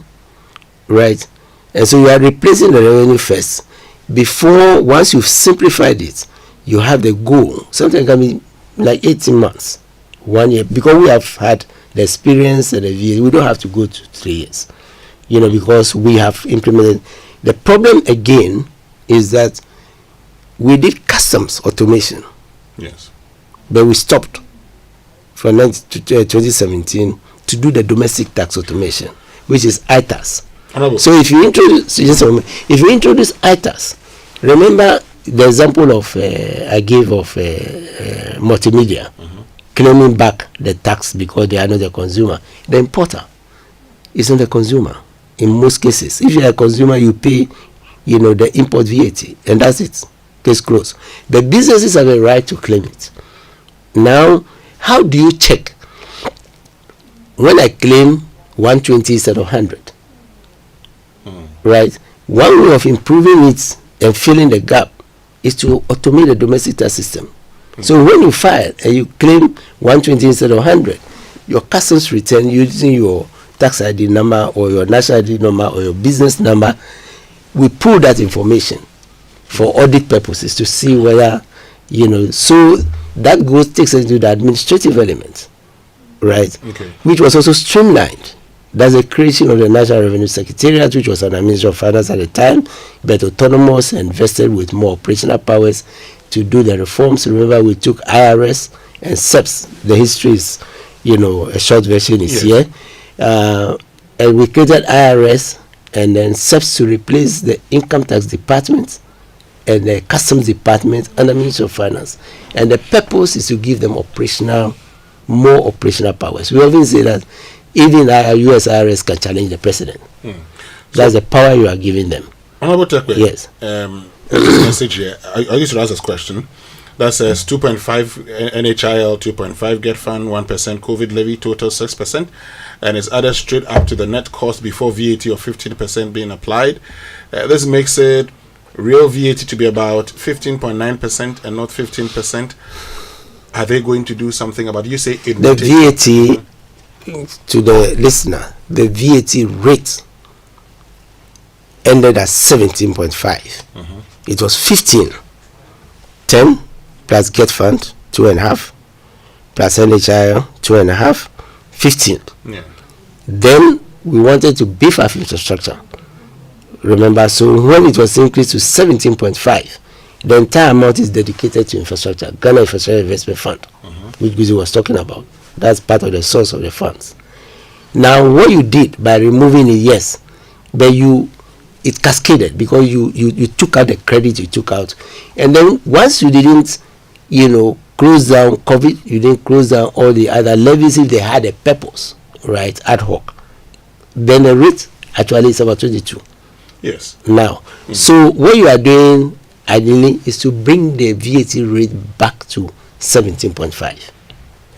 right? And so you are replacing the revenue first. Before, once you've simplified it, you have the goal. Sometimes it can be like 18 months, 1 year, because we have had the experience and the VAT. We don't have to go to 3 years, you know, because we have implemented. The problem again is that we did customs automation. Yes. But we stopped from 2017 to do the domestic tax automation, which is ITAS. So if you introduce ITAS, remember the example of I gave of multimedia claiming back the tax because they are not the consumer. The importer is not the consumer in most cases. If you are a consumer, you pay, you know, the import VAT, and that's it. Case closed. The businesses have a right to claim it. Now, how do you check when I claim 120 instead of 100? Right? One way of improving it and filling the gap is to automate the domestic tax system. So when you file and you claim 120 instead of 100, your customs return using your tax ID number or your national ID number or your business number, we pull that information for audit purposes to see whether, you know, so that takes us into the administrative element, right? Okay. Which was also streamlined. That's the creation of the National Revenue Secretariat, which was an Ministry of Finance at the time, but autonomous and vested with more operational powers to do the reforms. Remember, we took IRS and SEPS. The history is, you know, a short version is here. And we created IRS and then SEPS to replace the Income Tax Department and the Customs Department under Ministry of Finance. And the purpose is to give them more operational powers. We often say that even our US IRS can challenge the president. That's the power you are giving them. Honorable Terkper, yes. There's a message here. I used to ask this question. That says 2.5 NHIL, 2.5 Get Fund, 1% COVID levy, total 6%, and it's added straight up to the net cost before VAT of 15% being applied. This makes it real VAT to be about 15.9% and not 15%. Are they going to do something about it? You say it the VAT to the listener, the VAT rate ended at 17.5. It was 15. 10 plus Get Fund 2.5 plus NHIL 2.5, 15. Yeah. Then we wanted to beef up infrastructure. Remember, so when it was increased to 17.5, the entire amount is dedicated to infrastructure, Ghana Infrastructure Investment Fund, which Guzi was talking about. That's part of the source of the funds. Now, what you did by removing it, yes, but it cascaded because you took out the credit you took out, and then once you didn't, close down COVID, you didn't close down all the other levies if they had a purpose, right, ad hoc. Then the rate actually is about 22. Yes. Now, so what you are doing ideally is to bring the VAT rate back to 17.5.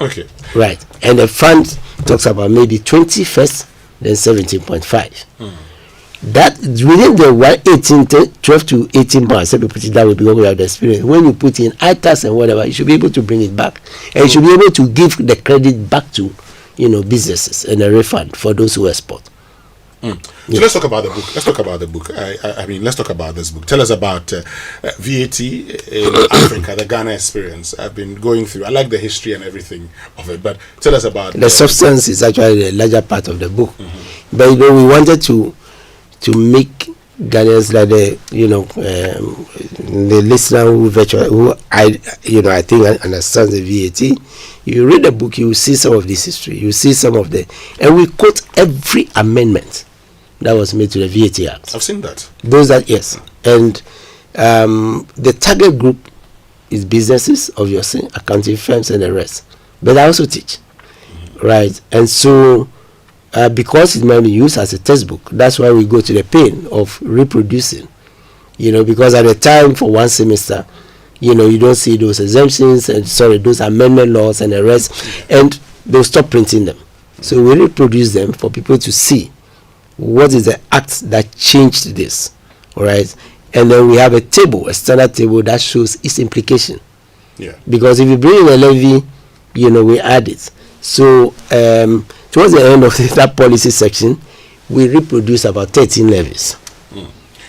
Okay. Right, and the fund talks about maybe 20 first, then 17.5. That within the 12 to 18 months, let me put it that way because we have the experience. When you put in ITAS and whatever, you should be able to bring it back, and you should be able to give the credit back to, businesses and a refund for those who export. So let's talk about the book. Let's talk about the book. I mean, let's talk about this book. Tell us about VAT in Africa, the Ghana experience. I've been going through. I like the history and everything of it, but tell us about the substance. Is actually the larger part of the book, but we wanted to make Ghanaians like the listener I think understands the VAT. You read the book, you will see some of this history. You see some of and we quote every amendment that was made to the VAT Act. I've seen that. Yes, and the target group is businesses, obviously, accounting firms, and the rest. But I also teach, right? And so. Because it might be used as a textbook, that's why we go to the pain of reproducing, because at the time for one semester, you don't see those exemptions and those amendment laws and the rest, and they'll stop printing them. So we reproduce them for people to see what is the act that changed this, all right? And then we have a standard table that shows its implication. Yeah. Because if you bring in a levy, we add it. So towards the end of that policy section, we reproduced about 13 levies.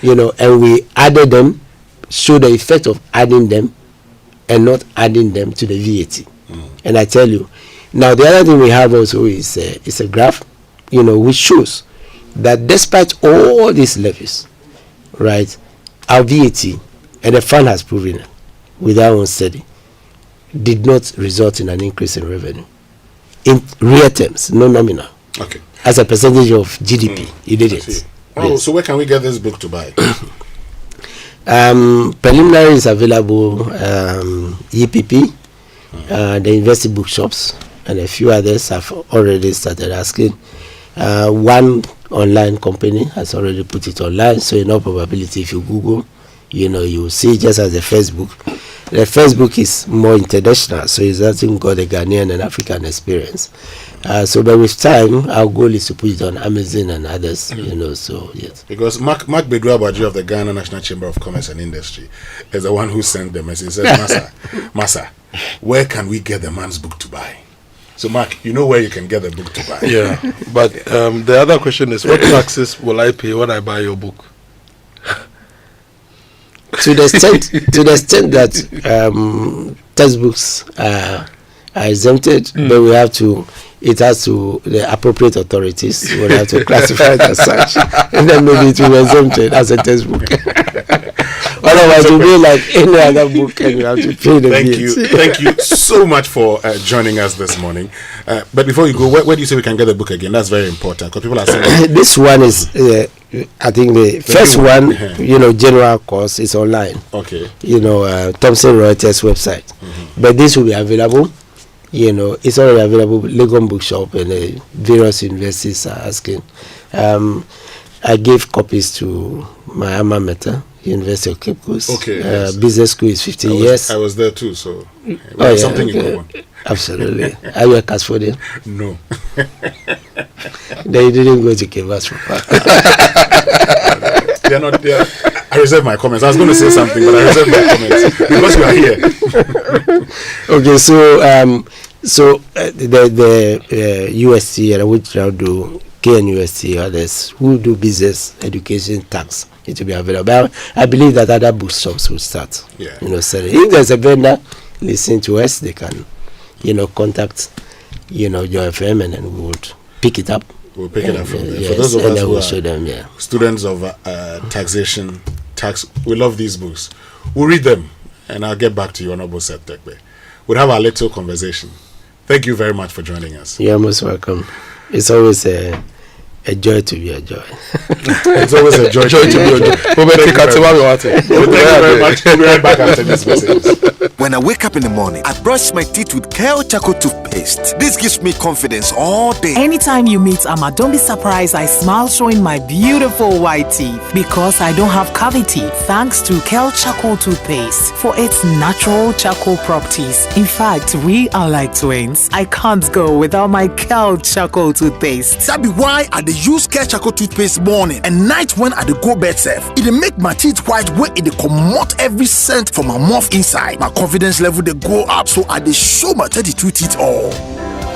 And we added them, show the effect of adding them and not adding them to the VAT. And I tell you, now the other thing we have also is a graph, which shows that despite all these levies, right, our VAT, and the fund has proven it with our own study, did not result in an increase in revenue. In real terms, no nominal. Okay. As a percentage of GDP, it didn't. So where can we get this book to buy? Preliminary is available, EPP, the university bookshops, and a few others have already started asking. One online company has already put it online, so in all probability, if you Google, you will see just as the Facebook. The first book is more international, so it hasn't got a Ghanaian and African experience. But with time, our goal is to put it on Amazon and others, so yes. Because Mark Bedouabaji of the Ghana National Chamber of Commerce and Industry is the one who sent the message. He says, Massa, where can we get the man's book to buy? So Mark, you know where you can get the book to buy. Yeah, but the other question is, what taxes will I pay when I buy your book? To the extent that textbooks are exempted, but the appropriate authorities will have to classify it as such, and then maybe it will be exempted as a textbook. Otherwise, it will be like any other book, and you have to pay the VAT. Thank you so much for joining us this morning. But before you go, where do you say we can get the book again? That's very important because people are saying this one is. I think the first one, general course is online. Okay. Thomson Reuters website. But this will be available. It's already available. Legon Bookshop and various universities are asking. I gave copies to my alma mater, University of Cape Coast. Okay. Yes. Business school is 15 years. I was there too, so we have something in common. Absolutely. Are you a custodian? No. They didn't go to Kivas for far. They're not there. I reserve my comments. I was going to say something, but I reserve my comments because you are here. Okay, so the UST and which now do KNUST, others who do business, education, tax, it will be available. I believe that other bookshops will start. Yeah. Selling. If there's a vendor listening to us, they can, contact, Joy FM, and then we would pick it up. We'll pick it up from there. Yes, for those of us who are show them, students of taxation, tax, we love these books. We'll read them, and I'll get back to you, Honorable Seth Terkper. We'll have our little conversation. Thank you very much for joining us. You're most welcome. It's always a joy to be a joy. It's always a joy to be a joy. Thank you very much. We'll be right back after this message. When I wake up in the morning, I brush my teeth with Kale Charcoal toothpaste. This gives me confidence all day. Anytime you meet Amma, don't be surprised I smile showing my beautiful white teeth because I don't have cavity thanks to Kale Charcoal toothpaste for its natural charcoal properties. In fact, we are like twins. I can't go without my Kale Charcoal toothpaste. That be why I dey use Kale Charcoal toothpaste morning and night when I dey go bed safe. It dey make my teeth white when it dey comot every scent from my mouth inside. My confidence level they go up, so I dey show my 32 teeth all.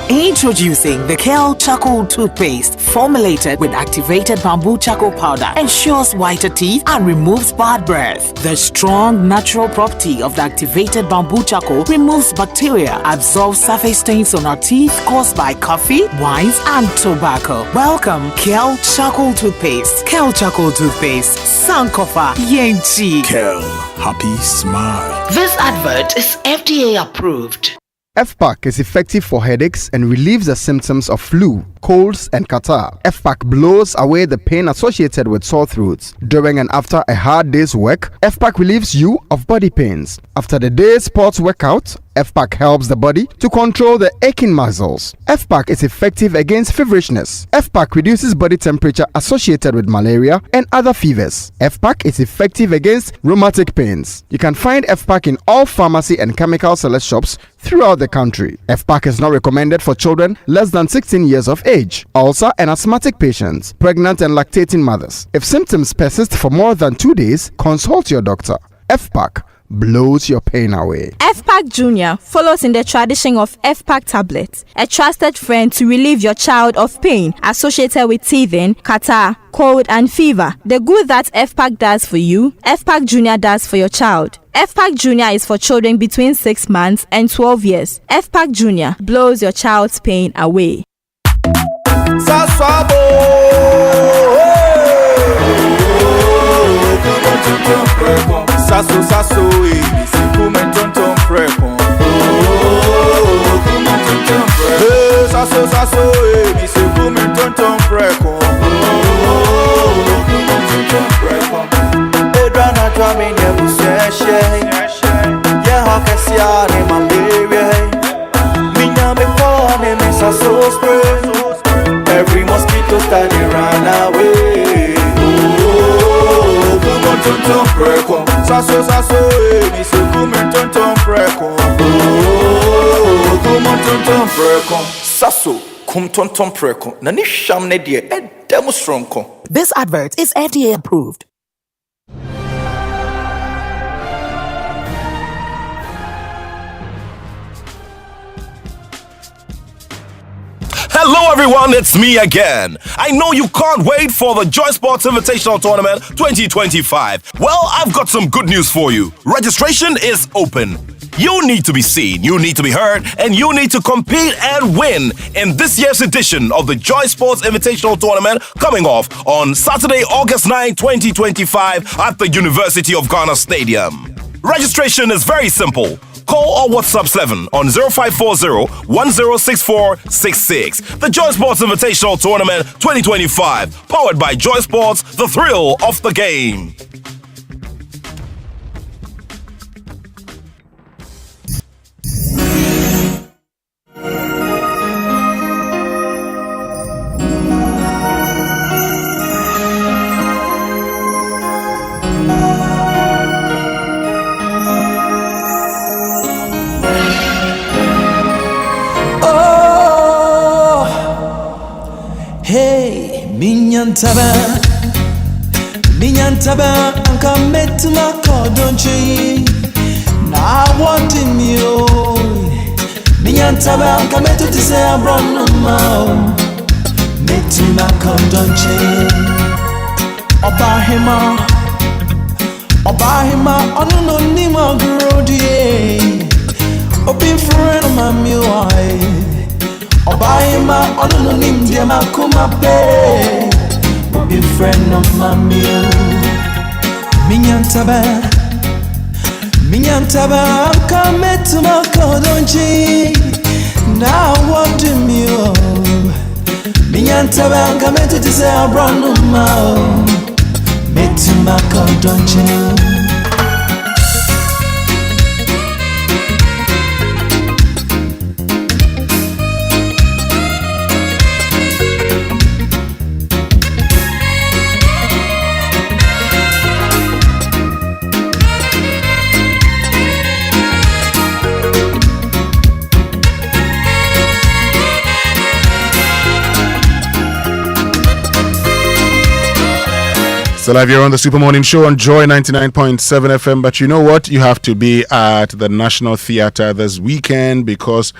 Introducing the Kale Charcoal toothpaste, formulated with activated bamboo charcoal powder, ensures whiter teeth and removes bad breath. The strong natural property of the activated bamboo charcoal removes bacteria, absorbs surface stains on our teeth caused by coffee, wines, and tobacco. Welcome, Kale Charcoal toothpaste. Kale Charcoal toothpaste, Sankofa Yenchi. Kale, happy smile. This advert is FDA approved. FPAC is effective for headaches and relieves the symptoms of flu, colds, and catarrh. FPAC blows away the pain associated with sore throats. During and after a hard day's work, FPAC relieves you of body pains. After the day's sports workout, FPAC helps the body to control the aching muscles. FPAC is effective against feverishness. FPAC reduces body temperature associated with malaria and other fevers. FPAC is effective against rheumatic pains. You can find FPAC in all pharmacy and chemical select shops throughout the country. FPAC is not recommended for children less than 16 years of age, ulcer and asthmatic patients, pregnant and lactating mothers. If symptoms persist for more than 2 days, consult your doctor. FPAC blows your pain away. FPAC Junior follows in the tradition of FPAC tablets, a trusted friend to relieve your child of pain associated with teething, catarrh, cold, and fever. The good that FPAC does for you, FPAC Junior does for your child. FPAC Junior is for children between 6 months and 12 years. FPAC Junior blows your child's pain away. Sasso, sasso, si come tonton preko. Sasso, sasso, si come tonton preko. Edrana dwami ne buseshe. Ye hokesia ne malaria. Minya me pone me sasso spray. Every mosquito study run away. Tonton preko, sasso sasso, mi se come tonton preko. Come tonton preko, sasso, come tonton preko. Nani sham ne die, demo stronko. This advert is FDA approved. Hello everyone, it's me again. I know you can't wait for the Joy Sports Invitational Tournament 2025. Well, I've got some good news for you. Registration is open. You need to be seen, you need to be heard, and you need to compete and win in this year's edition of the Joy Sports Invitational Tournament coming off on Saturday, August 9, 2025 at the University of Ghana Stadium. Registration is very simple. Call or WhatsApp 7 on 0540-106466. The Joy Sports Invitational Tournament 2025, powered by Joy Sports, the thrill of the game. Minyantaba, anka metuma kodonchi. Na wanting you. Minyantaba, anka metu tise abrono mao. Metuma kodonchi. Obahima, onuno nima grodi. Open friend of my miwai. Obahima, onuno nim diama kumape. Be friend of my meal. Minyantaba, come to my kodonchi. Now what do you? Minyantabanga metu tise abrono mao. Metu makodonche. So live here on the Super Morning Show on Joy 99.7 FM. But you know what? You have to be at the National Theatre this weekend because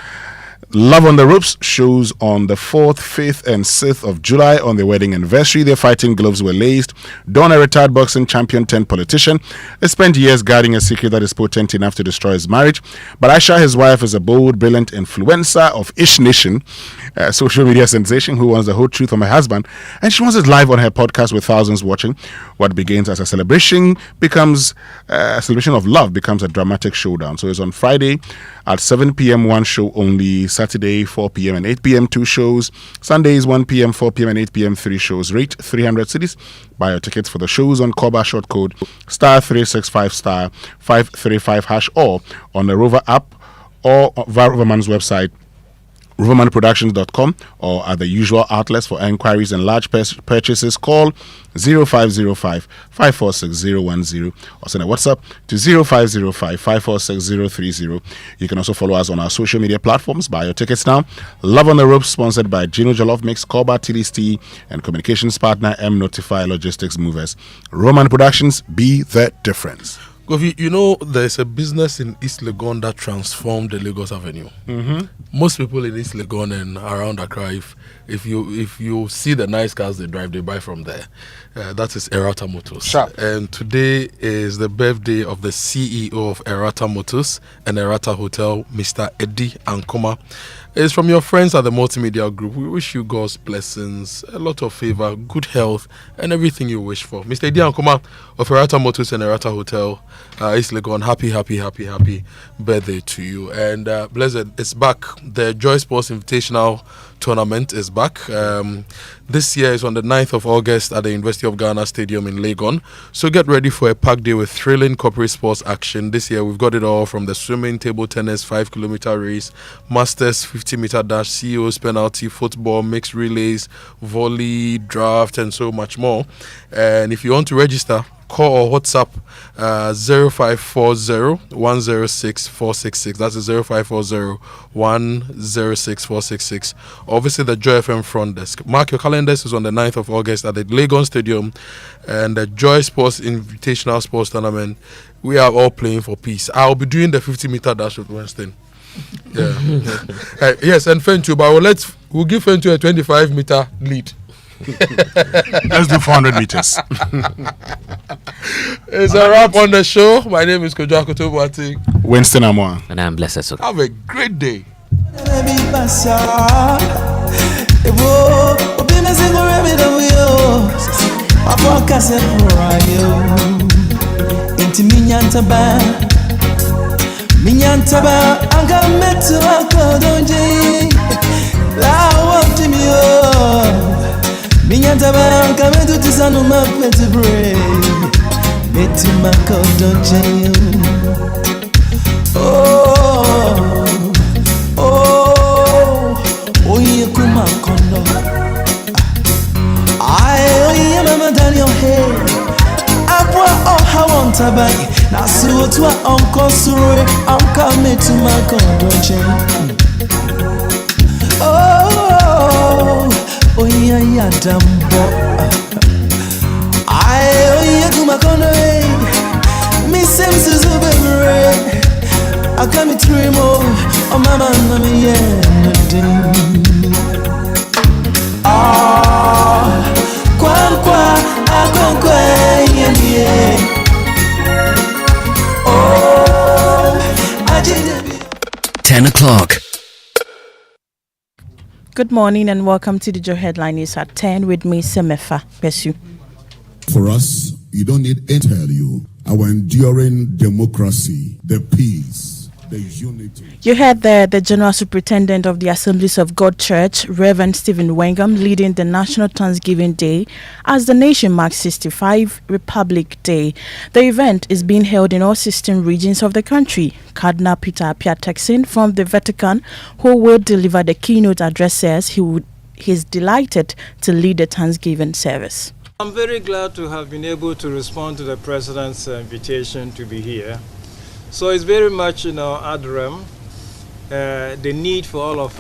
Love on the Ropes shows on the 4th, 5th and 6th of July on their wedding anniversary. Their fighting gloves were laced. Don, a retired boxing champion turned politician, has spent years guarding a secret that is potent enough to destroy his marriage. But Aisha, his wife, is a bold, brilliant influencer of Ish Nation, a social media sensation who wants the whole truth from her husband. And she wants it live on her podcast with thousands watching. What begins as a celebration becomes a celebration of love, becomes a dramatic showdown. So it's on Friday at 7 p.m. one show only. Saturday 4 p.m. and 8 p.m. two shows. Sundays 1 p.m., 4 p.m. and 8 p.m. three shows. Rate 300 cities. Buy your tickets for the shows on Koba short code *365 *535 hash or on the Rover app or via Roverman's website, rovermanproductions.com, or at the usual outlets. For inquiries and large purchases, call 0505 546 010 or send a WhatsApp to 0505 546 030. You can also follow us on our social media platforms. Buy your tickets now. Love on the Ropes, sponsored by Gino Jollof Mix, Koba TDST, and communications partner M Notify Logistics Movers. Roman Productions, be the difference. You know, there's a business in East Legon that transformed the Lagos Avenue. Mm-hmm. Most people in East Legon and around Accra, if you see the nice cars they drive, they buy from there. That is Erata Motors. Sharp. And today is the birthday of the CEO of Erata Motors and Erata Hotel, Mr. Eddie Ankoma. It's from your friends at the Multimedia Group. We wish you God's blessings, a lot of favor, good health, and everything you wish for. Mr. Eddie Ankoma of Erata Motors and Erata Hotel, East Legon, happy birthday to you. And Blessed, it's back. The Joy Sports Invitational Tournament is back. This year is on the 9th of August at the University of Ghana Stadium in Legon. So get ready for a packed day with thrilling corporate sports action. This year we've got it all from the swimming, table tennis, 5-kilometer race, masters, 50-meter dash, CEOs, penalty, football, mixed relays, volley, draft, and so much more. And if you want to register, call or WhatsApp 0540-106-466. That's 0540-106-466. Or visit the Joy FM front desk. Mark your calendars. Is on the 9th of August at the Legon Stadium and the Joy Sports Invitational Sports Tournament. We are all playing for peace. I'll be doing the 50-meter dash with Winston. Yeah. Yes, and Fentu, but we'll give Fentu a 25-meter lead. Let's do 400 meters. It's a wrap on the show. My name is Kojo Akoto Boateng. Winston Amoah. And I'm Blessed Sogah. Have a great day. Minyantaba kametu tisanu mapeti bre Meti makodo jenyu Oye kumakono Oye mama dani ohe Apwa oha wantabai Nasu otwa onko surwe Amka metu makodo jenyu Oya ya dambo oya kumakono Misem suzubere Akami trimo O mama nami yenode Kwa akonkwe yenye 10 o'clock. Good morning and welcome to the Joe Headline News at 10 with me, Semefa Pesu. For us, you don't need to tell you our enduring democracy, the peace, the unity. You heard there the General Superintendent of the Assemblies of God Church, Reverend Stephen Wengham, leading the National Thanksgiving Day as the nation marks 65 Republic Day. The event is being held in all 16 regions of the country. Cardinal Peter Appiah Texan from the Vatican, who will deliver the keynote address, says he's delighted to lead the Thanksgiving service. I'm very glad to have been able to respond to the President's invitation to be here. So it's very much, ad rem, the need for all of